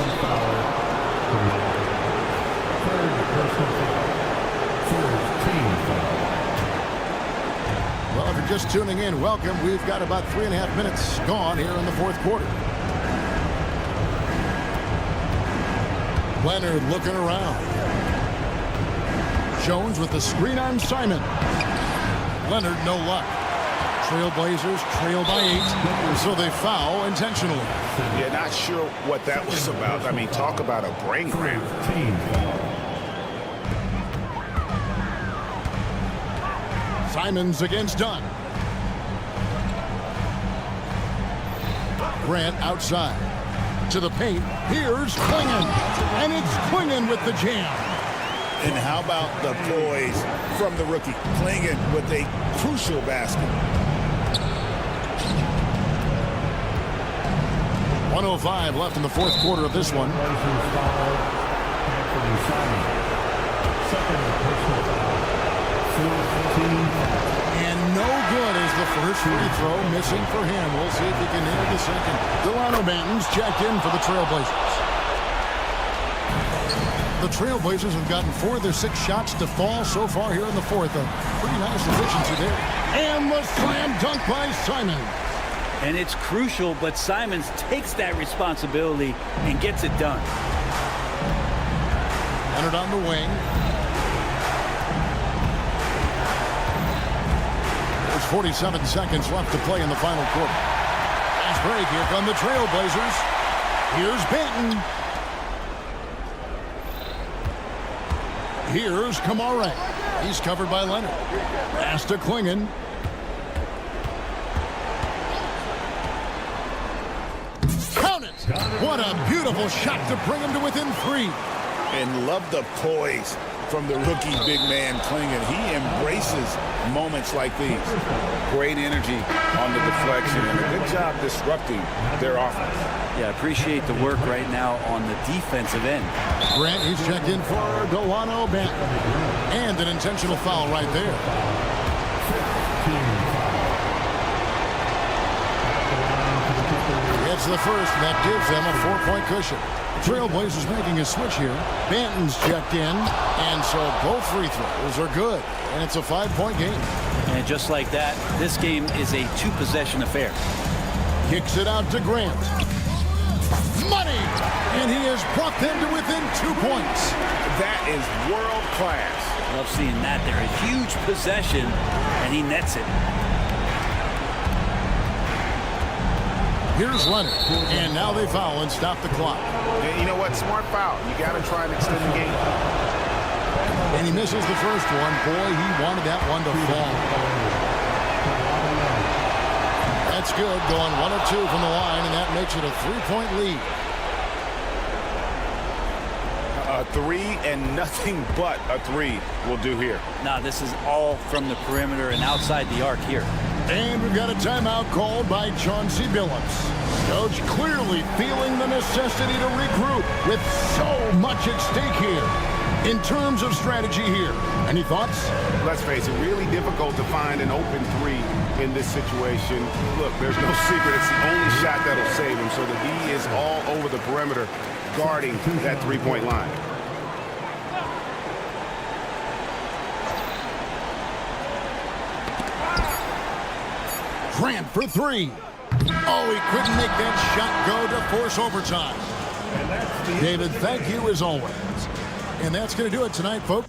Well, if you're just tuning in, welcome. We've got about 3.5 minutes gone here in the fourth quarter. Leonard looking around. Jones with the screen on Simon. Leonard, no luck. Trailblazers trail by 8, so they foul intentionally. Yeah, not sure what that was about. I mean, talk about a brain cramp. Simons against Dunn. Grant outside. To the paint. Here's Klingon. And it's Klingon with the jam. And how about the poise from the rookie? Klingon with a crucial basket. 1:05 left in the fourth quarter of this one. And no good is the first free throw, missing for him. We'll see if he can nail the second. Delano Banton's checked in for the Trailblazers. The Trailblazers have gotten 4 of their 6 shots to fall so far here in the fourth. A pretty nice efficiency there. And the slam dunk by Simon. And it's crucial, but Simons takes that responsibility and gets it done. Leonard on the wing. There's 47 seconds left to play in the final quarter. Nice break. Here come the Trailblazers. Here's Banton. Here's Kamara. He's covered by Leonard. Pass to Klingon. Count it! What a beautiful shot to bring him to within 3. And love the poise from the rookie big man Klingon. He embraces moments like these. Great energy on the deflection and a good job disrupting their offense. Yeah, appreciate the work right now on the defensive end. Grant, he's checked in for Delano Banton. And an intentional foul right there. It's the first. That gives them a 4-point cushion. Trailblazers making a switch here. Banton's checked in, and so both free throws are good. And it's a 5-point game. And just like that, this game is a 2-possession affair. Kicks it out to Grant. Money! And he has brought them to within 2 points. That is world class. Love seeing that there. A huge possession, and he nets it. Here's Leonard. And now they foul and stop the clock. And you know what? Smart foul. You got to try and extend the game. And he misses the first one. Boy, he wanted that one to fall. That's good. Going 1 of 2 from the line, and that makes it a 3-point lead. A 3 and nothing but a 3 will do here. Now, this is all from the perimeter and outside the arc here. And we've got a timeout called by Chauncey Billups. Coach clearly feeling the necessity to regroup with so much at stake here. In terms of strategy here, any thoughts? Let's face it, really difficult to find an open three in this situation. Look, there's no secret. It's the only shot that'll save him. So the D is all over the perimeter guarding that three-point line. Grant for three. Oh, he couldn't make that shot go to force overtime. David, thank you as always. And that's going to do it tonight, folks.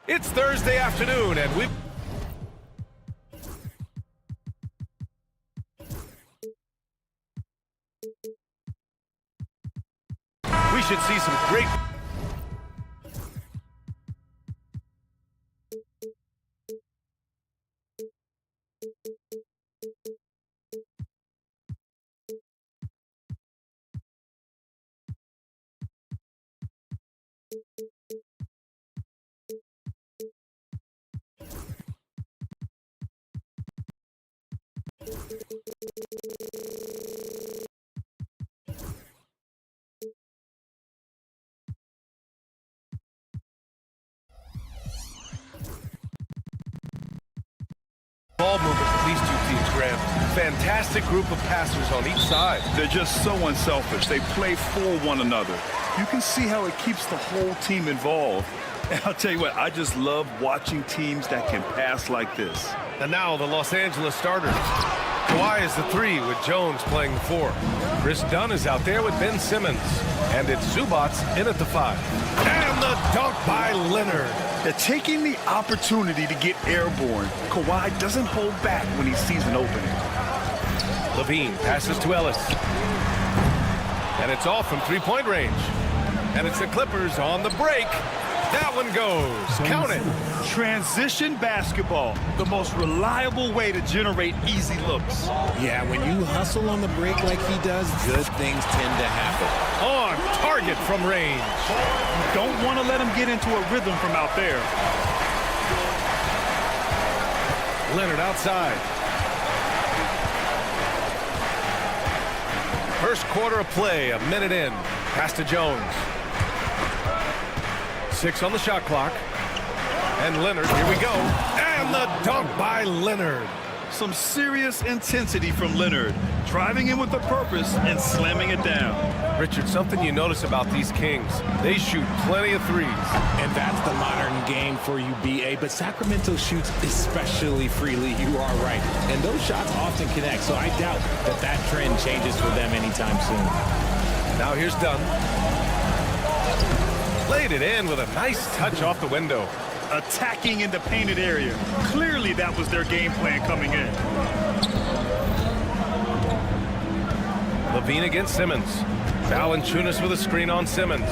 It's Thursday afternoon, and we should see some great... ball movement with these two teams, Graham. Fantastic group of passers on each side. They're just so unselfish. They play for one another. You can see how it keeps the whole team involved. And I'll tell you what, I just love watching teams that can pass like this. And now the Los Angeles starters. Kawhi is the 3 with Jones playing the 4. Chris Dunn is out there with Ben Simmons. And it's Zubats in at the 5. And the dunk by Leonard. They're taking the opportunity to get airborne. Kawhi doesn't hold back when he sees an opening. Levine passes to Ellis. And it's off from three-point range. And it's the Clippers on the break. That one goes. Count it. Transition basketball, the most reliable way to generate easy looks. Yeah, when you hustle on the break like he does, good things tend to happen. On target from range. Don't want to let him get into a rhythm from out there. Leonard outside. First quarter of play, a minute in. Pass to Jones. 6 on the shot clock. And Leonard, here we go. And the dunk by Leonard. Some serious intensity from Leonard. Driving in with a purpose and slamming it down. Richard, something you notice about these Kings, they shoot plenty of threes. And that's the modern game for you, BA. But Sacramento shoots especially freely. You are right. And those shots often connect. So I doubt that that trend changes for them anytime soon. Now here's Dunn. Laid it in with a nice touch off the window. Attacking in the painted area. Clearly that was their game plan coming in. Levine against Simmons. Valanciunas with a screen on Simmons.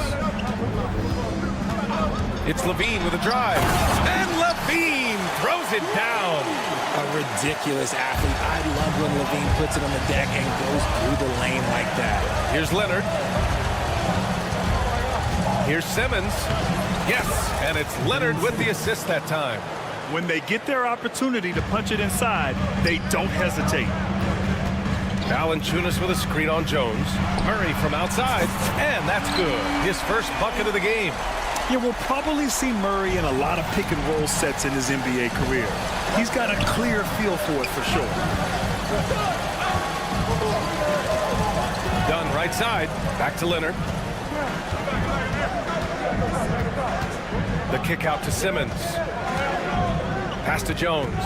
It's Levine with a drive. And Levine throws it down. A ridiculous athlete. I love when Levine puts it on the deck and goes through the lane like that. Here's Leonard. Here's Simmons. Yes, and it's Leonard with the assist that time. When they get their opportunity to punch it inside, they don't hesitate. Valanciunas with a screen on Jones. Murray from outside, and that's good. His first bucket of the game. Yeah, we'll probably see Murray in a lot of pick and roll sets in his NBA career. He's got a clear feel for it for sure. Dunn right side, back to Leonard. The kick out to Simmons. Pass to Jones.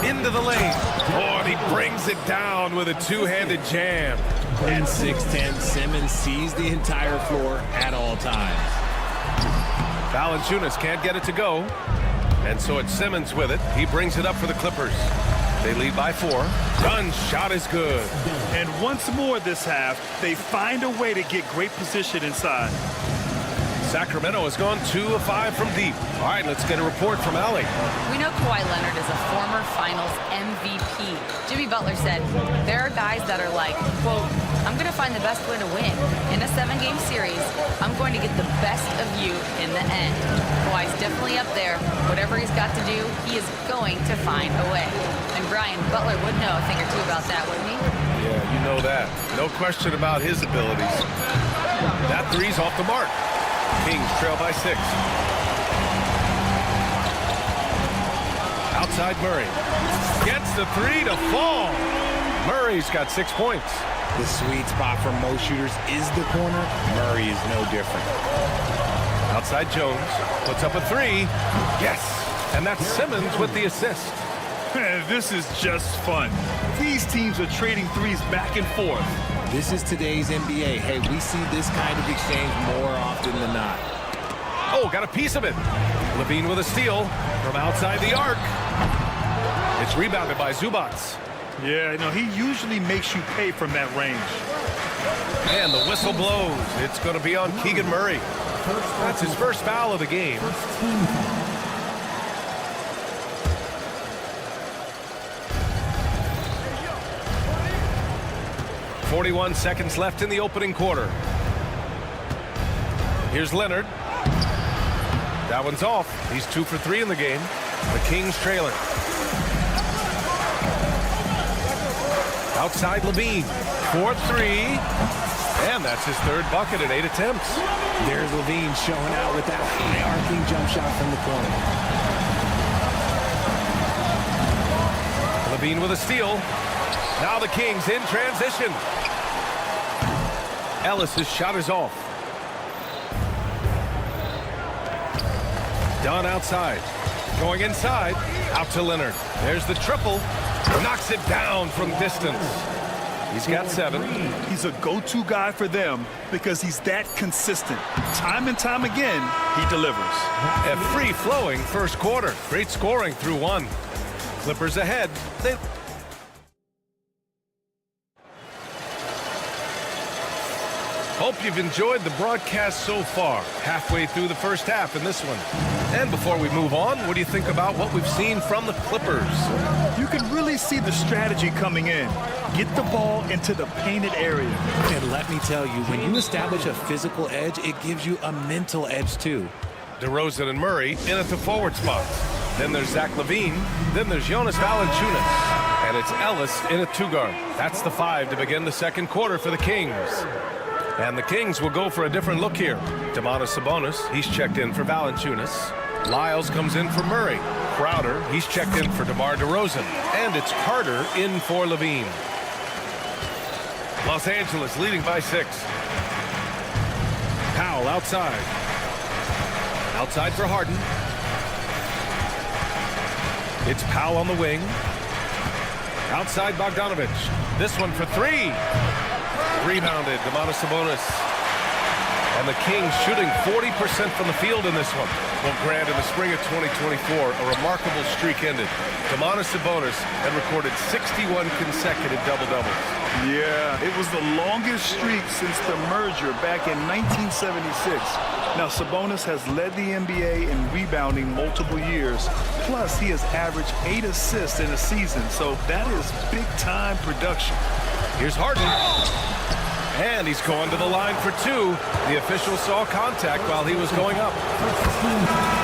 Into the lane. Oh, and he brings it down with a two-handed jam. At 6'10", Simmons sees the entire floor at all times. Valanciunas can't get it to go. And so it's Simmons with it. He brings it up for the Clippers. They lead by 4. Dunn's shot is good. And once more this half, they find a way to get great position inside. Sacramento has gone 2 of 5 from deep. All right, let's get a report from Allie. We know Kawhi Leonard is a former Finals MVP. Jimmy Butler said, there are guys that are like, quote, I'm going to find the best way to win. In a 7-game series, I'm going to get the best of you in the end. Kawhi's definitely up there. Whatever he's got to do, he is going to find a way. And Brian, Butler would know a thing or two about that, wouldn't he? Yeah, you know that. No question about his abilities. That three's off the mark. Kings trail by 6. Outside Murray. Gets the 3 to fall. Murray's got 6 points. The sweet spot for most shooters is the corner. Murray is no different. Outside Jones. Puts up a 3. Yes. And that's Simmons with the assist. This is just fun. These teams are trading threes back and forth. This is today's NBA. Hey, we see this kind of exchange more often than not. Oh, got a piece of it. Levine with a steal from outside the arc. It's rebounded by Zubats. Yeah, you know, he usually makes you pay from that range. And the whistle blows. It's going to be on Keegan Murray. That's his first foul of the game. .41 seconds left in the opening quarter. Here's Leonard. That one's off. He's 2 for 3 in the game. The Kings trailing. Outside Levine. 4-3. And that's his third bucket in 8 attempts. There's Levine showing out with that high arcing jump shot from the corner. Levine with a steal. Now the Kings in transition. Ellis's shot is off. Dunn outside. Going inside. Out to Leonard. There's the triple. Knocks it down from distance. He's got 7. He's a go-to guy for them because he's that consistent. Time and time again, he delivers. A free-flowing first quarter. Great scoring through 1. Clippers ahead. Hope you've enjoyed the broadcast so far. Halfway through the first half in this one. And before we move on, what do you think about what we've seen from the Clippers? You can really see the strategy coming in. Get the ball into the painted area. And let me tell you, when you establish a physical edge, it gives you a mental edge too. DeRozan and Murray in at the forward spots. Then there's Zach LaVine. Then there's Jonas Valanciunas. And it's Ellis in at 2 guard. That's the 5 to begin the second quarter for the Kings. And the Kings will go for a different look here. Domantas Sabonis, he's checked in for Valanciunas. Lyles comes in for Murray. Crowder, he's checked in for DeMar DeRozan. And it's Carter in for Levine. Los Angeles leading by 6. Powell outside. Outside for Harden. It's Powell on the wing. Outside Bogdanovich. This one for 3. Rebounded, Domantas Sabonis. And the Kings shooting 40% from the field in this one. Well, Grant, in the spring of 2024, a remarkable streak ended. Domantas Sabonis had recorded 61 consecutive double-doubles. Yeah, it was the longest streak since the merger back in 1976. Now, Sabonis has led the NBA in rebounding multiple years. Plus, he has averaged 8 assists in a season, so that is big-time production. Here's Harden. And he's going to the line for 2. The official saw contact while he was going up.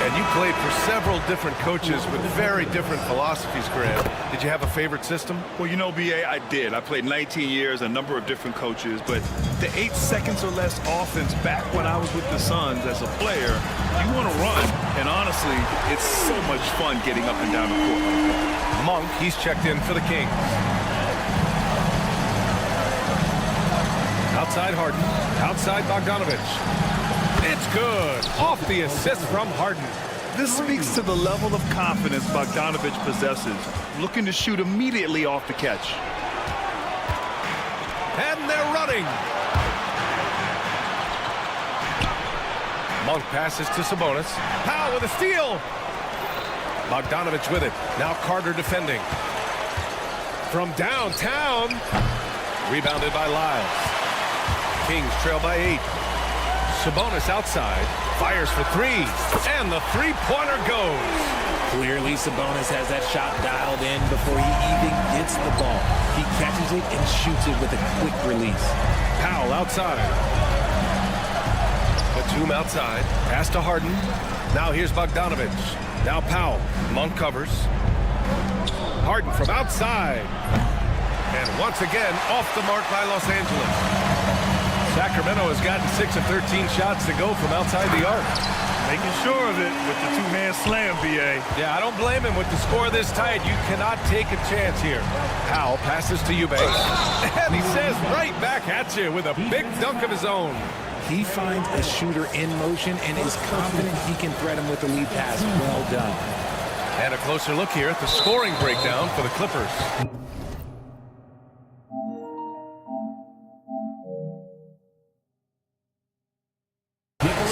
And you played for several different coaches with very different philosophies, Grant. Did you have a favorite system? Well, you know, B.A., I did. I played 19 years, a number of different coaches. But the 8 seconds or less offense back when I was with the Suns as a player, you want to run. And honestly, it's so much fun getting up and down the court. Monk, he's checked in for the Kings. Outside Harden. Outside Bogdanovich. It's good. Off the assist from Harden. This speaks to the level of confidence Bogdanovich possesses. Looking to shoot immediately off the catch. And they're running. Monk passes to Sabonis. Powell with a steal. Bogdanovich with it. Now Carter defending. From downtown. Rebounded by Lyles. Kings trail by 8. Sabonis outside. Fires for 3. And the three-pointer goes. Clearly, Sabonis has that shot dialed in before he even gets the ball. He catches it and shoots it with a quick release. Powell outside. Batum outside. Pass to Harden. Now here's Bogdanovich. Now Powell. Monk covers. Harden from outside. And once again, off the mark by Los Angeles. Sacramento has gotten 6 of 13 shots to go from outside the arc. Making sure of it with the 2-man slam, B.A. Yeah, I don't blame him. With the score this tight, you cannot take a chance here. Powell passes to Eubanks. And he says right back at you with a big dunk of his own. He finds a shooter in motion and is confident he can thread him with the lead pass. Well done. And a closer look here at the scoring breakdown for the Clippers.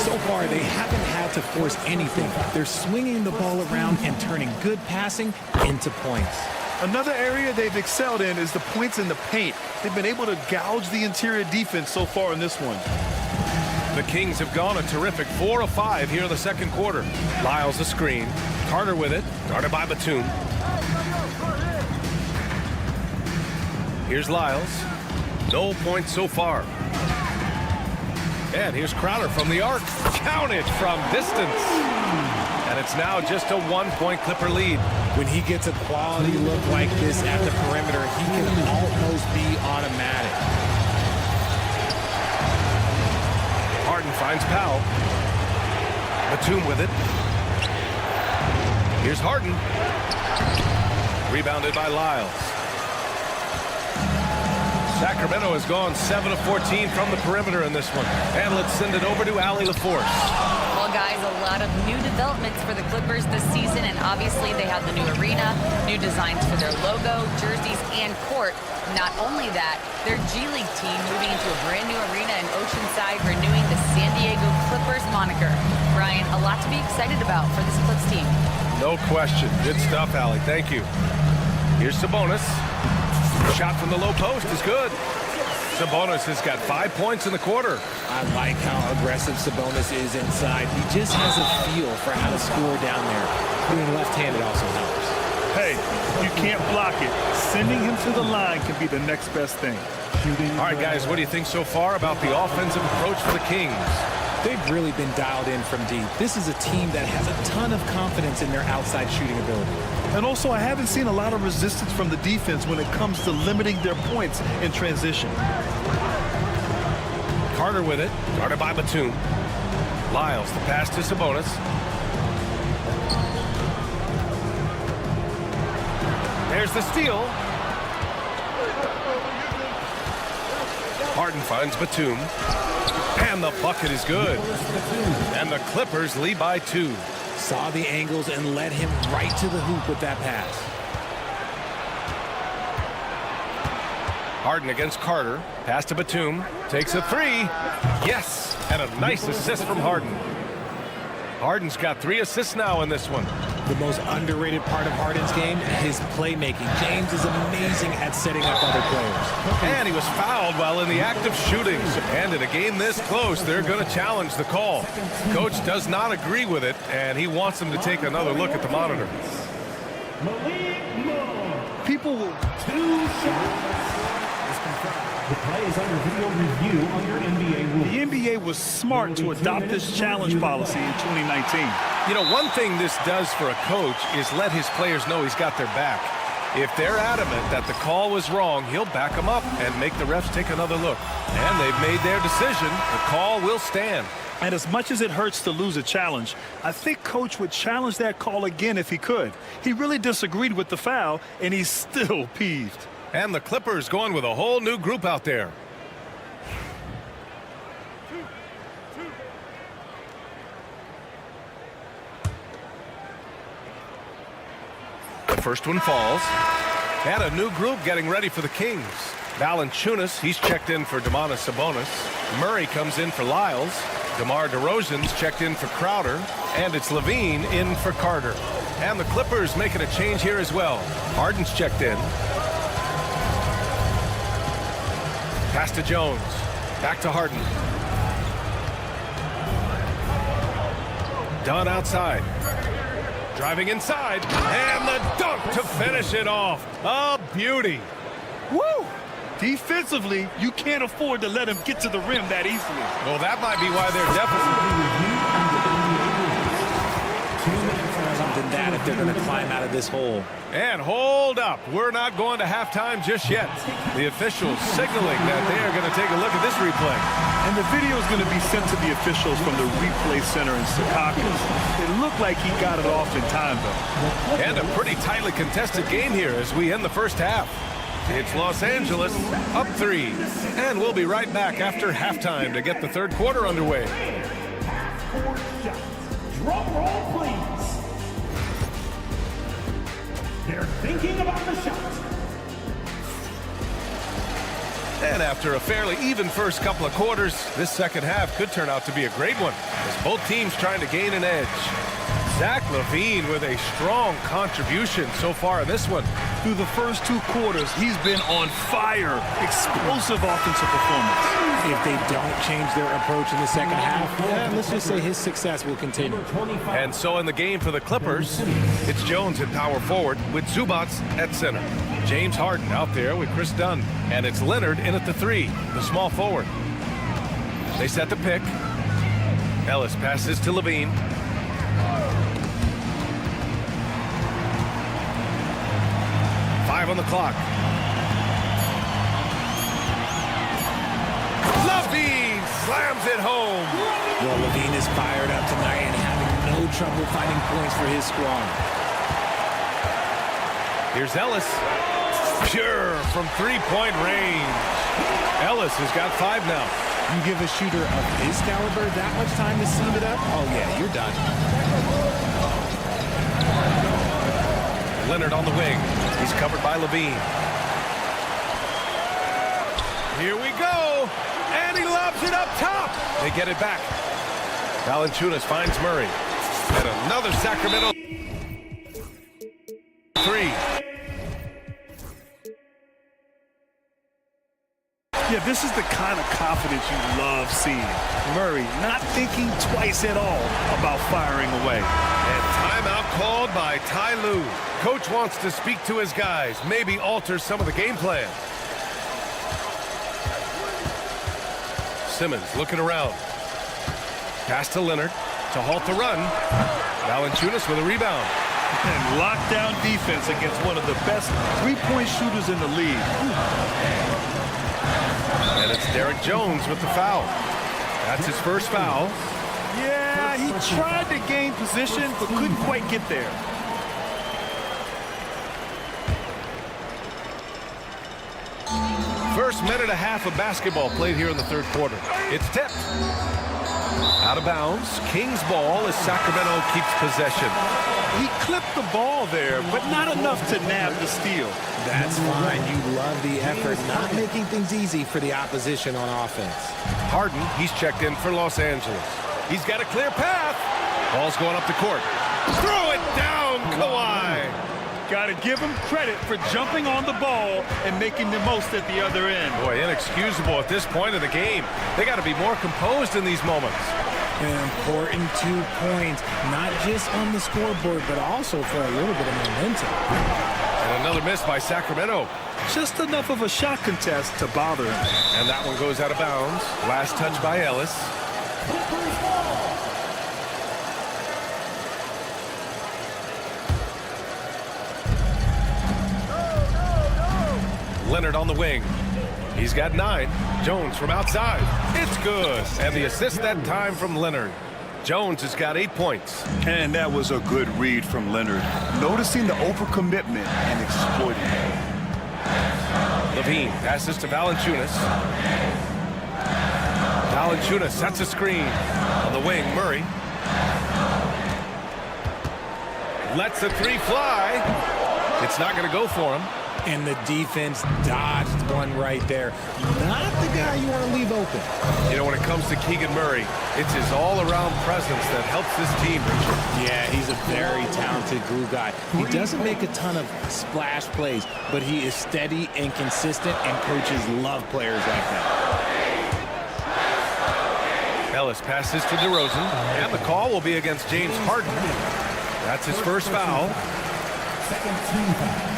So far, they haven't haven't had to force anything. They're swinging the ball around and turning good passing into points. Another area they've excelled in is the points in the paint. They've been able to gouge the interior defense so far in this one. The Kings have gone a terrific 4 of 5 here in the second quarter. Lyles a screen. Carter with it. Guarded by Batum. Here's Lyles. No points so far. And here's Crowder from the arc. Count it from distance. And it's now just a 1-point Clipper lead. When he gets a quality look like this at the perimeter, he can almost be automatic. Harden finds Powell. Batum with it. Here's Harden. Rebounded by Lyles. Sacramento has gone 7 of 14 from the perimeter in this one. And let's send it over to Allie LaForce. Well, guys, a lot of new developments for the Clippers this season, and obviously they have the new arena, new designs for their logo, jerseys, and court. Not only that, their G League team moving into a brand new arena in Oceanside, renewing the San Diego Clippers moniker. Brian, a lot to be excited about for this Clips team. No question. Good stuff, Allie. Thank you. Here's Sabonis. Shot from the low post is good. Sabonis has got 5 points in the quarter. I like how aggressive Sabonis is inside. He just has a feel for how to score down there. Being left-handed also helps. Hey, you can't block it. Sending him to the line can be the next best thing. All right, guys, what do you think so far about the offensive approach for the Kings? They've really been dialed in from deep. This is a team that has a ton of confidence in their outside shooting ability. And also, I haven't seen a lot of resistance from the defense when it comes to limiting their points in transition. Carter with it. Guarded by Batum. Lyles, the pass to Sabonis. There's the steal. Harden finds Batum. And the bucket is good. And the Clippers lead by 2. Saw the angles and led him right to the hoop with that pass. Harden against Carter. Pass to Batum. Takes a 3. Yes! And a nice assist from Harden. Harden's got 3 assists now in this one. The most underrated part of Harden's game, his playmaking. James is amazing at setting up other players. And he was fouled while in the act of shooting. And in a game this close, they're going to challenge the call. Coach does not agree with it, and he wants them to take another look at the monitor. People will... 2 shots. The play is under video review under NBA rules. The NBA was smart to adopt this challenge policy in 2019. You know, one thing this does for a coach is let his players know he's got their back. If they're adamant that the call was wrong, he'll back them up and make the refs take another look. And they've made their decision. The call will stand. And as much as it hurts to lose a challenge, I think Coach would challenge that call again if he could. He really disagreed with the foul, and he's still peeved. And the Clippers going with a whole new group out there. The first one falls. And a new group getting ready for the Kings. Valanciunas, he's checked in for Domantas Sabonis. Murray comes in for Lyles. DeMar DeRozan's checked in for Crowder. And it's Levine in for Carter. And the Clippers making a change here as well. Harden's checked in. Pass to Jones. Back to Harden. Dunn outside. Driving inside. And the dunk to finish it off. A beauty. Woo! Defensively, you can't afford to let him get to the rim that easily. Well, that might be why they're deficit. Something that if they're going to climb out of this hole. And hold up. We're not going to halftime just yet. The officials signaling that they are going to take a look at this replay. And the video is going to be sent to the officials from the replay center in Secaucus. It looked like he got it off in time, though. And a pretty tightly contested game here as we end the first half. It's Los Angeles up 3. And we'll be right back after halftime to get the third quarter underway. Half-court shots. Drum roll, please. They're thinking about the shot. And after a fairly even first couple of quarters, this second half could turn out to be a great one. as both teams trying to gain an edge. Zach LaVine with a strong contribution so far in this one. Through the first 2 quarters, he's been on fire. Explosive offensive performance. If they don't change their approach in the second half, let's just say his success will continue. And so in the game for the Clippers, it's Jones at power forward with Zubac at center. James Harden out there with Chris Dunn. And it's Leonard in at the 3, the small forward. They set the pick. Ellis passes to LaVine. On the clock. LaVine slams it home. Well, LaVine is fired up tonight and having no trouble finding points for his squad. Here's Ellis. Pure from three-point range. Ellis has got 5 now. You give a shooter of his caliber that much time to seam it up? Oh, yeah, you're done. Leonard on the wing. He's covered by LaVine. Here we go. And he lobs it up top. They get it back. Valanciunas finds Murray. And another Sacramento 3. Yeah, this is the kind of confidence you love seeing. Murray not thinking twice at all about firing away. And timeout called by Ty Lue. Coach wants to speak to his guys, maybe alter some of the game plan. Simmons looking around. Pass to Leonard to halt the run. Valanciunas with a rebound. And lockdown defense against one of the best three-point shooters in the league. And it's Derek Jones with the foul. That's his first foul. Yeah, he tried to gain position, but couldn't quite get there. First minute and a half of basketball played here in the third quarter. It's tipped. Out of bounds. Kings ball as Sacramento keeps possession. He clipped the ball there, but not enough to nab the steal. That's fine. You love the effort, not making things easy for the opposition on offense. Harden, he's checked in for Los Angeles. He's got a clear path. Ball's going up the court. Throw it down, Kawhi. Got to give him credit for jumping on the ball and making the most at the other end. Boy, inexcusable at this point of the game. They got to be more composed in these moments. An important 2 points, not just on the scoreboard, but also for a little bit of momentum. And another miss by Sacramento. Just enough of a shot contest to bother him. And that one goes out of bounds. Last touch by Ellis. Leonard on the wing. He's got 9. Jones from outside. It's good. And the assist that time from Leonard. Jones has got 8 points. And that was a good read from Leonard. Noticing the overcommitment and exploiting it. LaVine passes to Valanciunas. Valanciunas sets a screen. On the wing, Murray. Lets the 3 fly. It's not going to go for him. And the defense dodged one right there. Not the guy you want to leave open. You know, when it comes to Keegan Murray, it's his all-around presence that helps this team, Richard. Yeah, he's a very talented glue guy. He doesn't make a ton of splash plays, but he is steady and consistent, and coaches love players like that. Ellis passes to DeRozan, and the call will be against James Harden. That's his first foul. Second team foul.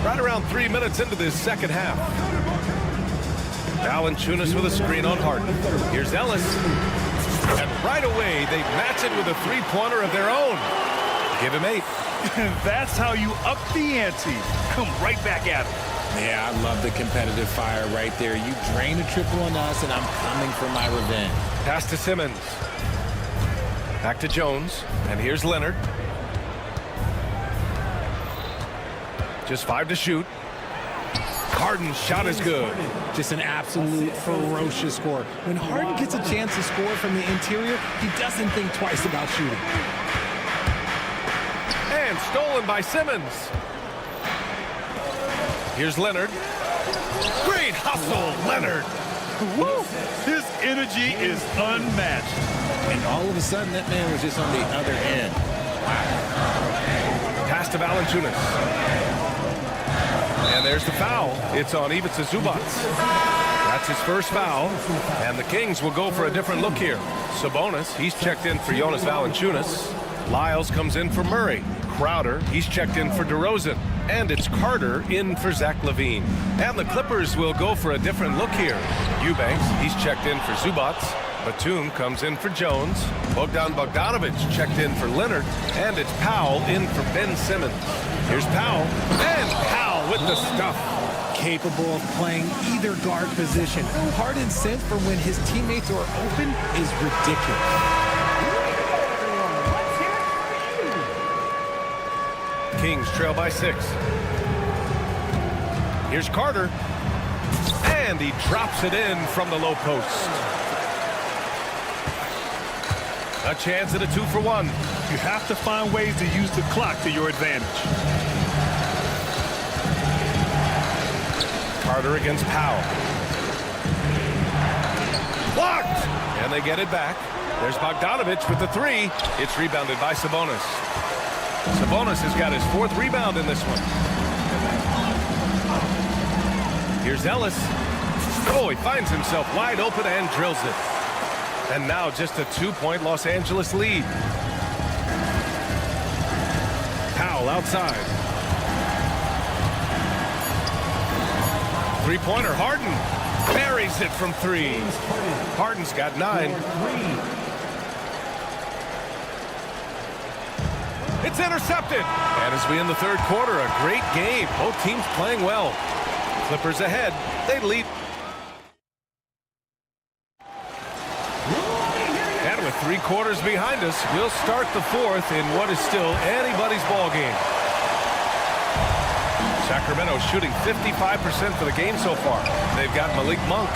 Right around 3 minutes into this second half. Valanciunas with a screen on Harden. Here's Ellis. And right away, they match it with a three-pointer of their own. Give him 8. That's how you up the ante. Come right back at him. Yeah, I love the competitive fire right there. You drain a triple on us, and I'm coming for my revenge. Pass to Simmons. Back to Jones. And here's Leonard. Just 5 to shoot. Harden's shot is good. Just an absolute ferocious score. When Harden gets a chance to score from the interior, he doesn't think twice about shooting. And stolen by Simmons. Here's Leonard. Great hustle, Leonard. Woo! His energy is unmatched. And all of a sudden, that man was just on the other end. Pass to Valanciunas. And there's the foul. It's on Ivica Zubats. That's his first foul. And the Kings will go for a different look here. Sabonis, he's checked in for Jonas Valanciunas. Lyles comes in for Murray. Crowder, he's checked in for DeRozan. And it's Carter in for Zach LaVine. And the Clippers will go for a different look here. Eubanks, he's checked in for Zubats. Batum comes in for Jones. Bogdan Bogdanovic checked in for Leonard. And it's Powell in for Ben Simmons. Here's Powell. And Powell with the stuff. Capable of playing either guard position. Harden's sense for when his teammates are open is ridiculous. Kings trail by 6. Here's Carter. And he drops it in from the low post. A chance at a 2-for-1. You have to find ways to use the clock to your advantage. Carter against Powell. Blocked! And they get it back. There's Bogdanovic with the 3. It's rebounded by Sabonis. Sabonis has got his 4th rebound in this one. Here's Ellis. Oh, he finds himself wide open and drills it. And now just a 2-point Los Angeles lead. Powell outside. Three-pointer, Harden buries it from 3. Harden's got 9. It's intercepted. And as we end the 3rd quarter, a great game. Both teams playing well. Clippers ahead. They lead. And with 3 quarters behind us, we'll start the 4th in what is still anybody's ball game. Sacramento shooting 55% for the game so far. They've got Malik Monk.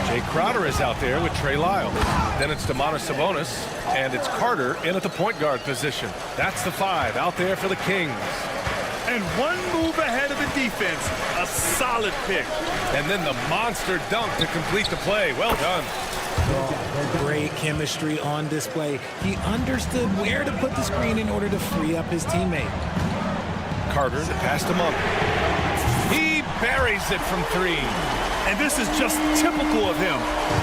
Jay Crowder is out there with Trey Lyles. Then it's Domantas Sabonis, and it's Carter in at the point guard position. That's the 5 out there for the Kings. And one move ahead of the defense. A solid pick. And then the monster dunk to complete the play. Well done. Great chemistry on display. He understood where to put the screen in order to free up his teammate. Carter, the pass to Monk. He buries it from 3. And this is just typical of him.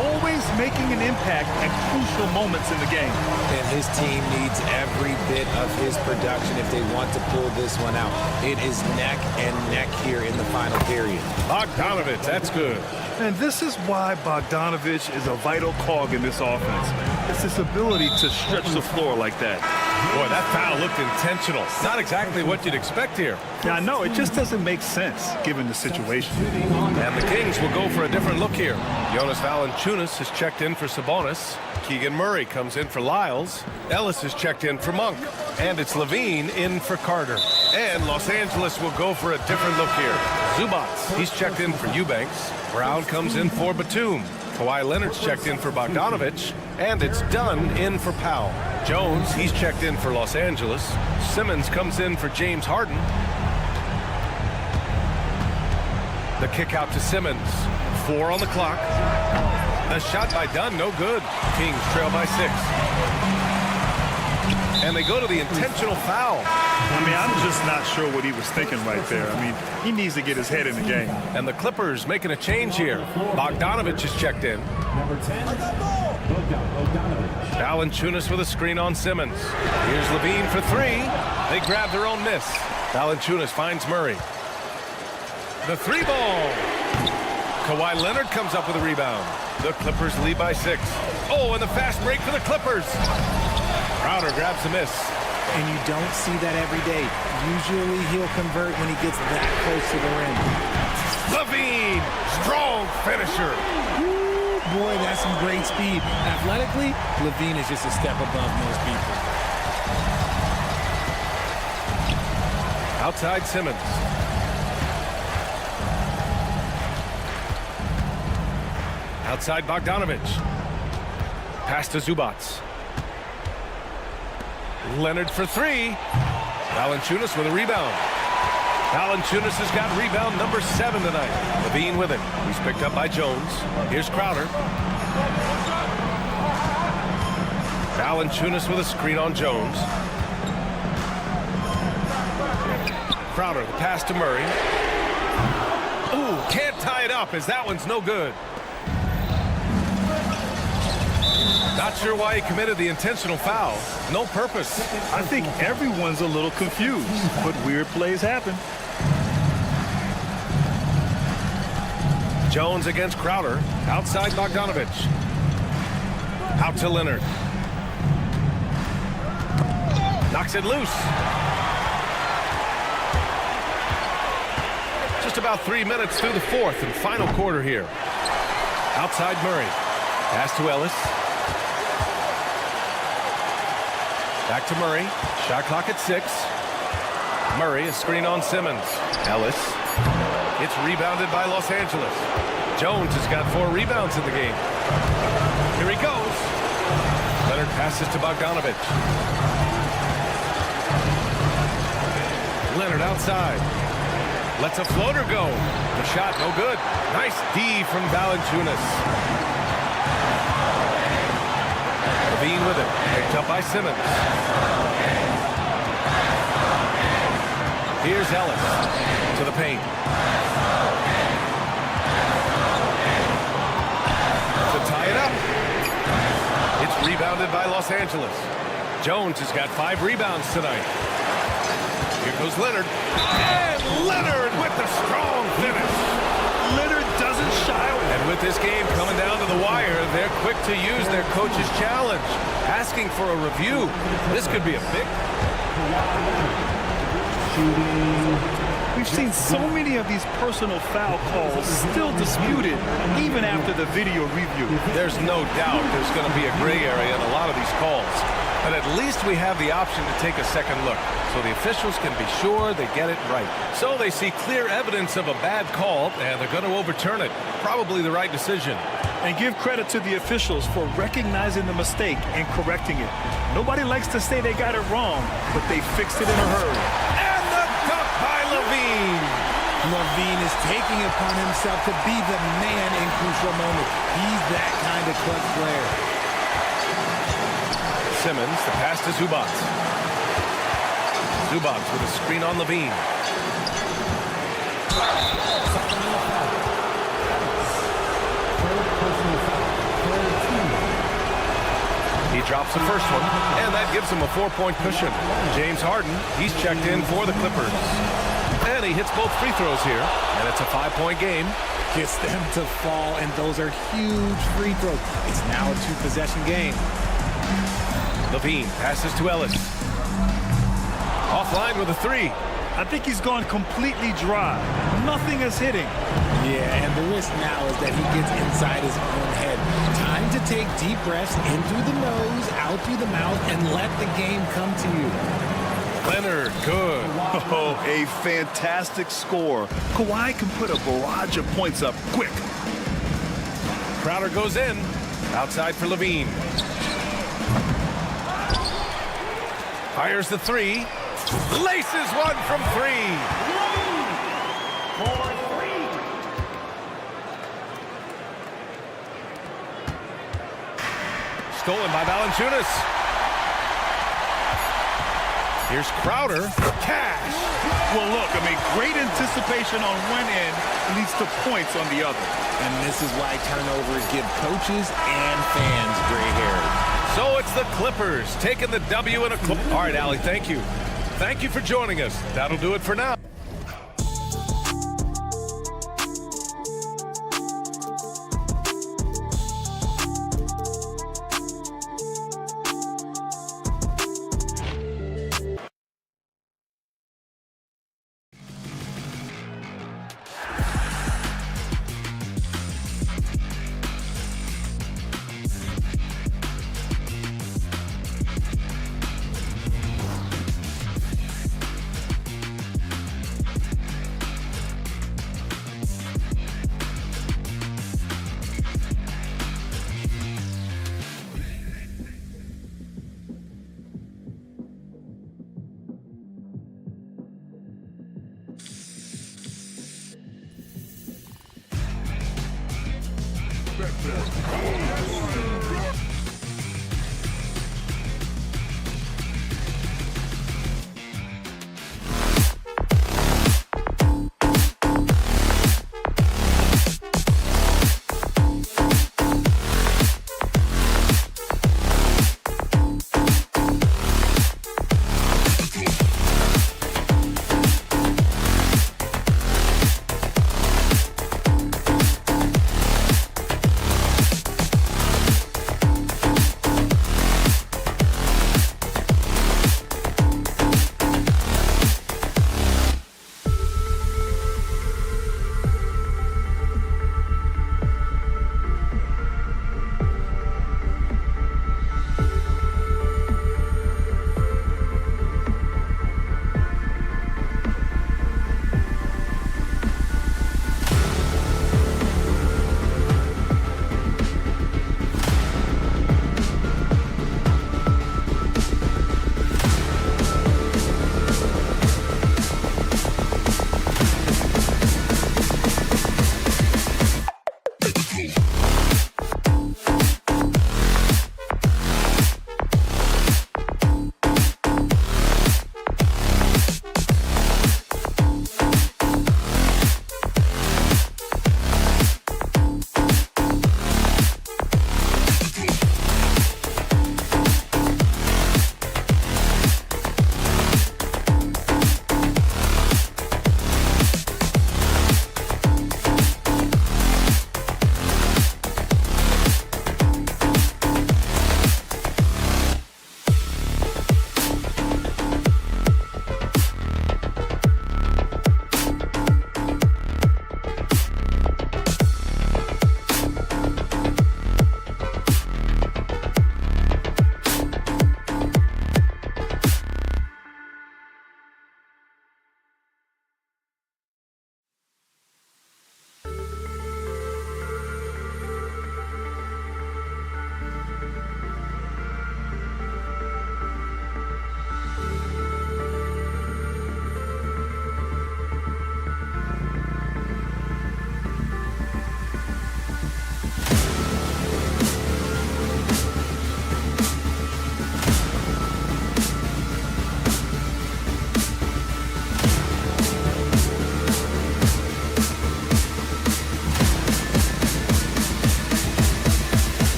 Always making an impact at crucial moments in the game. And his team needs every bit of his production if they want to pull this one out. It is neck and neck here in the final period. Bogdanovic, that's good. And this is why Bogdanovic is a vital cog in this offense. It's his ability to stretch the floor like that. Boy, that foul looked intentional. Not exactly what you'd expect here. Yeah, I know. It just doesn't make sense given the situation. And the Kings will go for a different look here. Jonas Valanciunas has checked in for Sabonis. Keegan Murray comes in for Lyles. Ellis is checked in for Monk. And it's LaVine in for Carter. And Los Angeles will go for a different look here. Zubats, he's checked in for Eubanks. Brown comes in for Batum. Kawhi Leonard's checked in for Bogdanovic. And it's Dunn in for Powell. Jones, he's checked in for Los Angeles. Simmons comes in for James Harden. The kick out to Simmons. 4 on the clock. The shot by Dunn, no good. Kings trail by 6. And they go to the intentional foul. I mean, I'm just not sure what he was thinking right there. I mean, he needs to get his head in the game. And the Clippers making a change here. Bogdanovic is checked in. Number 10, Valanciunas with a screen on Simmons. Here's LaVine for 3. They grab their own miss. Valanciunas finds Murray. The 3 ball. Kawhi Leonard comes up with a rebound. The Clippers lead by 6. Oh, and the fast break for the Clippers. Crowder grabs the miss. And you don't see that every day. Usually he'll convert when he gets that close to the rim. LaVine, strong finisher. Ooh, boy, that's some great speed. Athletically, LaVine is just a step above most people. Outside Simmons. Outside Bogdanovic. Pass to Zubats. Leonard for 3. Valanciunas with a rebound. Valanciunas has got rebound number 7 tonight. Levine with it. He's picked up by Jones. Here's Crowder. Valanciunas with a screen on Jones. Crowder, the pass to Murray. Ooh, can't tie it up as that one's no good. Not sure why he committed the intentional foul. No purpose. I think everyone's a little confused, but weird plays happen. Jones against Crowder. Outside Bogdanovich. Out to Leonard. Knocks it loose. Just about 3 minutes through the fourth and final quarter here. Outside Murray. Pass to Ellis. Back to Murray. Shot clock at 6. Murray, a screen on Simmons. Ellis. It's rebounded by Los Angeles. Jones has got 4 rebounds in the game. Here he goes. Leonard passes to Bogdanovich. Leonard outside. Lets a floater go. The shot no good. Nice D from Valanciunas. Levine with it. Picked up by Simmons. Here's Ellis to the paint. To tie it up. It's rebounded by Los Angeles. Jones has got 5 rebounds tonight. Here goes Leonard. And Leonard with the strong finish. Leonard doesn't shy away. And with this game coming down to the wire, they're quick to use their coach's challenge. Asking for a review. This could be a big... We've seen so many of these personal foul calls still disputed even after the video review. There's no doubt there's going to be a gray area in a lot of these calls. But at least we have the option to take a second look, so the officials can be sure they get it right. So they see clear evidence of a bad call, and they're going to overturn it. Probably the right decision. And give credit to the officials for recognizing the mistake and correcting it. Nobody likes to say they got it wrong, but they fixed it in a hurry. And the dunk by Levine. Levine is taking it upon himself to be the man in crucial moments. He's that kind of clutch player. Simmons, the pass to Zubac. Zubac with a screen on Levine. He drops the first one, and that gives him a 4-point cushion. James Harden, he's checked in for the Clippers. And he hits both free throws here, and it's a 5-point game. Gets them to fall, and those are huge free throws. It's now a 2-possession game. Levine passes to Ellis. Offline with a 3. I think he's gone completely dry. Nothing is hitting. Yeah, and the risk now is that he gets inside his own head. Time to take deep breaths in through the nose, out through the mouth, and let the game come to you. Leonard, good. Oh, a fantastic score. Kawhi can put a barrage of points up quick. Crowder goes in. Outside for Levine. Fires the 3. Laces one from 3. Stolen by Valanciunas. Here's Crowder. Cash. Well, look, I mean, great anticipation on one end leads to points on the other. And this is why turnovers give coaches and fans gray hair. So it's the Clippers taking the W in a clip. All right, Allie, thank you. Thank you for joining us. That'll do it for now.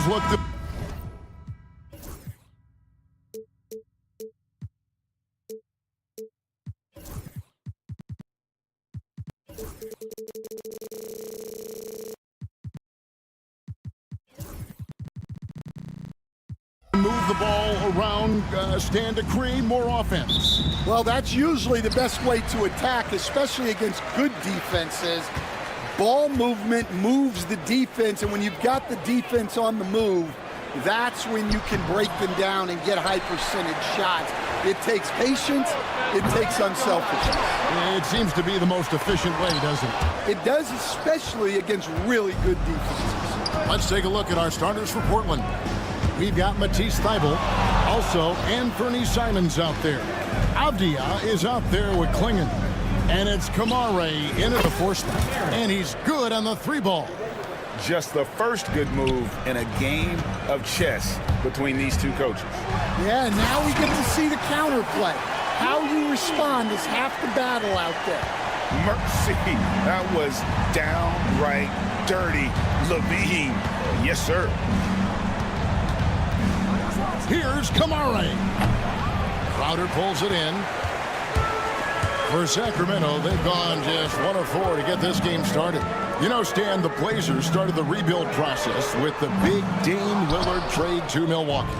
look to move the ball around, stand to create more offense. Well, that's usually the best way to attack, especially against good defenses. Ball movement moves the defense, and when you've got the defense on the move, that's when you can break them down and get high percentage shots. It takes patience. It takes unselfishness. It seems to be the most efficient way, doesn't it? It does, especially against really good defenses. Let's take a look at our starters for Portland. We've got Matisse Thybulle, also Anthony Simons out there. Avdia is out there with Klingon. And it's Kamare into the force line. And he's good on the 3-ball. Just the first good move in a game of chess between these two coaches. Yeah, now we get to see the counterplay. How you respond is half the battle out there. Mercy, that was downright dirty. Levine, yes, sir. Here's Kamare. Crowder pulls it in. For Sacramento, they've gone just 1 of 4 to get this game started. You know, Stan, the Blazers started the rebuild process with the big Dame Lillard trade to Milwaukee.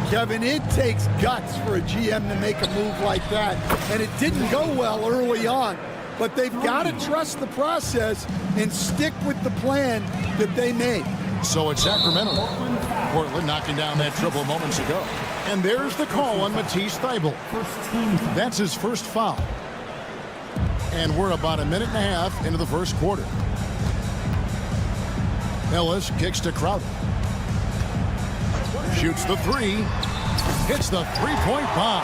Kevin, it takes guts for a GM to make a move like that, and it didn't go well early on. But they've got to trust the process and stick with the plan that they made. So it's Sacramento. Portland knocking down that triple moments ago. And there's the call on Matisse Thybulle. That's his first foul. And we're about a minute and a half into the first quarter. Ellis kicks to Crowder. Shoots the 3. Hits the 3-point bomb.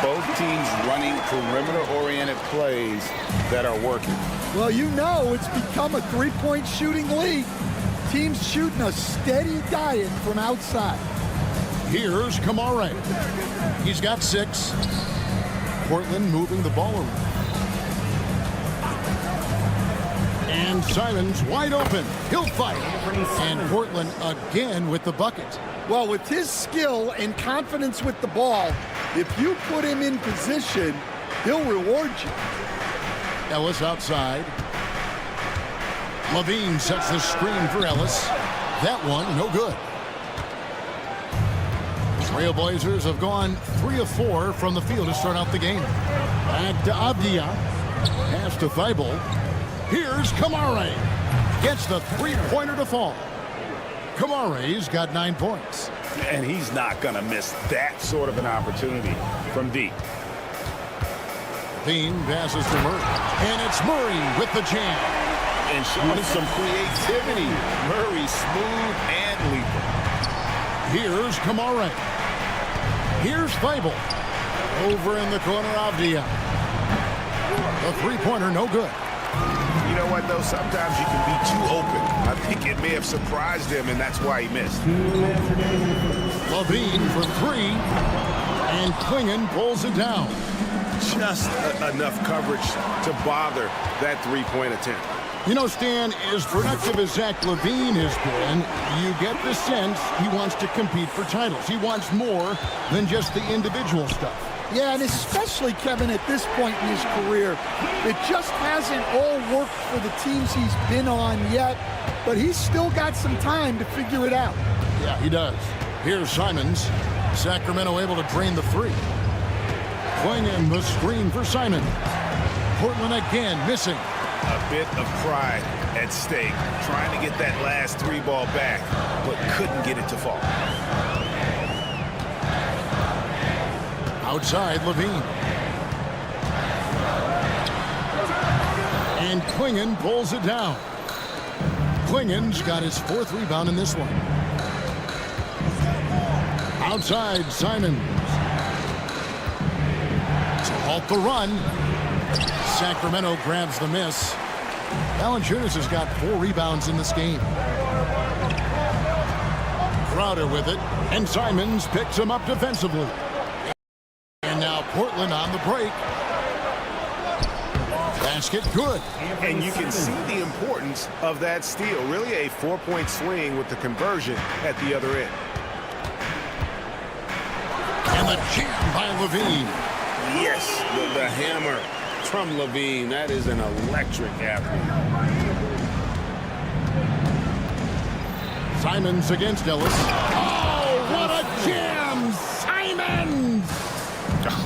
Both teams running perimeter-oriented plays that are working. Well, you know it's become a 3-point shooting league. Teams shooting a steady diet from outside. Here's Kamare. He's got 6. Portland moving the ball around. And Simons wide open. He'll fight. And Portland again with the bucket. Well, with his skill and confidence with the ball, if you put him in position, he'll reward you. Ellis outside. Levine sets the screen for Ellis. That one, no good. Trailblazers have gone 3 of 4 from the field to start out the game. Back to Avdia. Pass to Thybulle. Here's Kamare. Gets the 3-pointer to fall. Kamare's got 9 points. And he's not going to miss that sort of an opportunity from deep. Bean passes to Murray. And it's Murray with the jam. And showing some creativity. Murray smooth and lethal. Here's Kamare. Here's Thybulle. Over in the corner, Avdia. The 3-pointer, no good. You know what, though? Sometimes you can be too open. I think it may have surprised him, and that's why he missed. Levine for 3. And Klingon pulls it down. Just enough coverage to bother that 3-point attempt. You know, Stan, as productive as Zach LaVine has been, you get the sense he wants to compete for titles. He wants more than just the individual stuff. Yeah, and especially, Kevin, at this point in his career, it just hasn't all worked for the teams he's been on yet, but he's still got some time to figure it out. Yeah, he does. Here's Simons. Sacramento able to drain the 3. Klingon the screen for Simon. Portland again missing. A bit of pride at stake, trying to get that last 3-ball back, but couldn't get it to fall. Outside, Levine. And Klingon pulls it down. Klingon's got his 4th rebound in this one. Outside, Simons. To halt the run. Sacramento grabs the miss. Valanciunas has got 4 rebounds in this game. Crowder with it, and Simons picks him up defensively. And now Portland on the break. basket, good. And you can see the importance of that steal. Really a 4-point swing with the conversion at the other end. And the jam by Levine. Yes, the hammer from Levine. That is an electric athlete. Simons against Ellis. Oh, what a jam! Simons!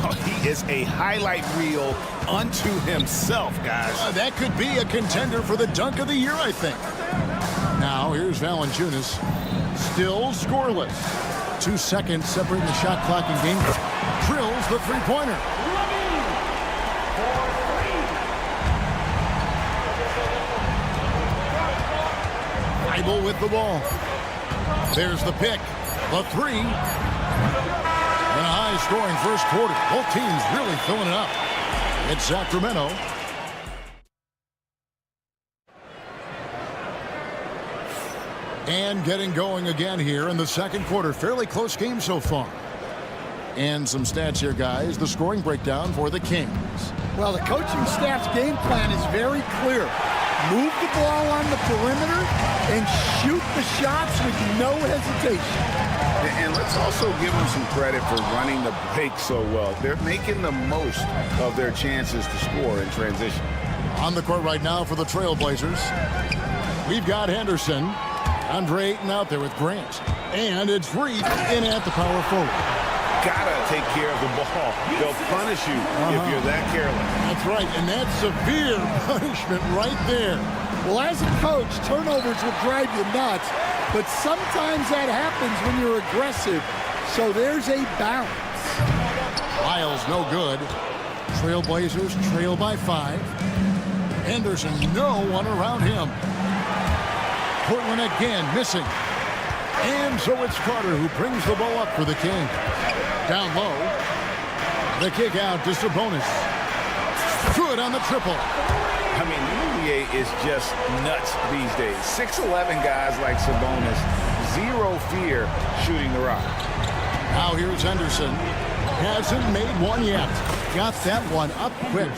Oh, he is a highlight reel unto himself, guys. That could be a contender for the dunk of the year, I think. Now, here's Valanciunas. Still scoreless. 2 seconds separating the shot clock and game. Drills the three-pointer. Bible with the ball. There's the pick. The three. And a high-scoring first quarter. Both teams really filling it up. It's Sacramento. And getting going again here in the second quarter. Fairly close game so far. And some stats here, guys. The scoring breakdown for the Kings. Well, the coaching staff's game plan is very clear. Move the ball on the perimeter and shoot the shots with no hesitation. And let's also give them some credit for running the break so well. They're making the most of their chances to score in transition. On the court right now for the Trailblazers, we've got Henderson. Andre Ayton out there with Grant. And it's Reed in at the power forward. Gotta take care of the ball. They'll punish you if you're that careless. That's right, and that's severe punishment right there. Well, as a coach, turnovers will drive you nuts, but sometimes that happens when you're aggressive. So there's a balance. Lyles no good. Trailblazers trail by 5. Henderson, no one around him. Portland again missing. And so it's Carter who brings the ball up for the Kings. Down low. The kick out to Sabonis. Good on the triple. I mean, the NBA is just nuts these days. 6'11" guys like Sabonis. Zero fear shooting the rock. Now here's Henderson. Hasn't made one yet. Got that one up quick.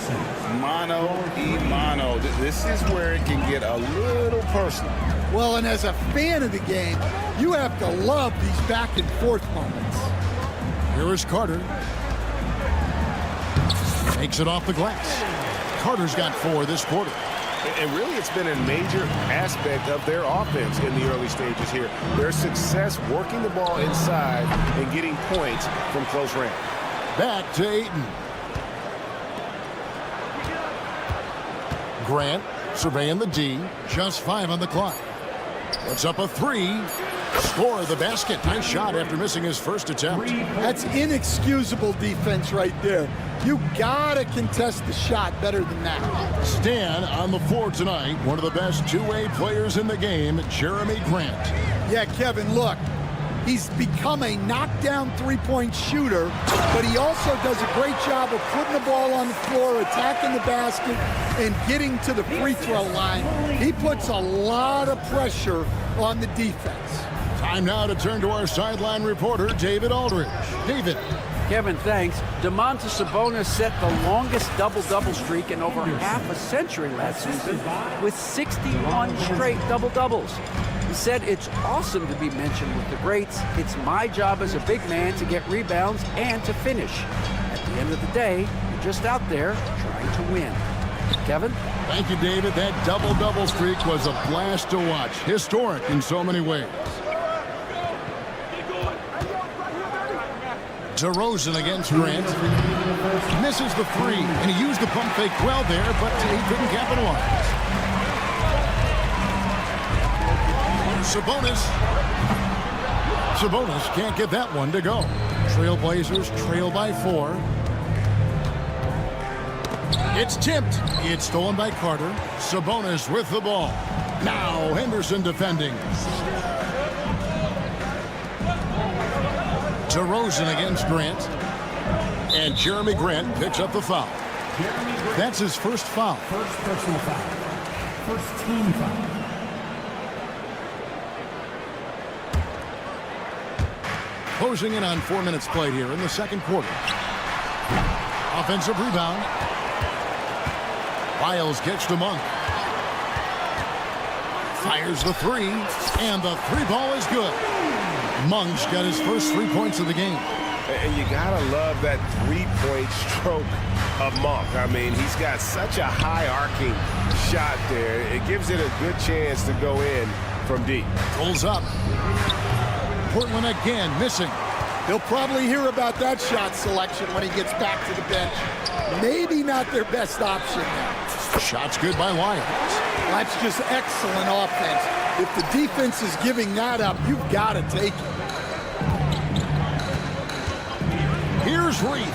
Mano y mano. This is where it can get a little personal. Well, and as a fan of the game, you have to love these back and forth moments. Here is Carter. Takes it off the glass. Carter's got 4 this quarter. And really, it's been a major aspect of their offense in the early stages here. Their success working the ball inside and getting points from close range. Back to Ayton. Grant surveying the D. Just 5 on the clock. Puts up a 3. Score the basket. Nice shot after missing his first attempt. That's inexcusable defense right there. You gotta contest the shot better than that. Stan on the floor tonight. One of the best two-way players in the game, Jeremy Grant. Yeah, Kevin, look. He's become a knockdown three-point shooter, but he also does a great job of putting the ball on the floor, attacking the basket, and getting to the free throw line. He puts a lot of pressure on the defense. Time now to turn to our sideline reporter, David Aldridge. David. Kevin, thanks. Domantas Sabonis set the longest double-double streak in over half a century last season with 61 straight double-doubles. He said, "It's awesome to be mentioned with the greats. It's my job as a big man to get rebounds and to finish. At the end of the day, you're just out there trying to win." Kevin? Thank you, David. That double-double streak was a blast to watch. Historic in so many ways. DeRozan against Grant. Misses the 3, and he used the pump fake well there, but he couldn't capitalize. Sabonis can't get that one to go. Trailblazers trail by 4. It's tipped. It's stolen by Carter. Sabonis with the ball. Now Henderson defending. DeRozan against Grant. And Jeremy Grant picks up the foul. That's his first foul. First personal foul. First team foul. Closing in on 4 minutes played here in the second quarter. Offensive rebound. Wiles gets to Monk. Fires the three, and the three ball is good. Monk's got his first 3 points of the game. And you gotta love that three-point stroke of Monk. I mean, he's got such a high arcing shot there. It gives it a good chance to go in from deep. Pulls up. Portland again missing. He'll probably hear about that shot selection when he gets back to the bench. Maybe not their best option now. Shot's good by Wiles. That's just excellent offense. If the defense is giving that up, you've got to take it. Here's Reith.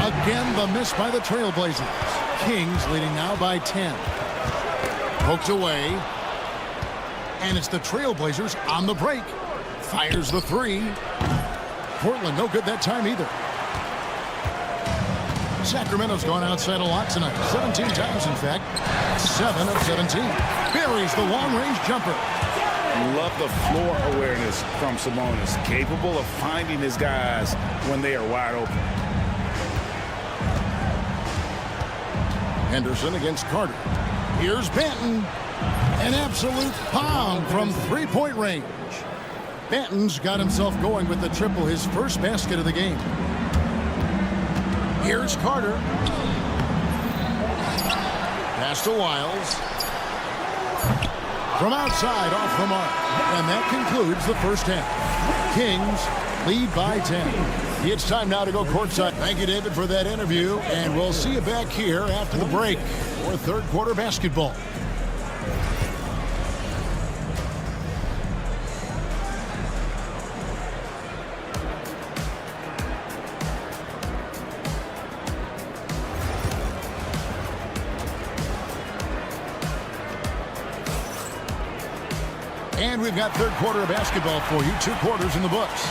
Again, the miss by the Trailblazers. Kings leading now by 10. Poked away. And it's the Trailblazers on the break. Fires the three. Portland no good that time either. Sacramento's gone outside a lot tonight. 17 times, in fact. 7 of 17. Buries the long-range jumper. Love the floor awareness from Sabonis. Capable of finding his guys when they are wide open. Henderson against Carter. Here's Banton. An absolute bomb from three-point range. Banton's got himself going with the triple, his first basket of the game. Here's Carter. Pass to Wiles. From outside, off the mark. And that concludes the first half. Kings lead by 10. It's time now to go courtside. Thank you, David, for that interview. And we'll see you back here after the break for third quarter basketball. And we've got third quarter of basketball for you. 2 quarters in the books.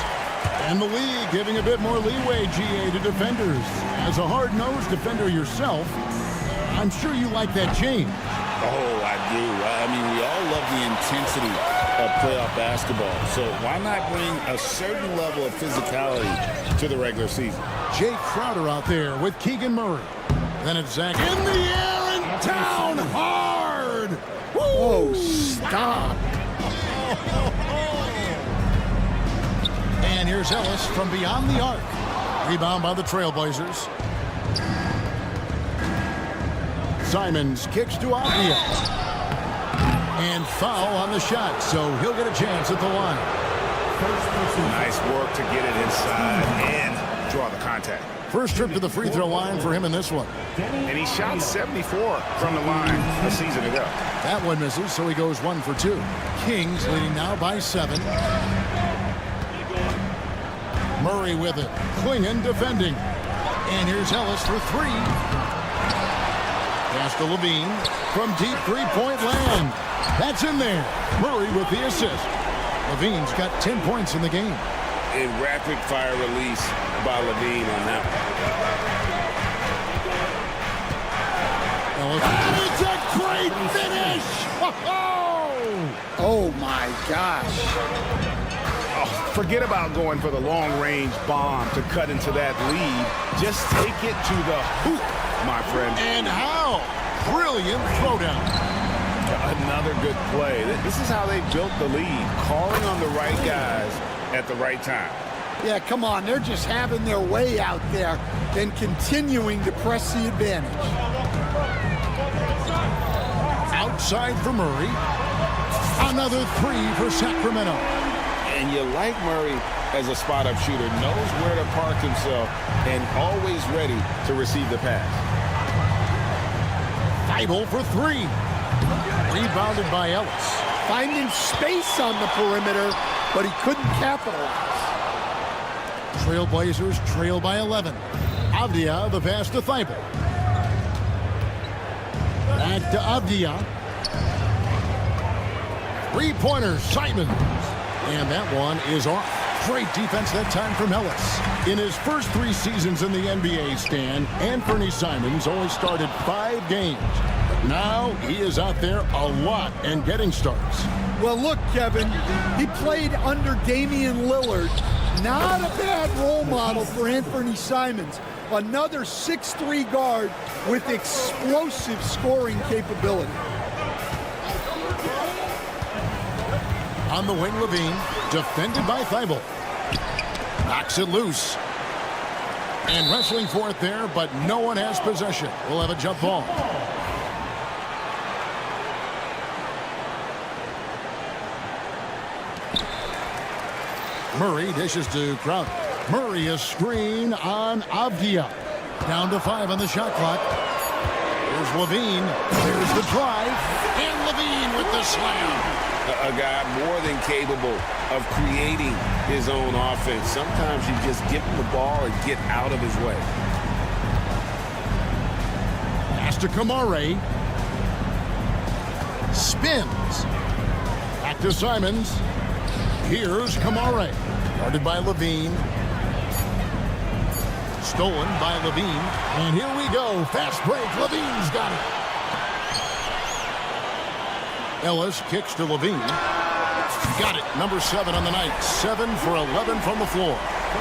And the league giving a bit more leeway, GA, to defenders. As a hard-nosed defender yourself, I'm sure you like that change. Oh, I do. I mean, we all love the intensity of playoff basketball. So why not bring a certain level of physicality to the regular season? Jay Crowder out there with Keegan Murray. Then it's Zach in the air and down hard. Woo! Oh, stop. And here's Ellis from beyond the arc. Rebound by the Trailblazers. Simons kicks to Avdia. And foul on the shot, so he'll get a chance at the line. Nice work to get it inside and draw the contact. First trip to the free throw line for him in this one. And he shot 74 from the line a season ago. That one misses, so he goes 1 for 2. Kings leading now by 7. Murray with it. Klingon defending. And here's Ellis for 3. Pass to Levine from deep three-point land. That's in there. Murray with the assist. Levine's got 10 points in the game. A rapid-fire release by Levine on that one. And it's a great finish! Oh, my gosh. Oh, forget about going for the long-range bomb to cut into that lead. Just take it to the hoop, my friend. And how? Brilliant throwdown. Another good play. This is how they built the lead, calling on the right guys at the right time. Yeah, come on. They're just having their way out there and continuing to press the advantage. Outside for Murray. Another 3 for Sacramento. And you like Murray as a spot-up shooter. Knows where to park himself and always ready to receive the pass. Thibault for 3. Rebounded by Ellis. Finding space on the perimeter, but he couldn't capitalize. Trailblazers trail by 11. Avdia, the pass to Thibault. Back to Avdia. 3-pointer, Simons. And that one is off. Great defense that time from Ellis. In his first 3 seasons in the NBA, Stan, Anthony Simons only started 5 games. Now he is out there a lot and getting starts. Well, look, Kevin, he played under Damian Lillard. Not a bad role model for Anthony Simons. Another 6'3" guard with explosive scoring capability. On the wing, Levine, defended by Thibault. Knocks it loose. And wrestling for it there, but no one has possession. We'll have a jump ball. Murray dishes to Crowder. Murray a screen on Avdia. Down to 5 on the shot clock. Here's Levine. There's the drive. And Levine with the slam. A guy more than capable of creating his own offense. Sometimes you just give him the ball and get out of his way. Pass to Kamare. Spins. Back to Simons. Here's Kamare. Guarded by Levine. Stolen by Levine. And here we go. Fast break. Levine's got it. Ellis kicks to Levine. Got it. Number 7 on the night. 7 for 11 from the floor.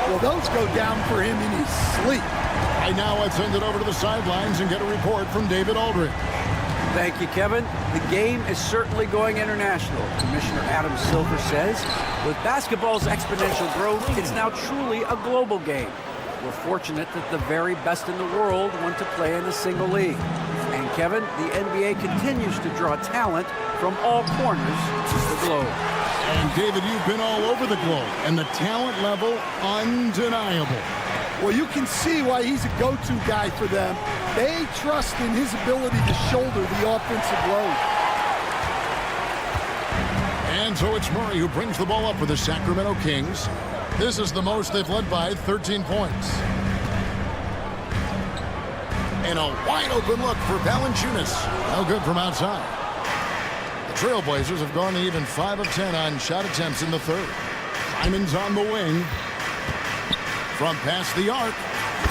Well, those go down for him in his sleep. Right now, let's send it over to the sidelines and get a report from David Aldridge. Thank you, Kevin. The game is certainly going international. Commissioner Adam Silver says, with basketball's exponential growth, it's now truly a global game. We're fortunate that the very best in the world want to play in a single league. And Kevin, the NBA continues to draw talent from all corners of the globe. And David, you've been all over the globe, and the talent level undeniable. Well, you can see why he's a go-to guy for them. They trust in his ability to shoulder the offensive load. And so it's Murray who brings the ball up for the Sacramento Kings. This is the most they've led by 13 points. And a wide-open look for Valanciunas. No good from outside. The Trailblazers have gone even 5 of 10 on shot attempts in the third. Simons on the wing. From past the arc.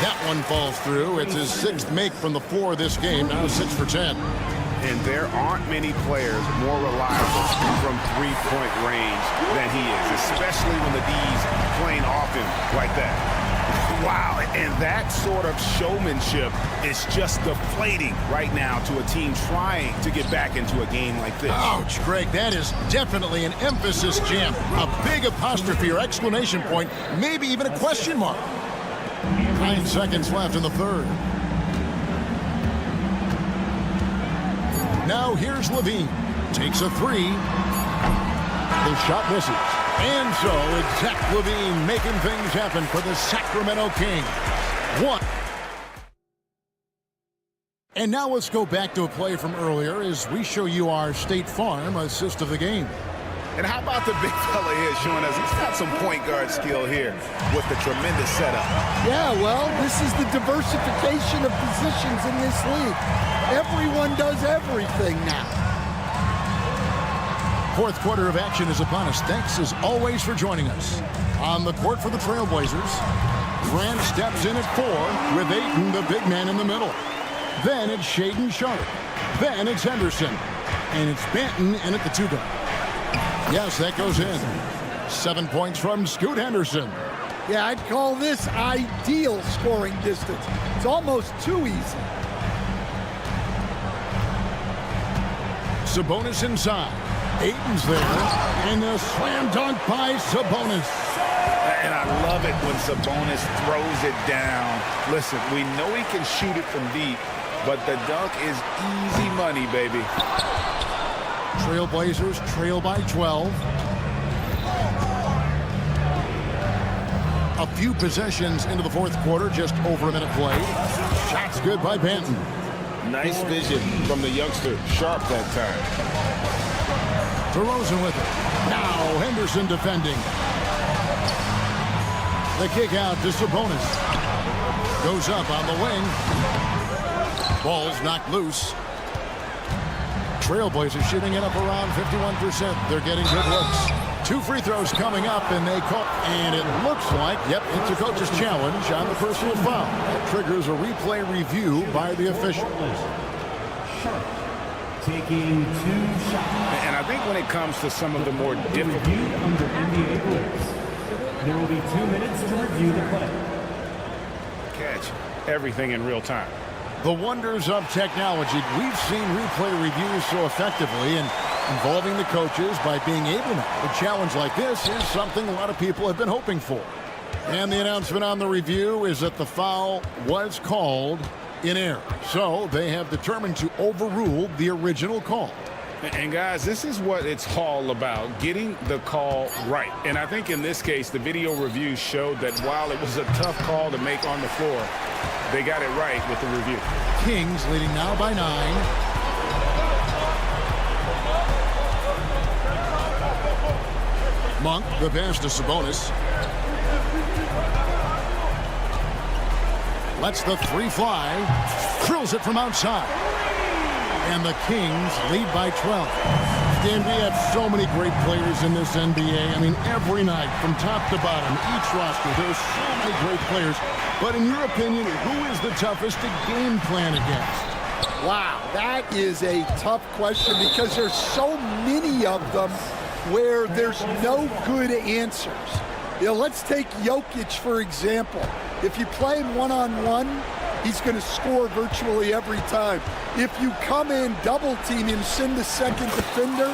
That one falls through. It's his 6th make from the floor this game. Now 6 for 10. And there aren't many players more reliable from three-point range than he is, especially when the D's playing off him like that. Wow, and that sort of showmanship is just deflating right now to a team trying to get back into a game like this. Ouch, Greg, that is definitely an emphasis jam. A big apostrophe or exclamation point, maybe even a question mark. 9 seconds left in the third. Now here's Levine. Takes a 3. The shot misses. And so it's Zach Levine making things happen for the Sacramento Kings. 1. And now let's go back to a play from earlier as we show you our State Farm assist of the game. And how about the big fella here showing us he's got some point guard skill here with the tremendous setup. Yeah, well, this is the diversification of positions in this league. Everyone does everything now. Fourth quarter of action is upon us. Thanks as always for joining us. On the court for the Trailblazers, Grant steps in at 4 with Ayton, the big man, in the middle. Then it's Shaedon Sharpe. Then it's Henderson. And it's Banton in at the 2 guard. Yes, that goes in. 7 points from Scoot Henderson. Yeah, I'd call this ideal scoring distance. It's almost too easy. Sabonis inside. Ayton's there. And a slam dunk by Sabonis. And I love it when Sabonis throws it down. Listen, we know he can shoot it from deep, but the dunk is easy money, baby. Trailblazers trail by 12. A few possessions into the fourth quarter, just over a minute played. Shots good by Banton. Nice vision from the youngster, Sharpe that time. DeRozan with it. Now Henderson defending. The kick out to Sabonis. Goes up on the wing. Ball's knocked loose. Trailblazers shooting it up around 51%. They're getting good looks. 2 free throws coming up, and they call. And it looks like, yep, it's a coach's challenge on the personal foul. That triggers a replay review by the official. Taking 2 shots. And I think when it comes to some of the more difficult under NBA rules, there will be 2 minutes to review the play. catch. everything in real time. The wonders of technology. We've seen replay reviews so effectively and involving the coaches by being able now to challenge like this is something a lot of people have been hoping for. And the announcement on the review is that the foul was called in error. So they have determined to overrule the original call. And guys, this is what it's all about, getting the call right. And I think in this case, the video review showed that while it was a tough call to make on the floor, they got it right with the review. Kings leading now by 9. Monk, the pass to Sabonis. Lets the three fly. Drills it from outside. And the Kings lead by 12. Dan, we have so many great players in this NBA. I mean, every night, from top to bottom, each roster, there's so many great players. But in your opinion, who is the toughest to game plan against? Wow, that is a tough question because there's so many of them where there's no good answers. You know, let's take Jokic, for example. If you play him one-on-one, he's going to score virtually every time. If you come in, double-team him, send the second defender,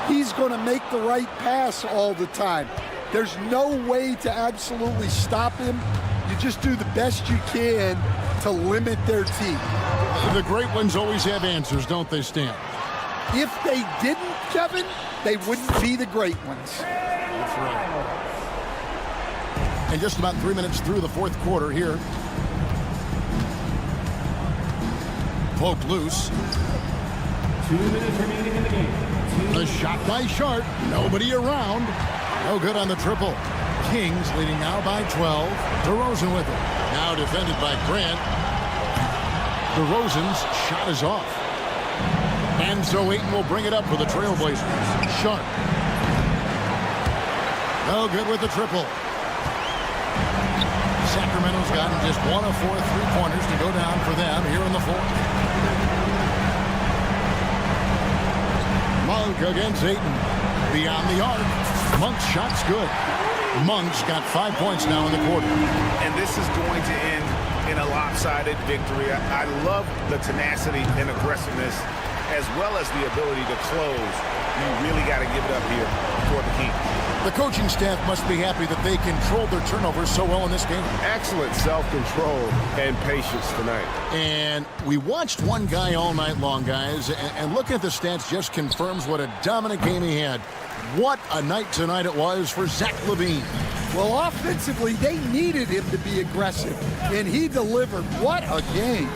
he's going to make the right pass all the time. There's no way to absolutely stop him. You just do the best you can to limit their team. The great ones always have answers, don't they, Stan? If they didn't, Kevin, they wouldn't be the great ones. That's right. And just about 3 minutes through the fourth quarter here. Poked loose. 2 minutes remaining in the game. The shot by Sharp. Nobody around. No good on the triple. Kings leading now by 12. DeRozan with it. Now defended by Grant. DeRozan's shot is off. And so Ayton will bring it up for the Trailblazers. Sharp. No good with the triple. Sacramento's gotten just 1 of 4 3-pointers to go down for them here in the fourth. Monk against Ayton. Beyond the arc. Monk's shot's good. Monk's got 5 points now in the quarter. And this is going to end in a lopsided victory. I love the tenacity and aggressiveness as well as the ability to close. You really got to give it up here for the Kings. The coaching staff must be happy that they controlled their turnovers so well in this game. Excellent self-control and patience tonight. And we watched one guy all night long, guys, and looking at the stats just confirms what a dominant game he had. What a night tonight it was for Zach LaVine. Well, offensively, they needed him to be aggressive, and he delivered. What a game.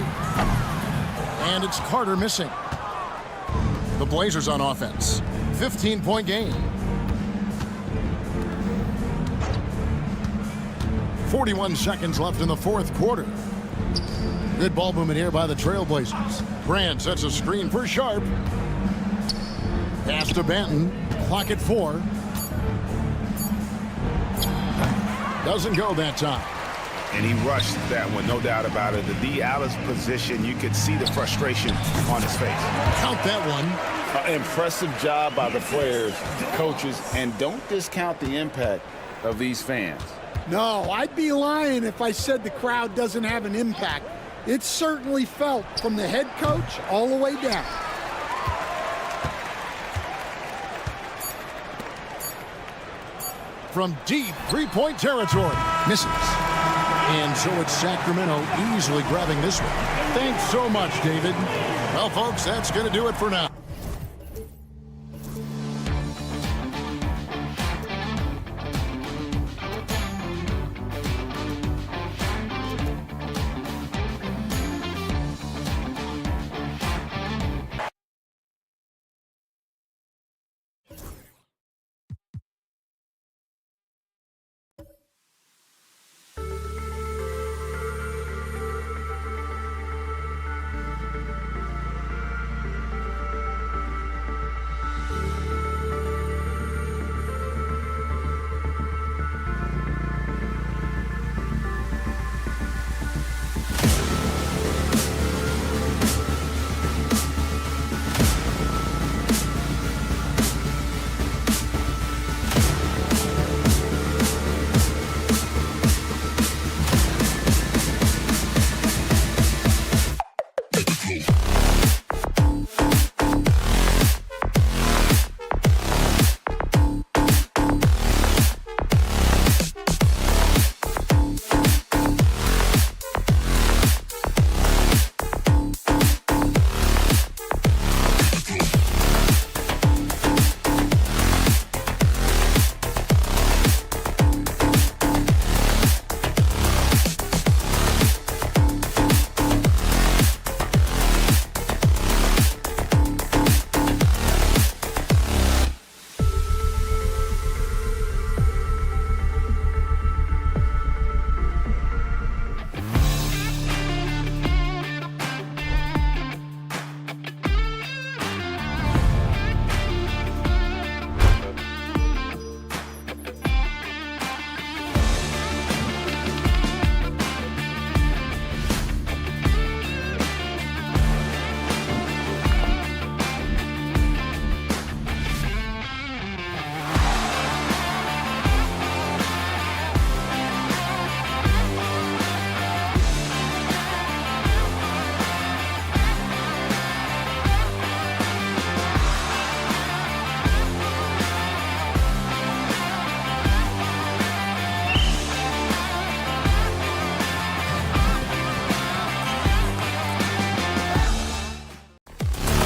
And it's Carter missing. The Blazers on offense. 15-point game. 41 seconds left in the fourth quarter. Good ball movement here by the Trailblazers. Grant sets a screen for Sharp. Pass to Banton. Clock at 4. Doesn't go that time. And he rushed that one, no doubt about it. The D out of position, you could see the frustration on his face. Count that one. Impressive job by the players, coaches, and don't discount the impact of these fans. No, I'd be lying if I said the crowd doesn't have an impact. It's certainly felt from the head coach all the way down. From deep three-point territory. Misses. And so it's Sacramento easily grabbing this one. Thanks so much, David. Well, folks, that's going to do it for now.